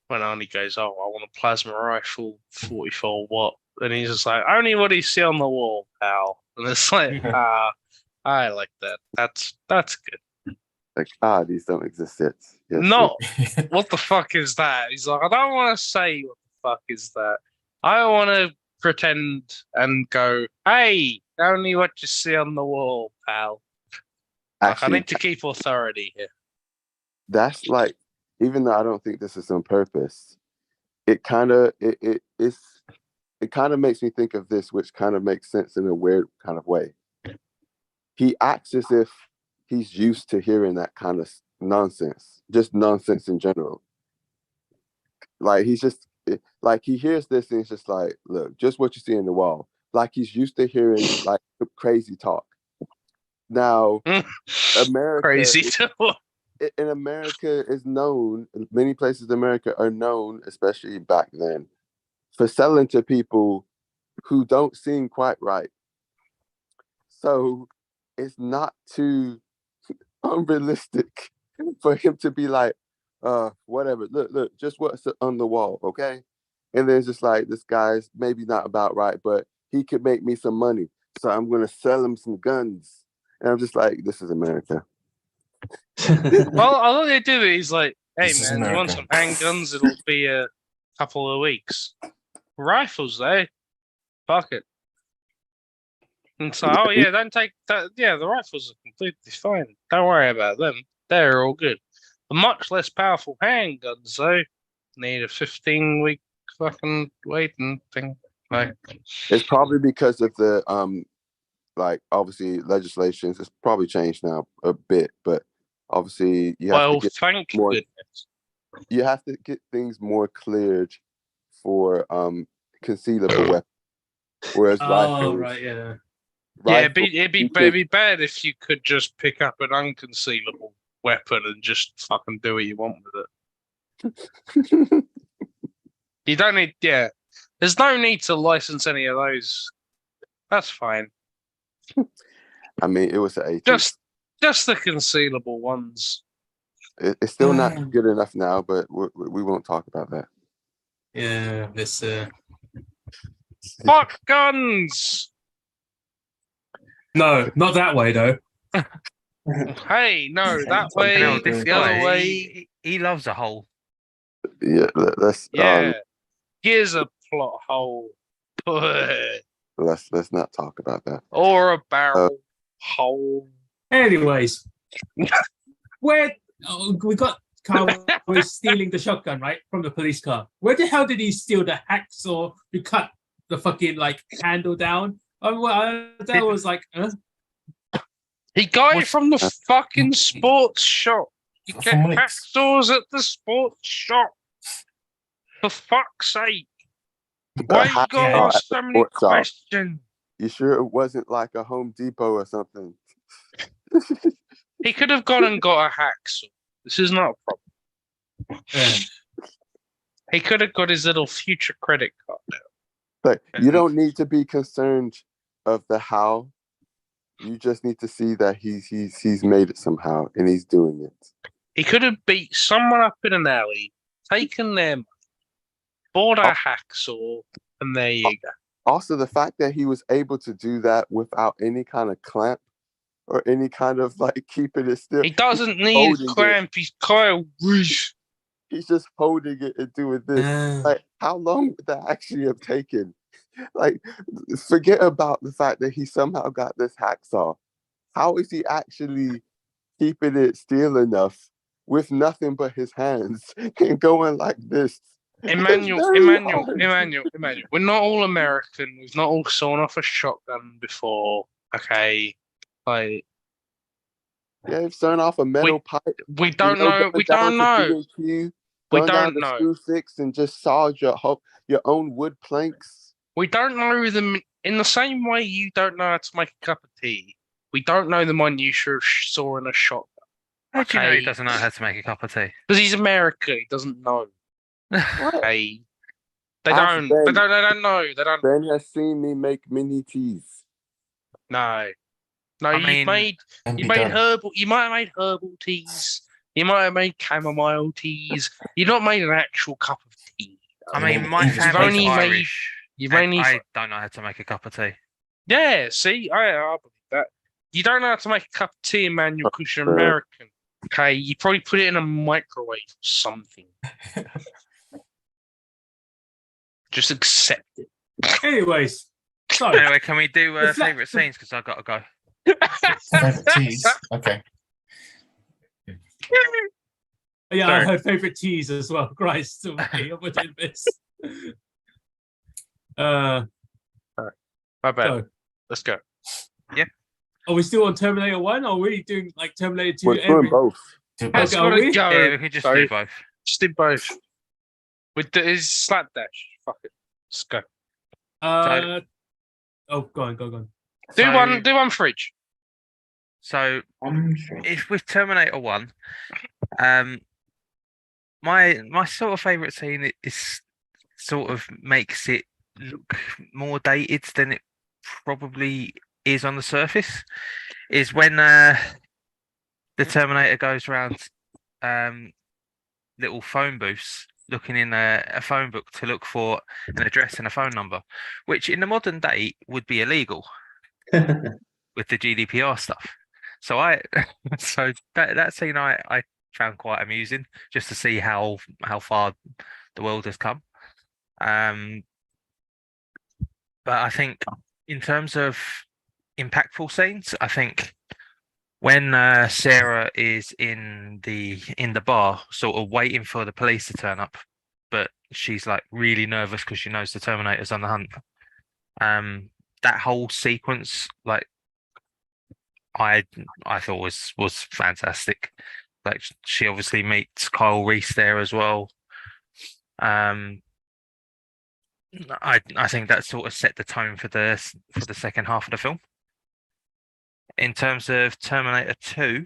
when Arnie goes, "Oh, I want a plasma rifle, 44 watt," and he's just like, "Only what you see on the wall, pal." And it's like, I like that. That's good. Like, these don't exist yet. Yes, No, what the fuck is that? He's like, I don't want to say what the fuck is that. I want to pretend and go, "Hey, only what you see on the wall, pal." Actually, I need to keep authority here. that's like, even though I don't think this is on purpose, it kind of makes me think of this, which kind of makes sense in a weird kind of way. He acts as if he's used to hearing that kind of nonsense, just nonsense in general. Like he's just like he hears this and he's just like, look, just what you see in the wall. Like he's used to hearing like crazy talk. Now, America, Crazy talk. in America is known. Many places in America are known, especially back then, for selling to people who don't seem quite right. So it's not too unrealistic for him to be like, whatever, look, just what's on the wall, okay? And then it's just like, this guy's maybe not about right, but he could make me some money. So I'm gonna sell him some guns. And I'm just like, this is America. Well, all they do is like, "Hey This is man, you want some America." handguns? It'll be a couple of weeks. Rifles, though, fuck it." And so, "Oh yeah, don't take that. Yeah, the rifles are completely fine. Don't worry about them. They're all good. The much less powerful handguns, though, need a 15-week fucking waiting thing." Like, It's probably because of the like obviously legislations. It's probably changed now a bit, but obviously you have well, to get thank more. goodness. You have to get things more cleared for concealable weapons. Whereas rifles, right, yeah. Yeah, rifles, it'd you be bad if you could just pick up an unconcealable weapon and just fucking do what you want with it. could- You don't need, yeah. There's no need to license any of those. That's fine. I mean, it was the 80s. Just the concealable ones. It's still not good enough now, but we won't talk about that. Yeah, this Fuck guns! no, not that way though. Hey, no, that way. No, this the guy, other way. he loves a hole. Yeah, let's Yeah. Here's a plot hole. let's not talk about that. Or a barrel hole. Anyways, where we got Carl was stealing the shotgun, right, from the police car. Where the hell did he steal the hacksaw to cut the fucking like handle down? That was like, He got it from the fucking sports shop. You get From Mike's. hacksaws at the sports shop. For fuck's sake. Why you got hacksaw ask at the so many sports shop. questions? You sure it wasn't like a Home Depot or something? He could have gone and got a hacksaw. This is not a problem. He could have got his little future credit card now. But you don't need to be concerned of the how. You just need to see that he's made it somehow and he's doing it. He could have beat someone up in an alley, taken their money, bought a hacksaw, and there you go. Also, the fact that he was able to do that without any kind of clamp or any kind of like keeping it still. He doesn't need a clamp. He's Kyle Reese. He's just holding it and doing this. Like, how long would that actually have taken? Like, forget about the fact that he somehow got this hacksaw. How is he actually keeping it still enough with nothing but his hands and going like this? Emmanuel. We're not all American. We've not all sawn off a shotgun before. Okay, like yeah, sawn off a metal pipe. We don't know. We don't know. We Going down don't the know. screw fix and just saw your own wood planks. We don't know them in the same way you don't know how to make a cup of tea. We don't know the minutiae of saw in a shop. How do you know he Okay. doesn't know how to make a cup of tea? Because he's American, he doesn't know. What? Hey. They Ask don't. Ben. They don't know. They don't. Ben has seen me make mini teas. No. No, I you've mean, made Can you be made done. herbal. You might have made herbal teas. You might have made chamomile teas. You've not made an actual cup of tea. I You mean, mean my English family's only made- Irish. You've and only. I don't know how to make a cup of tea. Yeah. See, I believe that. You don't know how to make a cup of tea, Emmanuel, because you're Uh, American. Okay, you probably put it in a microwave or something. Just accept it. Anyways, so Anyway, can we do The fla- favourite scenes? Because I've got to go. Favorite teas. Okay. yeah, Sorry. I heard favorite teas as well. Christ, okay, I'm doing this. My bad. So, Let's go. are we still on Terminator 1 or are we doing like Terminator 2? We're doing both. Do Let's Okay, are gotta we? go. Yeah, we can just Sorry. do both. Just do both. With his slapdash. Fuck it. Let's go. Oh, go on. Do So- one for each. So I'm sure. if with Terminator 1, my sort of favourite scene is sort of makes it look more dated than it probably is on the surface, is when the Terminator goes around little phone booths looking in a phone book to look for an address and a phone number, which in the modern day would be illegal with the GDPR stuff. So so that scene I found quite amusing, just to see how far the world has come. But I think in terms of impactful scenes, I think when Sarah is in the bar, sort of waiting for the police to turn up, but she's like really nervous because she knows the Terminator's on the hunt. That whole sequence, like I thought was fantastic. Like she obviously meets Kyle Reese there as well. I think that sort of set the tone for the second half of the film. In terms of Terminator 2,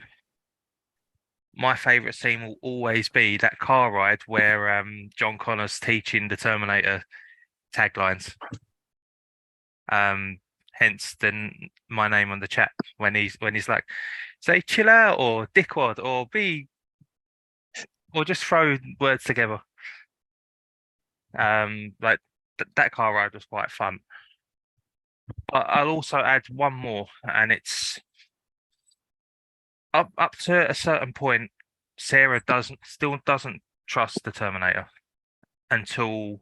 my favourite scene will always be that car ride where John Connor's teaching the Terminator taglines. Hence my name on the chat when he's like, say chill out or dickwad or just throw words together. Like that car ride was quite fun. But I'll also add one more, and it's up to a certain point, Sarah still doesn't trust the Terminator until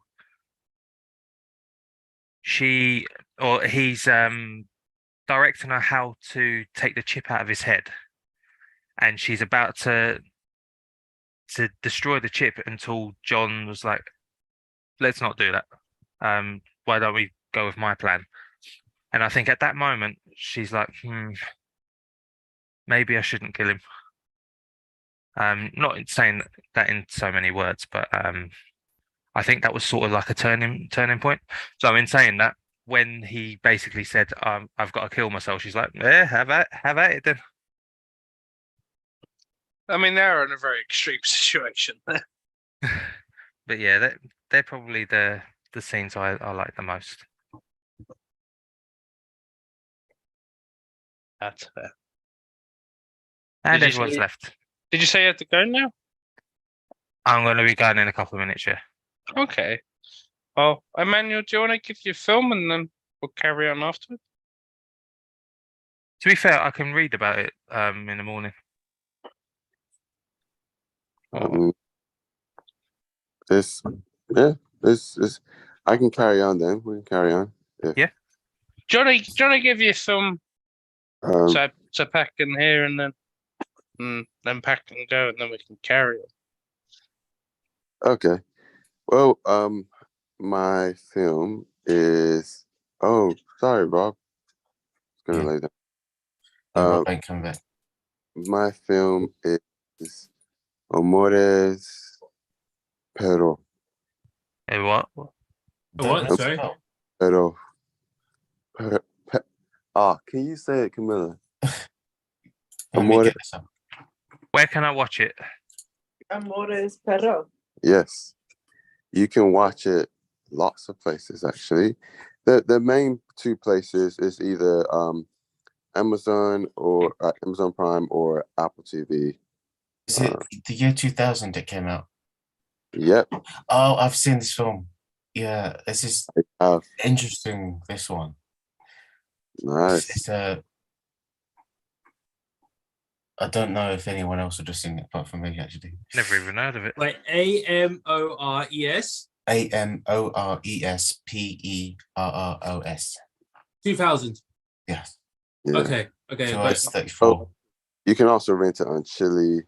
he's directing her how to take the chip out of his head, and she's about to destroy the chip until John was like, let's not do that. Why don't we go with my plan? And I think at that moment she's like, maybe I shouldn't kill him. Not saying that in so many words, but I think that was sort of like a turning point. So in saying that, when he basically said, I've got to kill myself, she's like, yeah, have at it then. I mean, they're in a very extreme situation. But yeah, they're probably the scenes I like the most. That's fair. And Did you everyone's say- left. Did you say you had to go now? I'm going to be going in a couple of minutes, yeah. Okay. Well, Emmanuel, do you want to give your film and then we'll carry on afterwards? To be fair, I can read about it in the morning. This I can carry on then. We can carry on. Yeah. Do you want to give your film Um, so pack in here and then pack and go and then we can carry on. okay. Well, my film is. Oh, sorry, Rob. It's gonna Yeah. lay down. Rob ain't come back. My film is Amores Pero, Hey, what? What? Sorry. pero, per, can you say it, Camilla? Let me Amore, get this up. Where can I watch it? Amores perro. yes. You can watch it lots of places, actually. The main two places is either Amazon or Amazon Prime or Apple TV. Is it the year 2000 it came out? Yep. Oh, I've seen this film. Yeah, this is Uh, interesting. This one. nice. It's I don't know if anyone else would have seen it apart from me, actually. Never even heard of it. Like AMORES AMORESPERROS. 2000. Yes. Yeah. Okay. So But it's 34. You can also rent it on Chili.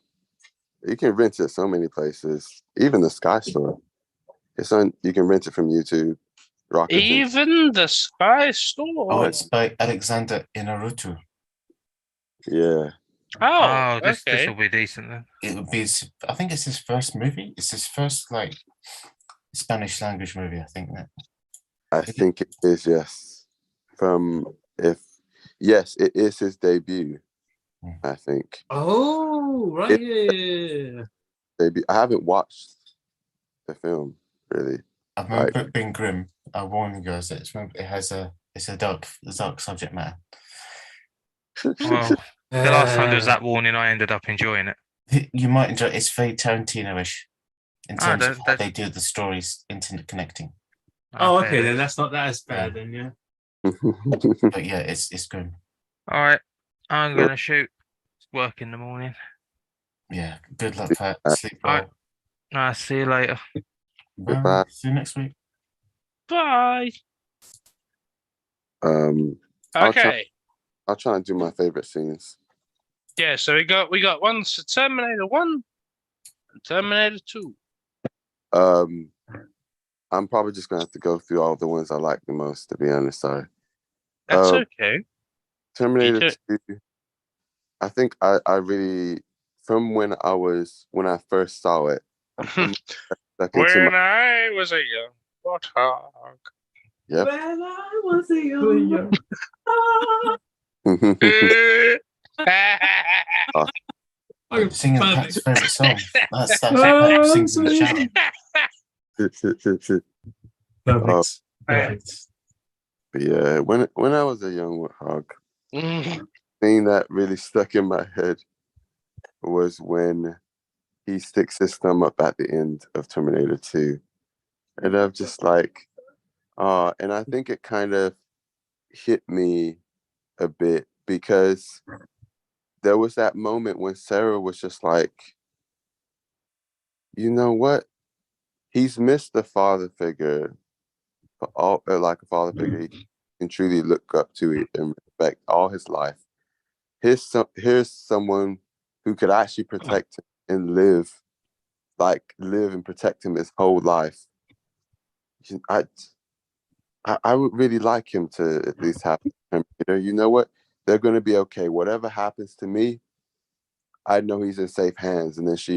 You can rent it so many places. Even the Sky Store. It's on. You can rent it from YouTube. Rakuten. Even the Sky Store. Oh, it's by Alexander Inarutu. Yeah. Oh, This okay. will be decent then. It would be. I think it's his first movie. It's his first like Spanish language movie. I think that. I think it is, yes. Yes, it is his debut. I think. oh, right. Yeah. Debut. I haven't watched the film really. I remember it being grim. I warn you guys. It's a dark subject matter. Well, the last time there was that warning, I ended up enjoying it. You might enjoy. It's very Tarantino-ish in terms of how that- they do the stories interconnecting. Oh, okay. Then that's not that as bad. Then yeah. But yeah, it's grim. All right, I'm gonna shoot. Work in the morning. Yeah. Good luck, Pat. Sleep All right. well. I'll see you later. Bye. Goodbye. See you next week. Bye. Okay. I'll try and do my favorite scenes. Yeah, so we got one for Terminator 1 and Terminator 2. I'm probably just gonna have to go through all the ones I like the most, to be honest. Sorry. That's okay. Terminator 2. I think I really, from when I first saw it. When I was a young warthog. Yep. When I was a young I'm singing Pat's favorite song. That's Oh, Pat sings in the shower. Perfect. But yeah, when I was a young warthog, thing that really stuck in my head was when he sticks his thumb up at the end of Terminator 2. And I'm just like, and I think it kind of hit me a bit because there was that moment when Sarah was just like, you know what? He's missed the father figure, like a father figure he can truly look up to and respect all his life. Here's someone who could actually protect him and live and protect him his whole life. I would really like him to at least have him. You know what? They're going to be okay. Whatever happens to me, I know he's in safe hands. And then she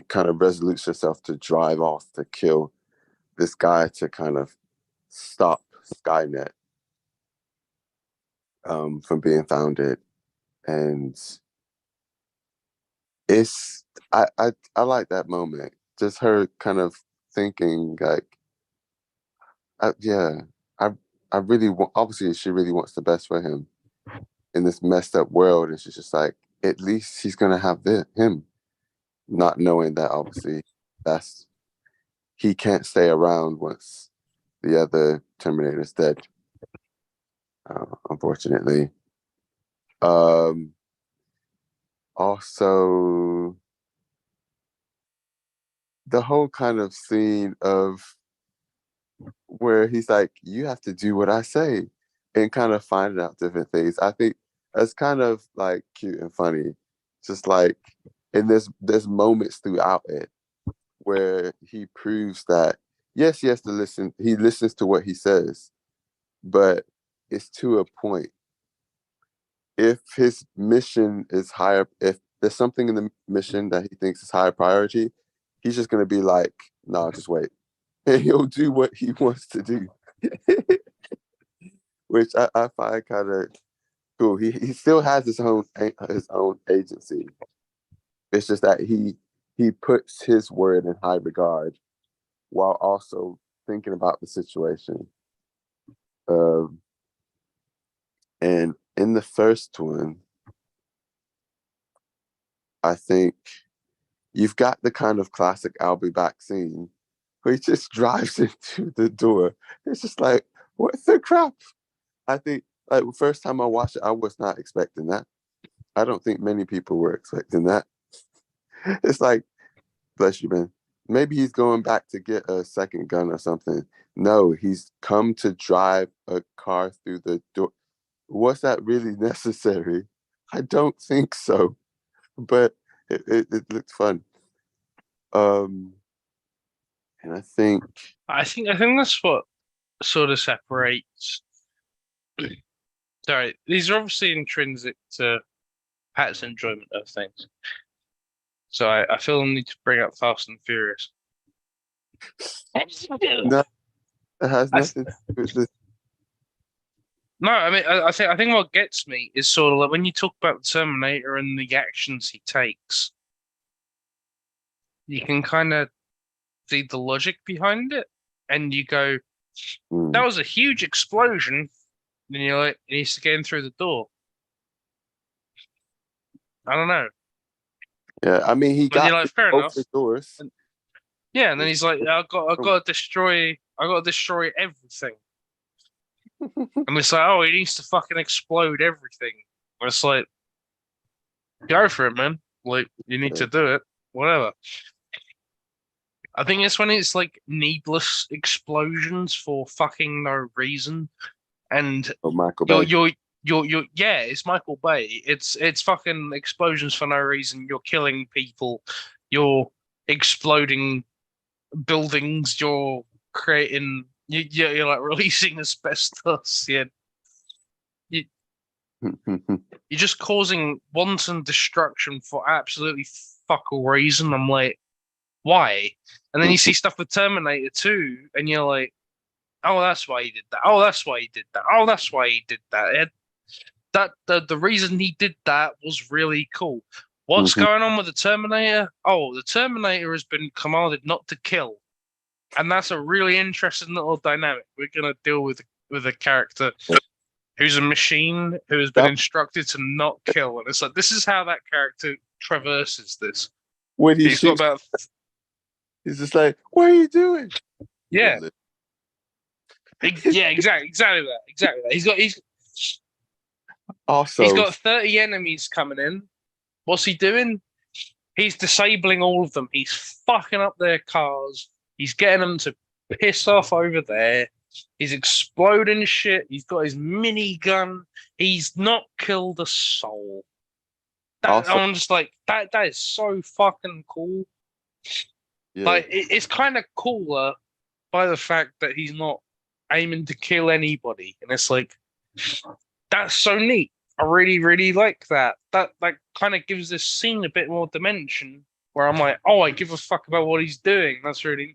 kind of resolutes herself to drive off to kill this guy to kind of stop Skynet from being founded. And I like that moment. Just her kind of thinking like, I really want, obviously she really wants the best for him in this messed up world. And she's just like, at least he's going to have him, not knowing that obviously he can't stay around once the other Terminator's dead. Unfortunately. Also, the whole kind of scene of where he's like, you have to do what I say, and kind of finding out different things. I think that's kind of like cute and funny. Just like, and there's moments throughout it where he proves that yes, he has to listen. He listens to what he says, but it's to a point. If his mission is higher, if there's something in the mission that he thinks is higher priority, he's just gonna be like, "Nah, just wait," and he'll do what he wants to do, which I find kind of cool. He still has his own agency. It's just that he puts his word in high regard while also thinking about the situation. And in the first one, I think you've got the kind of classic "I'll be back" scene where he just drives into the door. It's just like, what the crap? I think like the first time I watched it, I was not expecting that. I don't think many people were expecting that. It's like, bless you, man. Maybe he's going back to get a second gun or something. No, he's come to drive a car through the door. Was that really necessary? I don't think so, but it looked fun. And I think I think that's what sort of separates. Sorry, these are obviously intrinsic to Pat's enjoyment of things. So I feel the need to bring up Fast and Furious. no, it has nothing to do with this. No, I mean I think what gets me is sort of like when you talk about the Terminator and the actions he takes, you can kind of see the logic behind it, and you go, "That was a huge explosion." And you're like, "He needs to get in through the door." I don't know. Yeah, I mean, he But got you're like, fair both enough. the doors. Yeah, and then he's like, I got to destroy everything. And it's like, oh, he needs to fucking explode everything. And it's like, go for it, man. Like, you need to do it. Whatever. I think it's when it's like needless explosions for fucking no reason. And Oh, Michael Bay. you're yeah, it's Michael Bay. It's fucking explosions for no reason. You're killing people. You're exploding buildings. You're creating. You're like releasing asbestos. Yeah, you're just causing wanton destruction for absolutely fuck all reason. I'm like, why? And then you see stuff with Terminator 2, and you're like, oh, that's why he did that. Oh, that's why he did that. Oh, that's why he did that. The reason he did that was really cool. What's going on with the Terminator? Oh, the Terminator has been commanded not to kill, and that's a really interesting little dynamic. We're gonna deal with a character who's a machine who has been instructed to not kill, and it's like this is how that character traverses this. When he's got about. He's just like, what are you doing? Yeah. Yeah, exactly that. He's got 30 enemies coming in. What's he doing? He's disabling all of them. He's fucking up their cars. He's getting them to piss off over there. He's exploding shit. He's got his minigun. He's not killed a soul. I'm just like, that is so fucking cool. Yeah. Like, it's kind of cooler by the fact that he's not aiming to kill anybody. And it's like, that's so neat. I really, really like that. That kind of gives this scene a bit more dimension where I'm like, oh, I give a fuck about what he's doing. That's really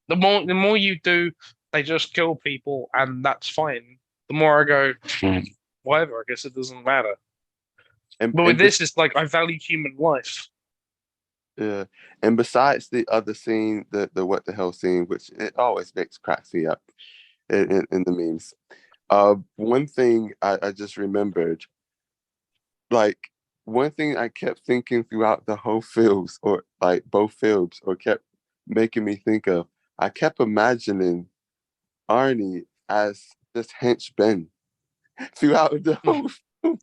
the more you do, they just kill people and that's fine. The more I go, whatever, I guess it doesn't matter. But with this, it's like I value human life. Yeah. And besides the other scene, the what the hell scene, which it always cracks me up in the memes. One thing I just remembered, like one thing I kept thinking throughout the whole films, or like both films, or kept making me think of, I kept imagining Arnie as just hench Ben throughout the whole film.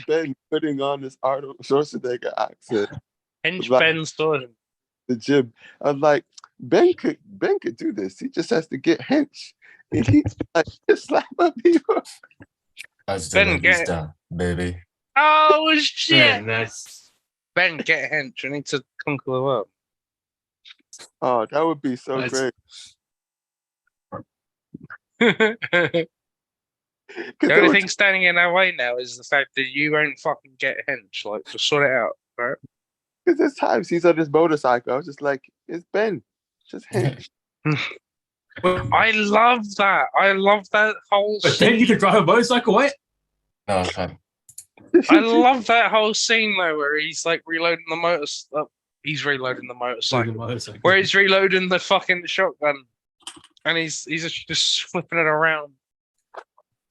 Ben putting on this Arnold Schwarzenegger accent. Hench like, Ben Story. The gym. I'm like, Ben could do this. He just has to get hench. And he like just slap up people. As the Ben, ladies done, baby. Oh shit! Yeah, nice. Ben, get hench. I need to conquer the world. Oh, that would be so great. The only thing standing in our way now is the fact that you won't fucking get hench. Like, just sort it out, right? Because there's times he's on his motorcycle. I was just like, it's Ben. Just him. I love that. I love that whole But then you scene. can drive a motorcycle, what? No, I can't. I love that whole scene though, where he's like reloading the he's reloading the motorcycle. Where he's reloading the fucking shotgun, and he's just flipping it around.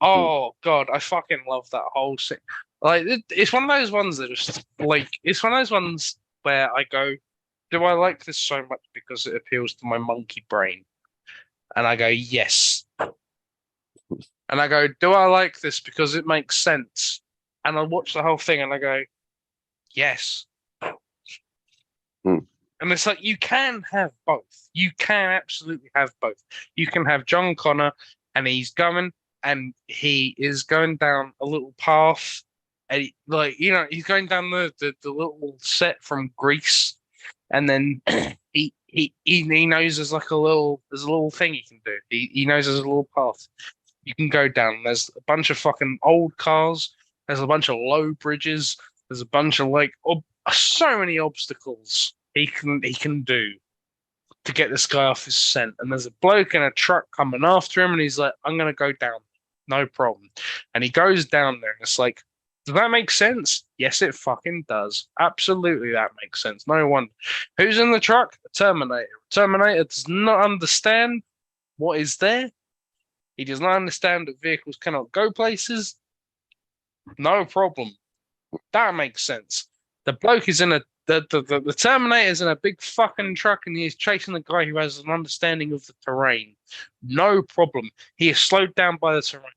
Oh god, I fucking love that whole scene. Like it's one of those ones that just like it's one of those ones where I go, do I like this so much because it appeals to my monkey brain? And I go, yes. And I go, do I like this because it makes sense? And I watch the whole thing and I go, yes. Hmm. And it's like, you can have both. You can absolutely have both. You can have John Connor and he's going and he is going down a little path. And he's going down the little set from Greece. And then he knows there's a little thing he can do. He knows there's a little path you can go down. There's a bunch of fucking old cars. There's a bunch of low bridges. There's a bunch of so many obstacles he can do to get this guy off his scent. And there's a bloke in a truck coming after him, and he's like, "I'm gonna go down, no problem." And he goes down there, and it's like, does that make sense? Yes, it fucking does. Absolutely, that makes sense. No wonder. Who's in the truck? A Terminator. Terminator does not understand what is there. He does not understand that vehicles cannot go places. No problem. That makes sense. The bloke is in the Terminator's in a big fucking truck and he is chasing the guy who has an understanding of the terrain. No problem. He is slowed down by the terrain.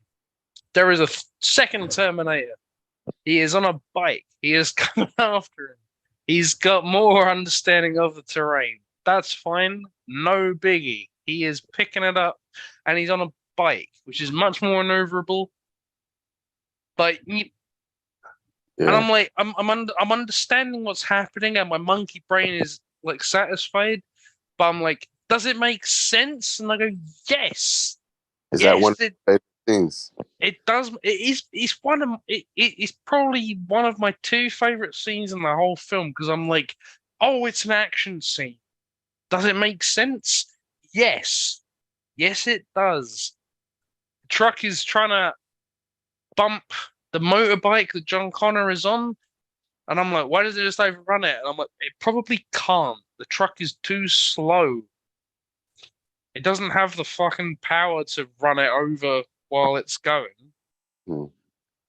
There is a second Terminator. He is on a bike. He is coming after him. He's got more understanding of the terrain. That's fine. No biggie. He is picking it up and he's on a bike, which is much more maneuverable. But and I'm like, I'm understanding what's happening, and my monkey brain is like satisfied. But I'm like, does it make sense? And I go, yes. Is that one of it, the favorite things? It does. It's one of it's probably one of my two favorite scenes in the whole film because I'm like, oh, it's an action scene. Does it make sense? Yes. Yes, it does. The truck is trying to bump the motorbike that John Connor is on. And I'm like, why does it just overrun it? And I'm like, it probably can't. The truck is too slow. It doesn't have the fucking power to run it over while it's going.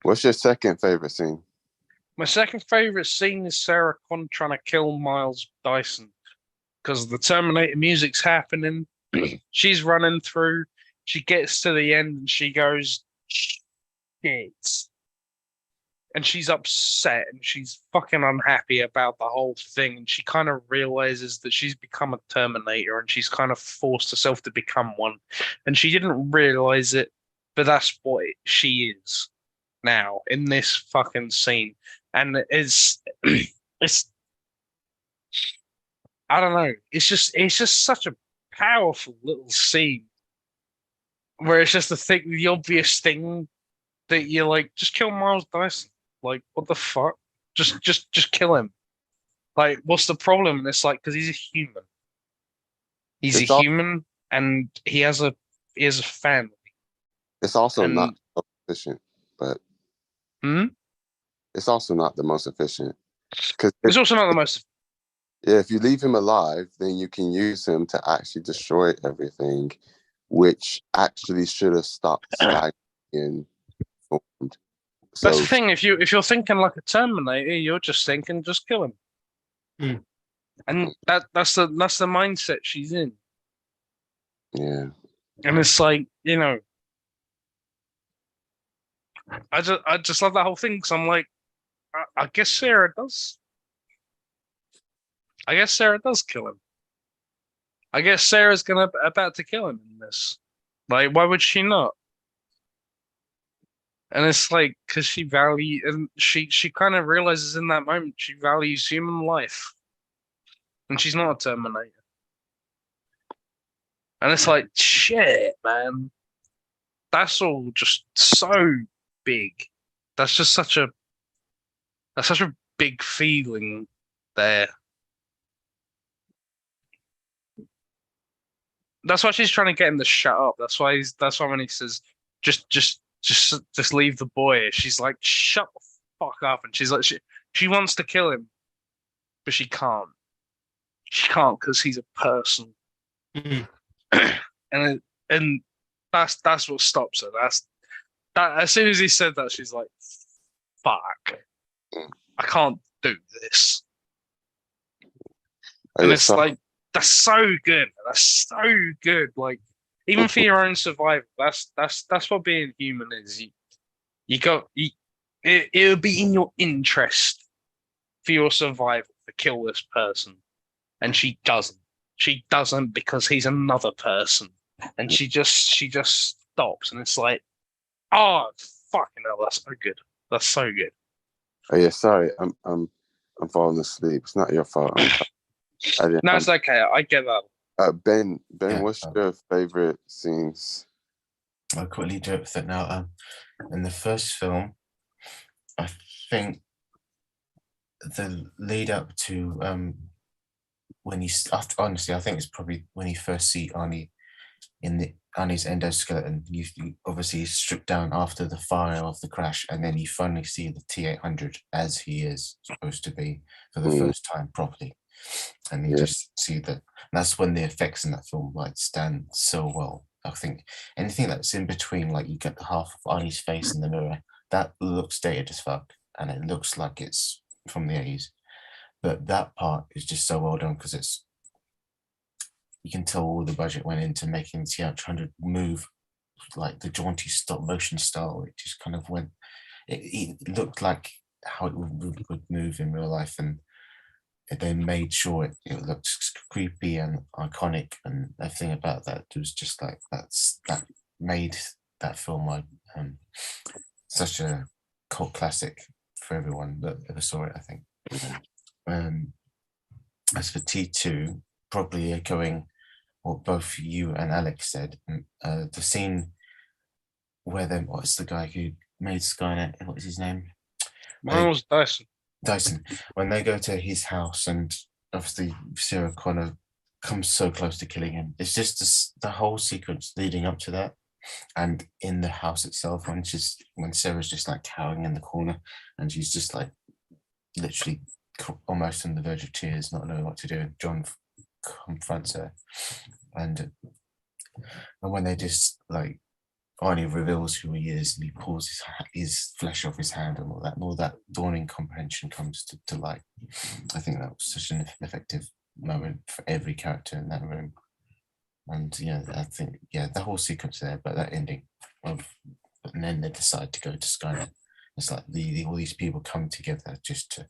What's your second favorite scene? My second favorite scene is Sarah Connor trying to kill Miles Dyson because the Terminator music's happening. She's running through. She gets to the end and she goes, shit. And she's upset and she's fucking unhappy about the whole thing. And she kind of realizes that she's become a Terminator and she's kind of forced herself to become one. And she didn't realize it, but that's what she is now in this fucking scene. And it's I don't know. It's just such a powerful little scene where it's just the obvious thing that you're like, just kill Miles Dyson. Like, what the fuck? Just kill him. Like, what's the problem? And it's like, because he's a human. He's a human, and he has a family. It's also And- not so efficient, but it's also not the most efficient. Because It's also not the most. if you leave him alive, then you can use him to actually destroy everything, which actually should have stopped Sky being formed. So, That's the thing. If you're thinking like a Terminator, you're just thinking, just kill him. And that's the mindset she's in. yeah. And it's like, I just love that whole thing because I'm like, I guess Sarah does. I guess Sarah does kill him. I guess Sarah's about to kill him in this. Like, why would she not? And it's like because she kind of realizes in that moment she values human life, and she's not a Terminator. And it's like, shit, man. That's all just so big. That's such a big feeling there. That's why she's trying to get him to shut up. That's why when he says, just leave the boy. She's like, shut the fuck up. And she's like, she wants to kill him, but she can't. She can't because he's a person. and that's what stops her. That as soon as he said that, she's like, fuck, I can't do this. And it's like, that's so good. That's so good. Like, even for your own survival, that's what being human is. It would be in your interest for your survival to kill this person, and she doesn't. She doesn't because he's another person, and she just stops, and it's like, oh fucking hell, that's so good. That's so good. Oh yeah, sorry, I'm falling asleep. It's not your fault. No, it's okay. I get that. Ben, what's your favorite scenes? I'll quickly do it with it now. In the first film, I think the lead up to when honestly, I think it's probably when you first see Arnie in Arnie's endoskeleton. You obviously stripped down after the fire of the crash, and then you finally see the T-800 as he is supposed to be for the first time properly. And you just see that. That's when the effects in that film like stand so well. I think anything that's in between, like you get the half of Arnie's face in the mirror, that looks dated as fuck, and it looks like it's from the 80s. But that part is just so well done because you can tell all the budget went into making the T-800 move like the jaunty stop motion style. It just kind of went. It looked like how it would move in real life, and they made sure it looked creepy and iconic, and everything about that was just like that made that film like such a cult classic for everyone that ever saw it, I think. As for T2, probably echoing what both you and Alex said, the scene where what's the guy who made Skynet? What is his name? Miles Dyson. When they go to his house, and obviously Sarah Connor comes so close to killing him. It's just the whole sequence leading up to that, and in the house itself, when Sarah's just like cowering in the corner, and she's just like literally almost on the verge of tears, not knowing what to do. And John confronts her, and when they just like Arnie reveals who he is, and he pulls his flesh off his hand, and all that dawning comprehension comes to light. I think that was such an effective moment for every character in that room. And I think the whole sequence there, but that ending and then they decide to go to Skynet. It's like all these people come together just to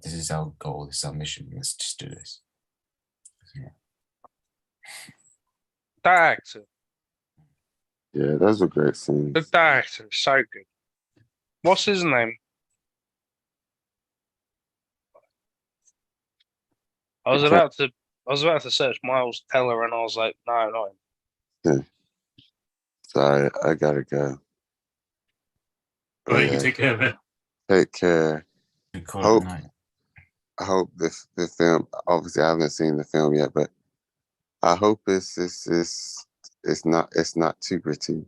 this is our goal, this is our mission, let's just do this. That actor. Yeah, those are great scenes. The director is so good. What's his name? I was about to search Miles Teller, and I was like, no, not him. Yeah. Sorry, I gotta go. Right, you take care of it. Take care. I hope this film. Obviously, I haven't seen the film yet, but I hope it's not too gritty.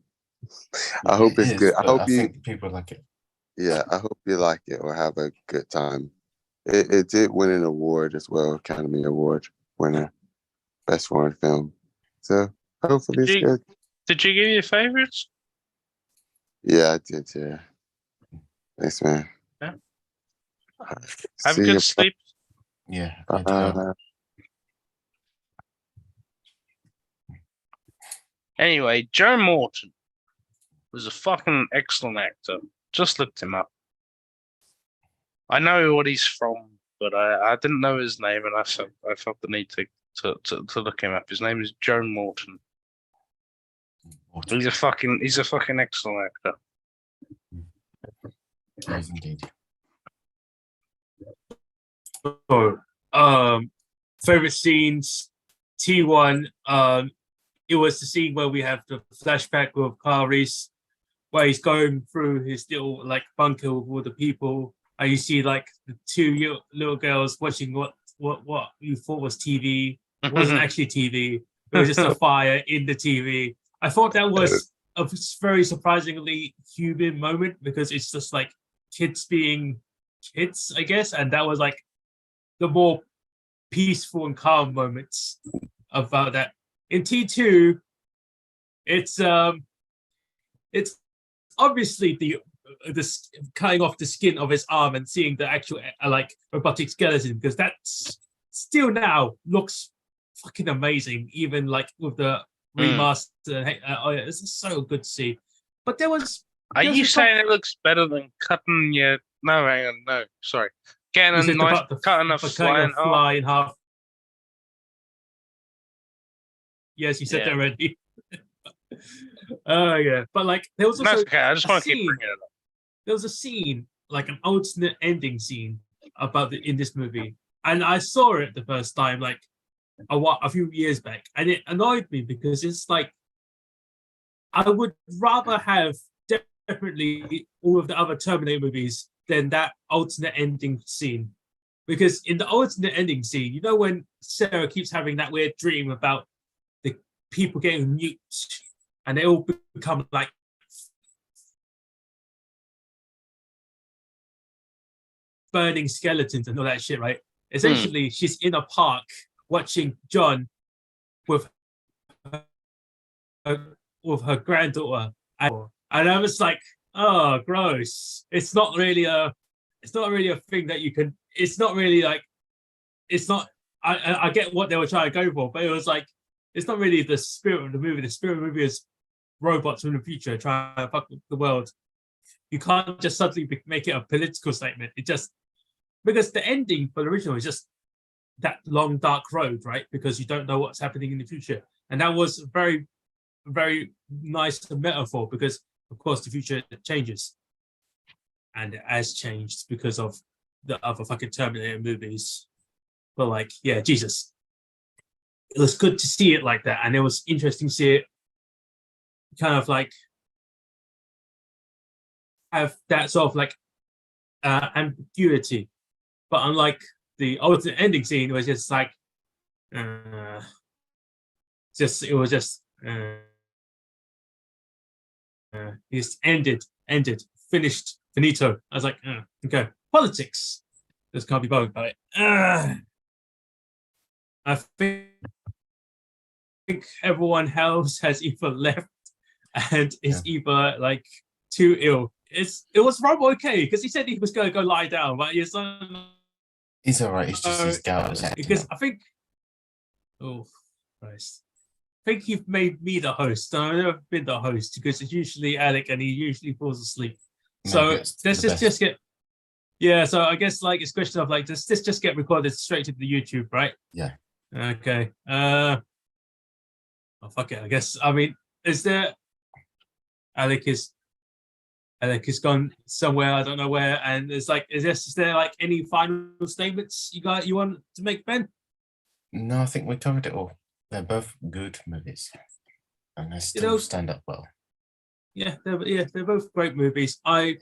I hope it's good. I think people like it. Yeah, I hope you like it or have a good time. It did win an award as well, Academy Award winner, best foreign film. So hopefully it's good. Did you give your favorites? Yeah, I did. Yeah. Thanks, man. Yeah. Have a good sleep. Yeah. Anyway, Joe Morton was a fucking excellent actor. Just looked him up. I know what he's from, but I didn't know his name, and I felt the need to look him up. His name is Joe Morton. He's a fucking excellent actor. Yes, indeed. So, favorite scenes, T1. It was the scene where we have the flashback with Kyle Reese, where he's going through his little like bunker with all the people, and you see like the two little girls watching what you thought was TV. It wasn't actually TV. It was just a fire in the TV. I thought that was a very surprisingly human moment because it's just like kids being kids, I guess, and that was like the more peaceful and calm moments about that. In T2, it's obviously the cutting off the skin of his arm and seeing the actual like robotic skeleton, because that's still now looks fucking amazing, even like with the remaster. It's so good to see. But there was. Are you saying it looks better than cutting your? No, hang on, no, sorry. Getting a knife, cutting a fly in half. Yes, you said that already. Oh yeah, but like there was also okay. I just want to keep bringing it up. There was a scene, like an alternate ending scene in this movie, and I saw it the first time like a few years back, and it annoyed me because it's like I would rather have definitely all of the other Terminator movies than that alternate ending scene, because in the alternate ending scene, you know when Sarah keeps having that weird dream about the people getting nuked and they all become like burning skeletons and all that shit, right? Essentially, she's in a park watching John with her granddaughter, and I was like, oh, gross. It's not really a thing that you can. It's not really like. It's not. I get what they were trying to go for, but it was like it's not really the spirit of the movie. The spirit of the movie is robots from the future trying to fuck the world. You can't just suddenly make it a political statement. It just because the ending for the original is just that long dark road, right? Because you don't know what's happening in the future, and that was very, very nice metaphor because, of course, the future changes, and it has changed because of the other fucking Terminator movies. But like, yeah, Jesus, it was good to see it like that, and it was interesting to see it kind of like have that sort of like ambiguity. But unlike the ultimate ending scene, it was just like, it was just ended, finished, finito. I was like, okay, politics. Just can't be bothered by it. I think everyone else has either left and is either like too ill. It was Rob okay because he said he was going to go lie down, but he's all right. It's just his gout. Because I think, oh Christ, I think you've made me the host. And I've never been the host because it's usually Alec, and he usually falls asleep. So let's just get. Yeah, so I guess like it's a question of like, does this just get recorded straight to the YouTube, right? Yeah. Okay. Oh fuck it. I guess. I mean, is there? Alec is gone somewhere. I don't know where. And it's like, is there like any final statements you want to make, Ben? No, I think we covered it all. They're both good movies, and they still stand up well. Yeah, they're both great movies. I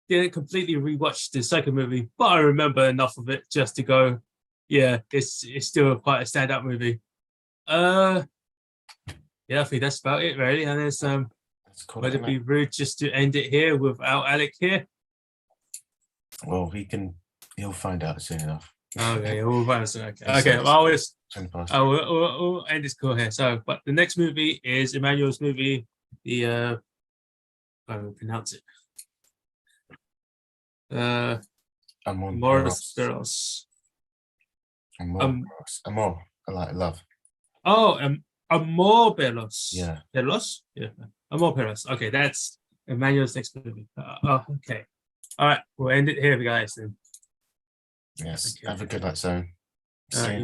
didn't completely rewatch the second movie, but I remember enough of it just to go, yeah, it's still quite a standout movie. Yeah, I think that's about it really. And there's would it be rude just to end it here without Alec here? Well, he'll find out soon enough. Okay, we'll find out soon. Okay, we'll end this call here. So, but the next movie is Emmanuel's movie, the I will pronounce it. Amores Perros. Amor, like love. Oh, Amor Perros. Yeah. Perros? Yeah. Amor Perros. Okay, that's Emmanuel's next movie. Okay. All right, we'll end it here, guys. Then. Yes. Okay. Have a good night, Zone. See you next